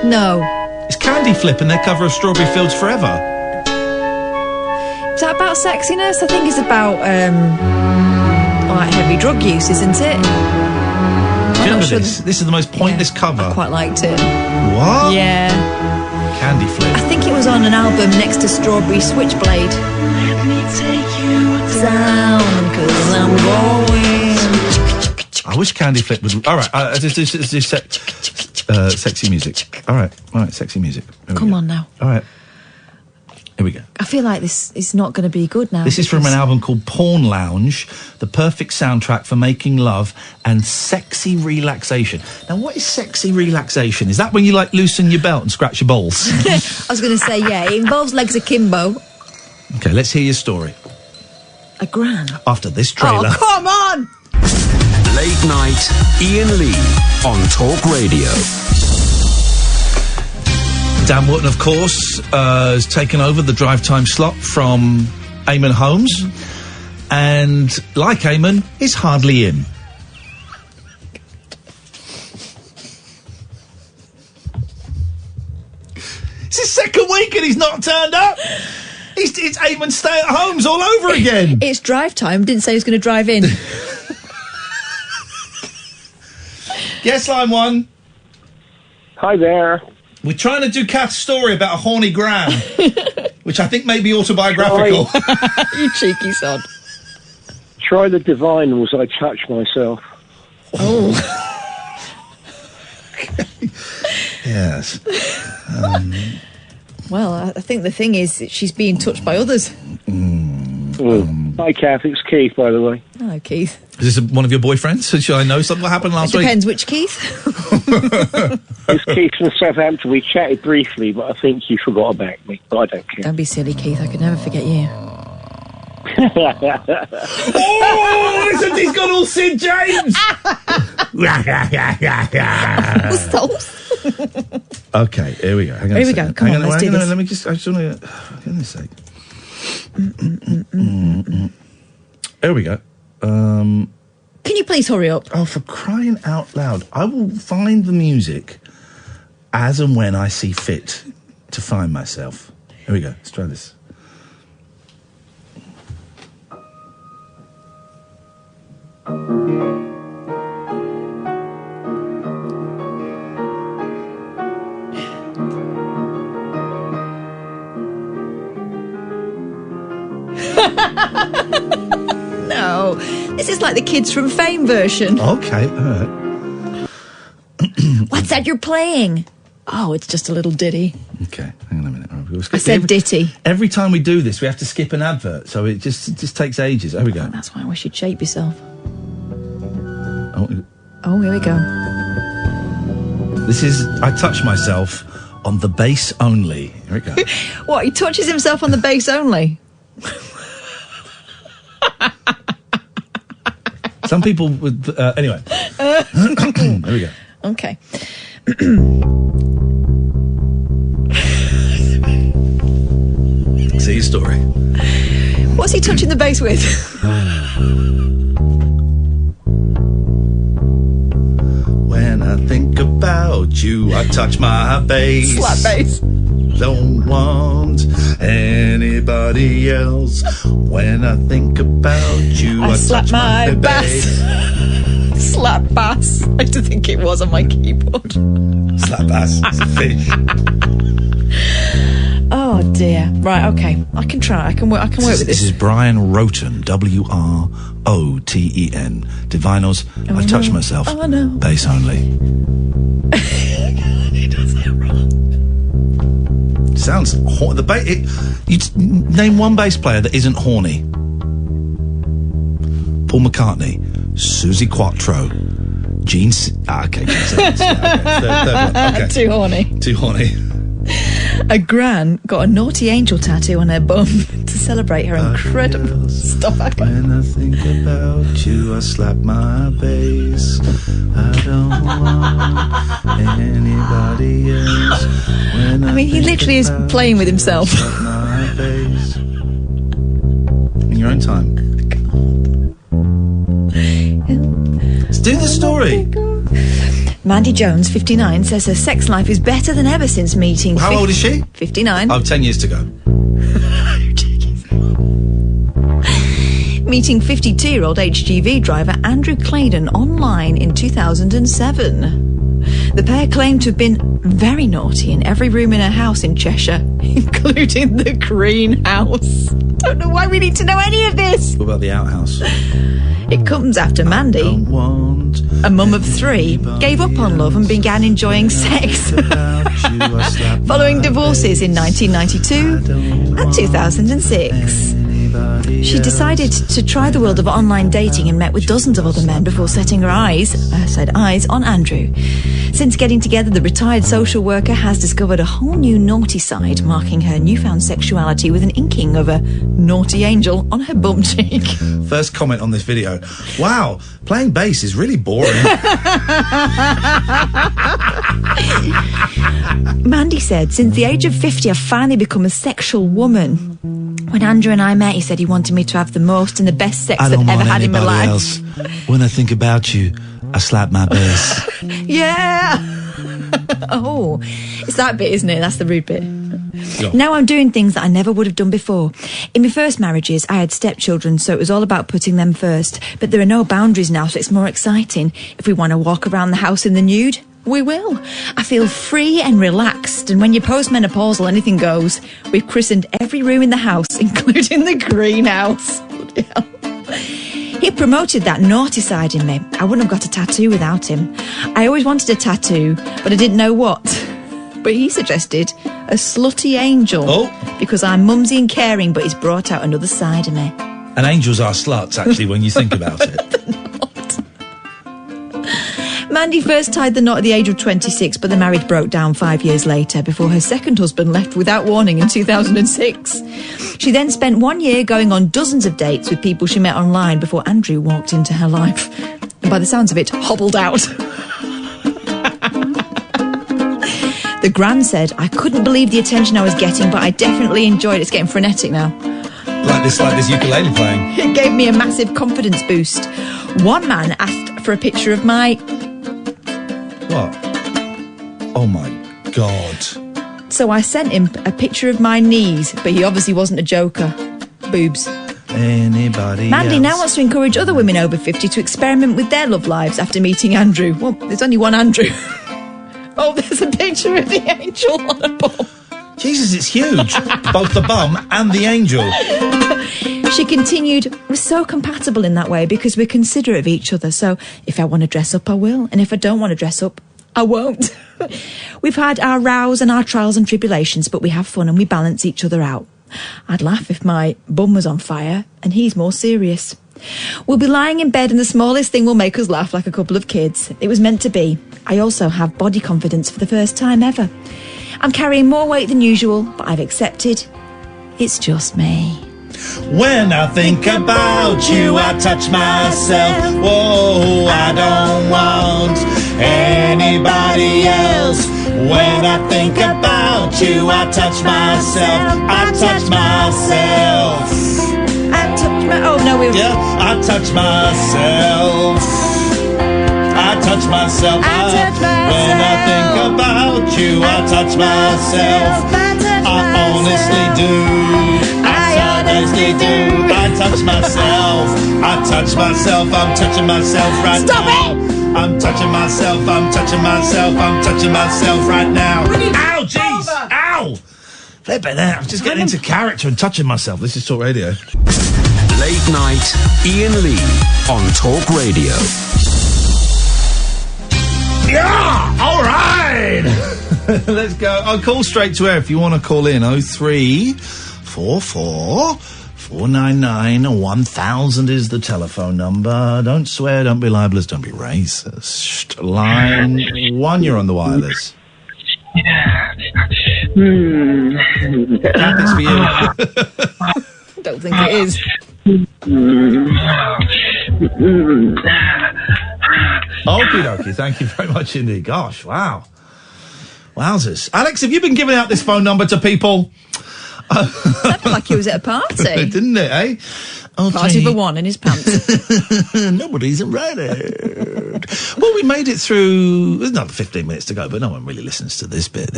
No. It's Candy Flip and their cover of Strawberry Fields Forever. Is that about sexiness? I think it's about, like heavy drug use, isn't it? Do you remember this? This is the most pointless cover. I quite liked it. What? Yeah. Candy Flip. I think it was on an album next to Strawberry Switchblade. Let me take you down, 'cause I'm going. I wish Candy Flip would... All right, just sexy music. All right, sexy music. Come on now. All right. Here we go. I feel like this is not going to be good now. This is from an album called Porn Lounge, the perfect soundtrack for making love and sexy relaxation. Now, what is sexy relaxation? Is that when you, like, loosen your belt and scratch your balls? I was going to say, yeah, it involves legs akimbo. Okay, let's hear your story. A gran. After this trailer. Oh, come on! Late night, Iain Lee on Talk Radio. Dan Wootton, of course, has taken over the drive time slot from Eamon Holmes. And, like Eamon, is hardly in. It's his second week and he's not turned up. It's Eamon stay-at-homes all over again. It's drive time. Didn't say he was going to drive in. Yes, line one. Hi there. We're trying to do Kath's story about a horny gran, which I think may be autobiographical. You cheeky sod. Try the divinals, I touch myself. Oh. Yes. Well, I think the thing is that she's being touched by others. Hi, Kath. It's Keith, by the way. Hello, Keith. Is this one of your boyfriends? Should I know something? What happened last week? Depends which Keith. It's Keith from Southampton. We chatted briefly, but I think you forgot about me. But I don't care. Don't be silly, Keith. I could never forget you. Oh, listen, he's got all Sid James. Okay, here we go. Hang on Here we go. Come on, let's do this. Let me just... I just want to... For goodness sake. Here we go. Can you please hurry up? Oh, for crying out loud. I will find the music as and when I see fit to find myself. Here we go. Let's try this. No, this is like the Kids from Fame version. Okay, all right. What's that you're playing? Oh, it's just a little ditty. Okay, hang on a minute. I said ditty. Every time we do this, we have to skip an advert, so it just takes ages. There we go. Oh, that's why I wish you'd shape yourself. Oh, here we go. This is I Touch Myself on the bass only. Here we go. What, he touches himself on the bass only? Some people would... anyway. There we go. Okay. See your story. What's he touching the bass with? When I think about about you, I touch my base. Slap bass. Don't want anybody else. When I think about you, I slap touch my bass. Slap bass. I used to think it was on my keyboard. Slap bass. It's a fish. Oh dear. Right. Okay. I can try. I can work with this. This is Brian Roten. WROTEN. Divinyls. I touch myself. Oh no. Bass only. He does it wrong. Sounds horny. Name one bass player that isn't horny. Paul McCartney, Susie Quattro, Gene. Okay, Gene Simmons. Okay. Too horny. Too horny. A gran got a naughty angel tattoo on her bum to celebrate her incredible. Stop acting. When I think about you, I slap my bass. I don't want anybody else. When I mean, he literally is playing with himself. Slap my bass. In your own time. Let's do the story. Mandy Jones, 59, says her sex life is better than ever since meeting... How old is she? 59. Oh, 10 years to go. Meeting 52-year-old HGV driver Andrew Claydon online in 2007. The pair claimed to have been very naughty in every room in her house in Cheshire, including the greenhouse. Don't know why we need to know any of this. What about the outhouse? It comes after Mandy, a mum of 3, gave up on love and began enjoying sex following divorces in 1992 and 2006. She decided to try the world of online dating and met with dozens of other men before setting her eyes on Andrew. Since getting together, the retired social worker has discovered a whole new naughty side, marking her newfound sexuality with an inking of a naughty angel on her bum cheek. First comment on this video. Wow, playing bass is really boring. Mandy said, since the age of 50, I've finally become a sexual woman. When Andrew and I met, he said he wanted me to have the most and the best sex I've ever had in my life. Else. When I think about you, I slap my bass. Yeah. Oh, it's that bit, isn't it? That's the rude bit. Yeah. Now I'm doing things that I never would have done before. In my first marriages, I had stepchildren, so it was all about putting them first. But there are no boundaries now, so it's more exciting. If we want to walk around the house in the nude, we will. I feel free and relaxed, and when you're postmenopausal, anything goes. We've christened every room in the house, including the greenhouse. Bloody hell. He promoted that naughty side in me. I wouldn't have got a tattoo without him. I always wanted a tattoo, but I didn't know what. But he suggested a slutty angel because I'm mumsy and caring, but he's brought out another side of me. And angels are sluts, actually, when you think about it. Mandy first tied the knot at the age of 26, but the marriage broke down 5 years later before her second husband left without warning in 2006. She then spent 1 year going on dozens of dates with people she met online before Andrew walked into her life. And by the sounds of it, hobbled out. The gran said, I couldn't believe the attention I was getting, but I definitely enjoyed it. It's getting frenetic now. Like this ukulele playing. It gave me a massive confidence boost. One man asked for a picture of my... What? Oh my God. So I sent him a picture of my knees, but he obviously wasn't a joker. Boobs. Anybody Mandy else? now wants to encourage other women over 50 to experiment with their love lives after meeting Andrew. Well, there's only one Andrew. Oh, there's a picture of the angel on a bum. Jesus, it's huge. Both the bum and the angel. She continued, we're so compatible in that way because we're considerate of each other. So if I want to dress up, I will. And if I don't want to dress up, I won't. We've had our rows and our trials and tribulations, but we have fun and we balance each other out. I'd laugh if my bum was on fire and he's more serious. We'll be lying in bed and the smallest thing will make us laugh like a couple of kids. It was meant to be. I also have body confidence for the first time ever. I'm carrying more weight than usual, but I've accepted it's just me. When I think about you, I touch myself. Whoa, I don't want anybody else. When I think about you, I touch myself. I touch myself. I touch my... Oh, no, we... Yeah, I touch myself. I touch myself. When I think about you, I touch myself. I honestly do. I honestly do. I touch myself. I touch myself. I'm touching myself right now. Stop it! I'm touching myself. I'm touching myself. I'm touching myself right now. Ow, jeez! Ow! Flipping out. I'm just getting into character and touching myself. This is Talk Radio. Late night, Iain Lee on Talk Radio. Yeah! All right! Let's go. I'll call straight to air if you want to call in. 0344 499 1000 is the telephone number. Don't swear, don't be libelous, don't be racist. Line 1, you're on the wireless. It's for you. Don't think it is. Okie dokie, thank you very much indeed. Gosh, wow. Wowzers. Alex, have you been giving out this phone number to people? Sounded like he was at a party. Didn't it, eh? Party for one in his pants. Nobody's invited. Well, we made it through. There's another 15 minutes to go, but no one really listens to this bit.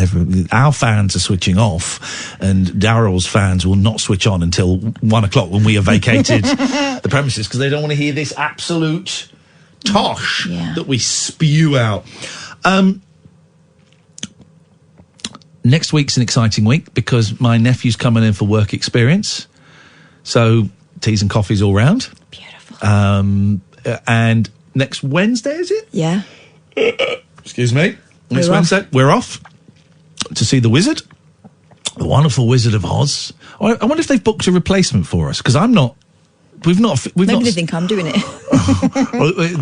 Our fans are switching off, and Daryl's fans will not switch on until 1 o'clock when we have vacated the premises because they don't want to hear this absolute tosh that we spew out. Next week's an exciting week because my nephew's coming in for work experience. So, teas and coffees all round. Beautiful. And next Wednesday, is it? Yeah. Excuse me. Next Wednesday, we're off to see the Wizard, the wonderful Wizard of Oz. I wonder if they've booked a replacement for us because I'm not. We've not. Maybe they think I'm doing it.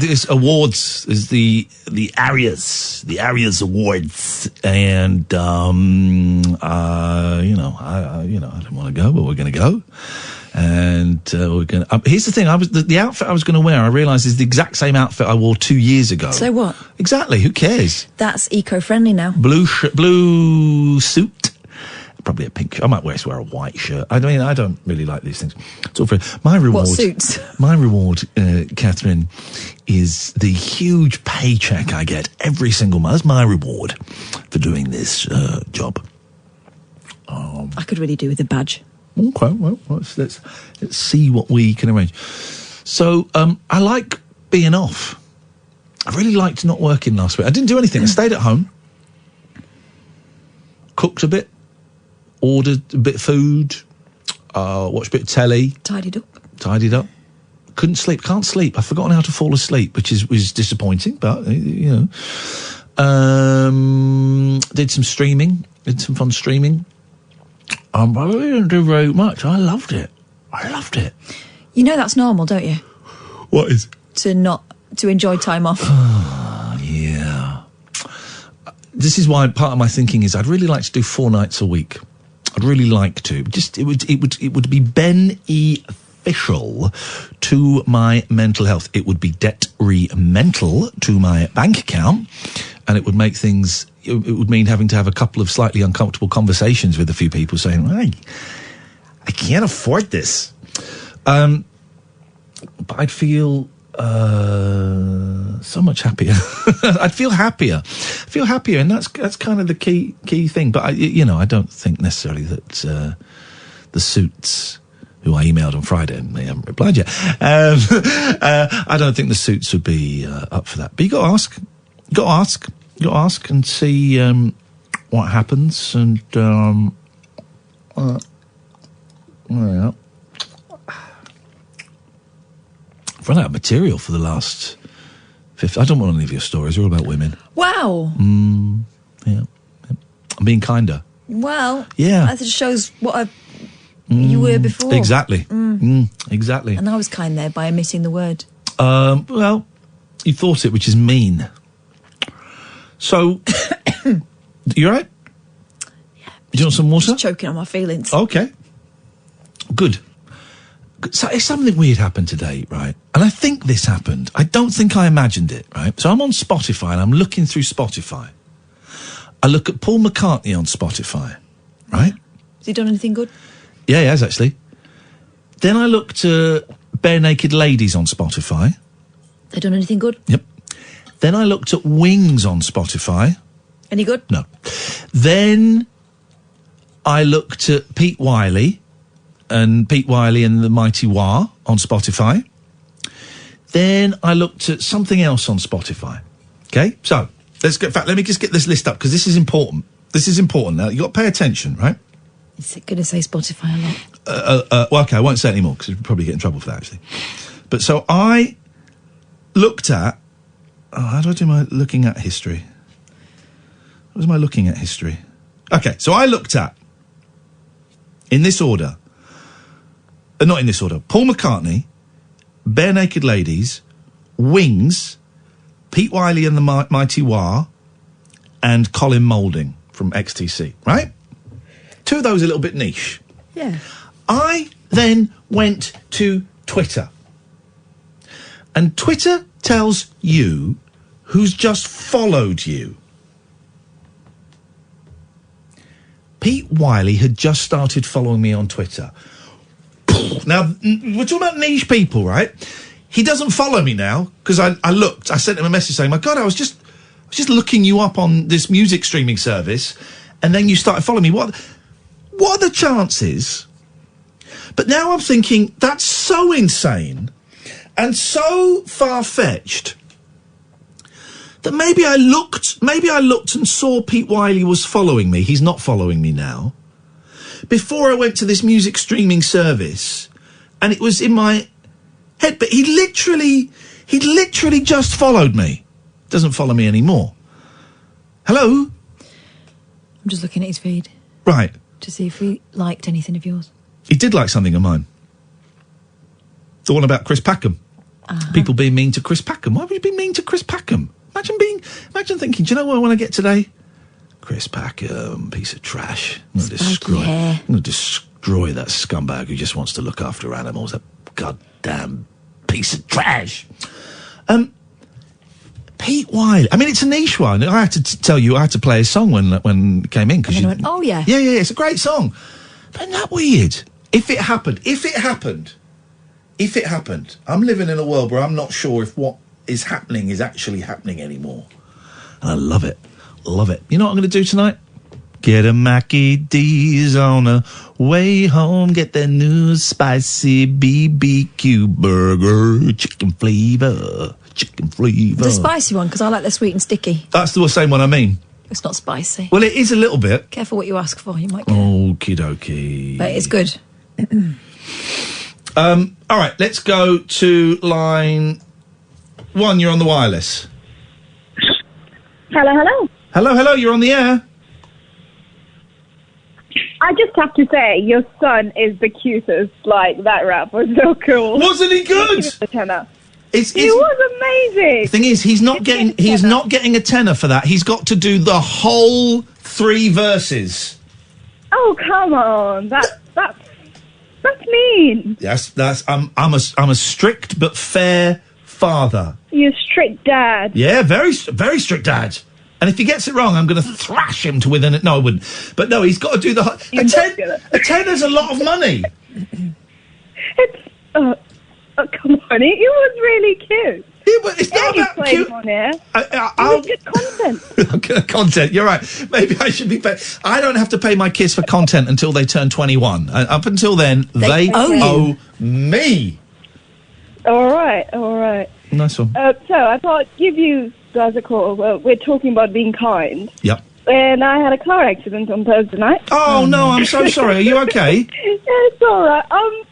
This awards is the Arias Awards, and I didn't want to go, but we're going to go, and we're going. Here's the thing: the outfit I was going to wear. I realised is the exact same outfit I wore 2 years ago. So what? Exactly. Who cares? That's eco-friendly now. Blue suit. Probably a pink. I might wear a white shirt. I mean, I don't really like these things. It's all for my reward. What suits? My reward, Catherine, is the huge paycheck I get every single month. That's my reward for doing this job. I could really do with a badge. Okay, well, let's see what we can arrange. So, I like being off. I really liked not working last week. I didn't do anything. I stayed at home, cooked a bit. Ordered a bit of food, watched a bit of telly. Tidied up. Couldn't sleep. Can't sleep. I've forgotten how to fall asleep, which was disappointing, but, you know. Did some streaming. Did some fun streaming. I really didn't do very much. I loved it. You know that's normal, don't you? What is? To enjoy time off. Yeah. This is why part of my thinking is I'd really like to do 4 nights a week. I'd really like to. Just it would be beneficial to my mental health. It would be detrimental to my bank account, and it would make things. It would mean having to have a couple of slightly uncomfortable conversations with a few people, saying, "Hey, I can't afford this." But I'd feel so much happier. I'd feel happier, and that's kind of the key thing. But I don't think necessarily that the Suits, who I emailed on Friday and they haven't replied yet, I don't think the Suits would be up for that. But you got to ask, and see what happens. And yeah. I've run out of material for the last 50. I don't want any of your stories. They're all about women. Wow. Yeah. I'm being kinder. Well, yeah. That just shows what you were before. Exactly. Exactly. And I was kind there by omitting the word. Well, you thought it, which is mean. So, you all right? Yeah. Do you want some water? Just choking on my feelings. Okay. Good. So something weird happened today, right? And I think this happened. I don't think I imagined it, right? So I'm on Spotify and I'm looking through Spotify. I look at Paul McCartney on Spotify, right? Has he done anything good? Yeah, he has, actually. Then I looked at Bare Naked Ladies on Spotify. They done anything good? Yep. Then I looked at Wings on Spotify. Any good? No. Then I looked at Pete Wiley and the Mighty Wah on Spotify. Then I looked at something else on Spotify. Okay, so let's get. In fact, let me just get this list up because this is important. This is important. Now you got to pay attention, right? Is it going to say Spotify a lot? Well, okay, I won't say it anymore because we'll probably get in trouble for that actually. But so I looked at. Oh, how do I do my looking at history? What was my looking at history? Okay, so I looked at in this order. Not in this order. Paul McCartney, Bare Naked Ladies, Wings, Pete Wiley and the Mighty Wah, and Colin Moulding from XTC, right? Two of those a little bit niche. Yeah. I then went to Twitter. And Twitter tells you who's just followed you. Pete Wiley had just started following me on Twitter. Now, we're talking about niche people, right? He doesn't follow me now because I looked. I sent him a message saying, "My God, I was just looking you up on this music streaming service, and then you started following me. What are the chances?" But now I'm thinking that's so insane and so far-fetched that maybe I looked and saw Pete Wiley was following me. He's not following me now. Before I went to this music streaming service, and it was in my head, but he literally just followed me. Doesn't follow me anymore. Hello? I'm just looking at his feed. Right. To see if he liked anything of yours. He did like something of mine. The one about Chris Packham. People being mean to Chris Packham. Why would you be mean to Chris Packham? Imagine thinking, do you know what I want to get today? Chris Packham, piece of trash. I'm going to destroy that scumbag who just wants to look after animals. That goddamn piece of trash. Pete Wiley. I mean, it's a niche one. I had to tell you, I had to play a song when it came in. And then I went, oh, yeah. Yeah, it's a great song. But isn't that weird? If it happened, I'm living in a world where I'm not sure if what is happening is actually happening anymore. And I love it. Love it. You know what I'm going to do tonight? Get a Mackie D's on the way home. Get that new spicy BBQ burger. Chicken flavour. The spicy one, because I like the sweet and sticky. That's the same one I mean. It's not spicy. Well, it is a little bit. Careful what you ask for. You might get Okie dokie. But it's good. All right, let's go to line 1. You're on the wireless. Hello. Hello, you're on the air. I just have to say, your son is the cutest. Like, that rap was so cool. Wasn't he good? The tenor. He was amazing. The thing is, he's not getting a tenor for that. He's got to do the whole 3 verses. Oh, come on. That's mean. Yes, I'm a strict but fair father. You're a strict dad. Yeah, very strict dad. And if he gets it wrong, I'm going to thrash him to within it. No, I wouldn't. But no, he's got to do the... A tenor's a lot of money. Come on, it was really cute. It's not about cute. On here. It was good content. Content, you're right. Maybe I should be paid. I don't have to pay my kids for content until they turn 21. Up until then, they owe me. All right. Nice one. So I thought I'd give you guys a call. We're talking about being kind. Yep. And I had a car accident on Thursday night. Oh, no, I'm so sorry. Are you okay? It's all right. I'm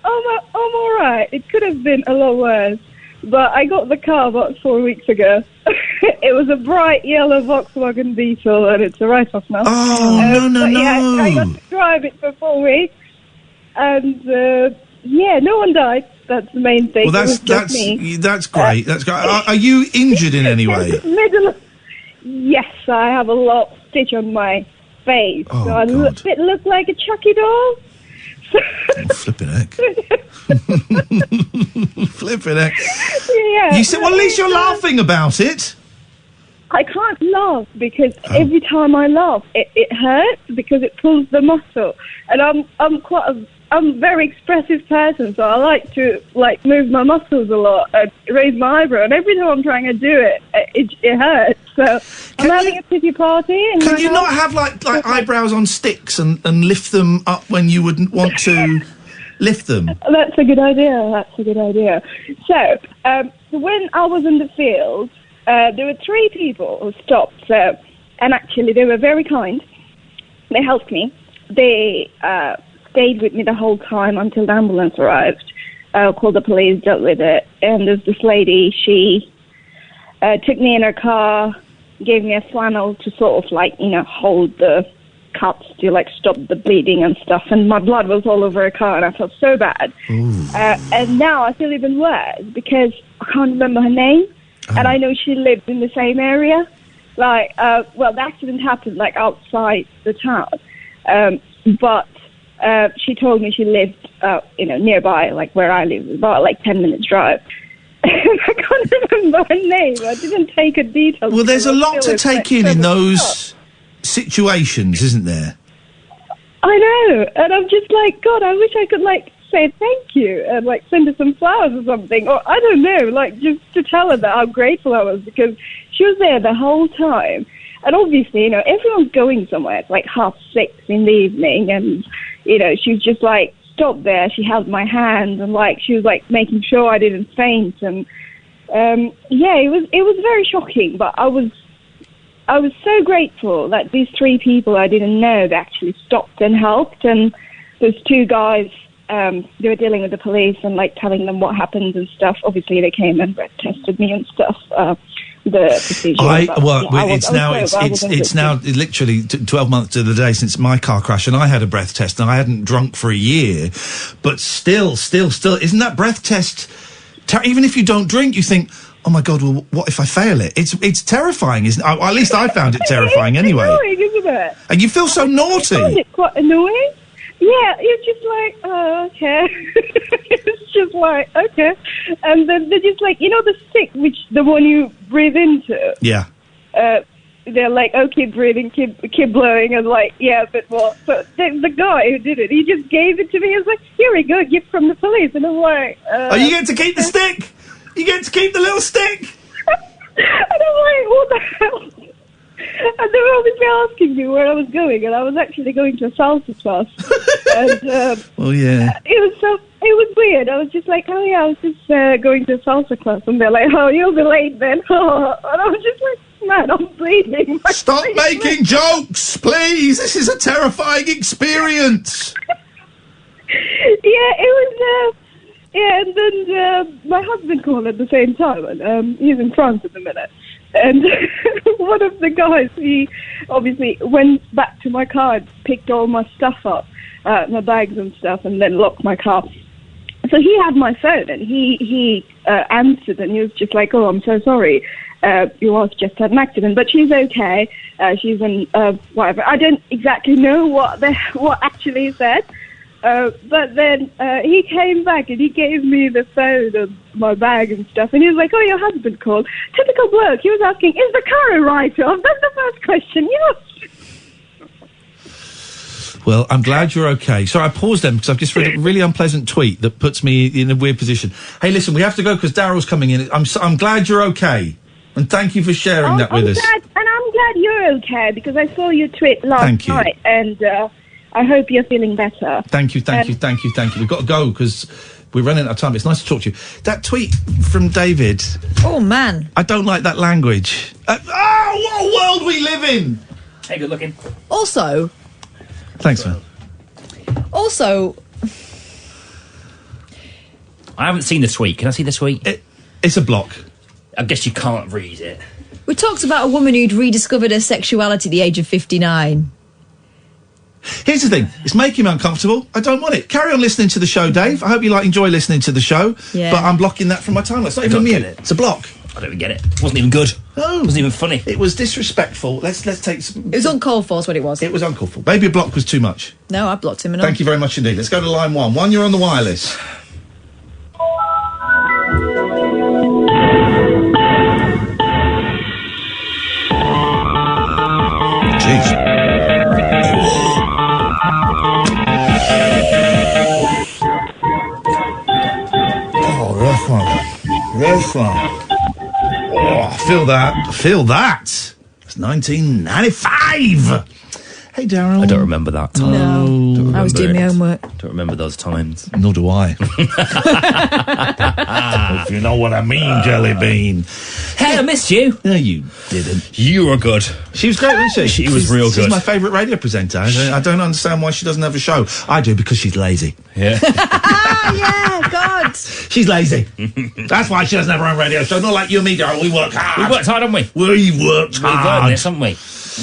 all right. It could have been a lot worse. But I got the car about 4 weeks ago. It was a bright yellow Volkswagen Beetle, and it's a write-off now. Oh, no. Yeah, I got to drive it for 4 weeks. And, no one died. That's the main thing. Well, that's great. That's great. Are you injured in any way? Yes, I have a lot of stitch on my face. Oh, so I look like a Chucky doll. Flipping heck. Flipping heck. Yeah. You said, well, at least you're laughing about it. I can't laugh because every time I laugh, it hurts because it pulls the muscle. And I'm quite a I'm a very expressive person, so I like to move my muscles a lot and raise my eyebrow. And every time I'm trying to do it, it hurts. So I'm having a pity party. Can you not have like eyebrows on sticks and lift them up when you wouldn't want to lift them? That's a good idea. So when I was in the field, there were 3 people who stopped. And actually, they were very kind. They helped me. They stayed with me the whole time until the ambulance arrived. Called the police, dealt with it. And there's this lady, she took me in her car, gave me a flannel to sort of hold the cuts to stop the bleeding and stuff. And my blood was all over her car and I felt so bad. And now I feel even worse because I can't remember her name. And I know she lived in the same area. The accident happened outside the town. But she told me she lived, nearby, where I live, about 10 minutes drive. I can't remember her name. I didn't take her details. Well, there's a lot to take in those situations, isn't there? I know, and I'm just God, I wish I could say thank you and send her some flowers or something, or I don't know, just to tell her that how grateful I was because she was there the whole time. And obviously, everyone's going somewhere. It's 6:30 in the evening, and she was just stopped there. She held my hand and she was making sure I didn't faint. And it was very shocking, but I was so grateful that these 3 people I didn't know, they actually stopped and helped. And those 2 guys, they were dealing with the police and telling them what happened and stuff. Obviously, they came and breath tested me and stuff. The procedure. It's now literally 12 months to the day since my car crash, and I had a breath test, and I hadn't drunk for a year. But still, isn't that breath test? Even if you don't drink, you think, oh my God, well, what if I fail it? It's terrifying, isn't it? At least I found it terrifying anyway. It's annoying, isn't it? And you feel so naughty. I find it quite annoying. Yeah, you're just okay. It's just okay. And then they're just the stick, the one you breathe into. Yeah. They're keep breathing, keep blowing, and yeah, but what? But the guy who did it, he just gave it to me. He was here we go, gift from the police. And I'm oh, you get to keep the stick? You get to keep the little stick? And I'm what the hell? And they were obviously asking me where I was going, and I was actually going to a salsa class. And well, yeah, it was weird. I was just oh yeah, I was just going to a salsa class, and they're oh, you'll be late then. And I was just man, I'm bleeding. Stop making jokes, please. This is a terrifying experience. Yeah, it was. Yeah, and then my husband called at the same time, and he's in France at the minute. And one of the guys, he obviously went back to my car and picked all my stuff up, my bags and stuff, and then locked my car. So he had my phone, and he answered, and he was just oh, I'm so sorry. Your wife just had an accident, but she's okay. She's in whatever. I don't exactly know what actually he said. But then he came back and he gave me the phone and my bag and stuff, and he was oh, your husband called. Typical bloke. He was asking, is the car a write-off? That's the first question. Yes. Well, I'm glad you're okay. Sorry, I paused then because I've just read a really unpleasant tweet that puts me in a weird position. Hey, listen, we have to go because Daryl's coming in. I'm glad you're okay, and thank you for sharing that with us. And I'm glad you're okay because I saw your tweet last night, and I hope you're feeling better. Thank you. We've got to go because we're running out of time. It's nice to talk to you. That tweet from David. Oh, man. I don't like that language. What a world we live in. Hey, good looking. Also. Thanks, man. Also. I haven't seen the tweet. Can I see the tweet? It's a block. I guess you can't read it. We talked about a woman who'd rediscovered her sexuality at the age of 59. Here's the thing. It's making me uncomfortable. I don't want it. Carry on listening to the show, Dave. I hope you enjoy listening to the show. Yeah. But I'm blocking that from my timeline. It's not even mute. It's a block. I don't even get it. It wasn't even good. No. It wasn't even funny. It was disrespectful. Let's take some... It was uncalled for, is what it was. It was uncalled for. Maybe a block was too much. No, I blocked him enough. Thank you very much indeed. Let's go to line one. One, you're on the wireless. Jeez. Flack. Oh, feel that. Feel that. It's 1995. Hey, Daryl. I don't remember that time. No, I was doing my homework. Don't remember those times. Nor do I. If you know what I mean, Jelly Bean. Hey, I missed you. No, you didn't. You were good. She was great, wasn't she? She was real good. She's my favourite radio presenter. I don't understand why she doesn't have a show. I do, because she's lazy. Yeah. Yeah, God. She's lazy. That's why she doesn't have her own radio show. Not like you and me, Daryl. We work hard. We worked hard, haven't we? We worked We've hard. earned this, haven't we?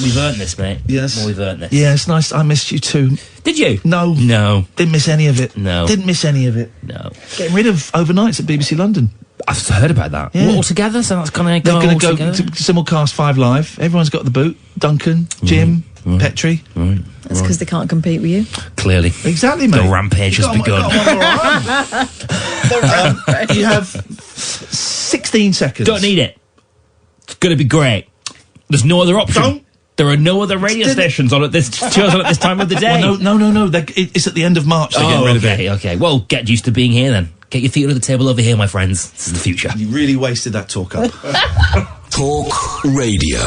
We've earned this, mate. Yes. Well, we've earned this. Yeah, it's nice. I missed you too. Did you? No. No. Didn't miss any of it. No. Didn't miss any of it. No. Getting rid of overnights at BBC London. I've heard about that. Yeah. What, all together? So that's going to They're go going all to go together? to simulcast 5 Live. Everyone's got the boot. Duncan, Jim, Petrie. Right. That's because they can't compete with you. Clearly. Exactly, mate. The rampage has begun. You have 16 seconds. Don't need it. It's going to be great. There's no other option. There are no other radio stations on at this shows on at this time of the day. Well, no. It's at the end of March. They're getting rid of it. Okay. Well, get used to being here then. Get your feet under the table over here, my friends. This is the future. You really wasted that talk up. Talk Radio.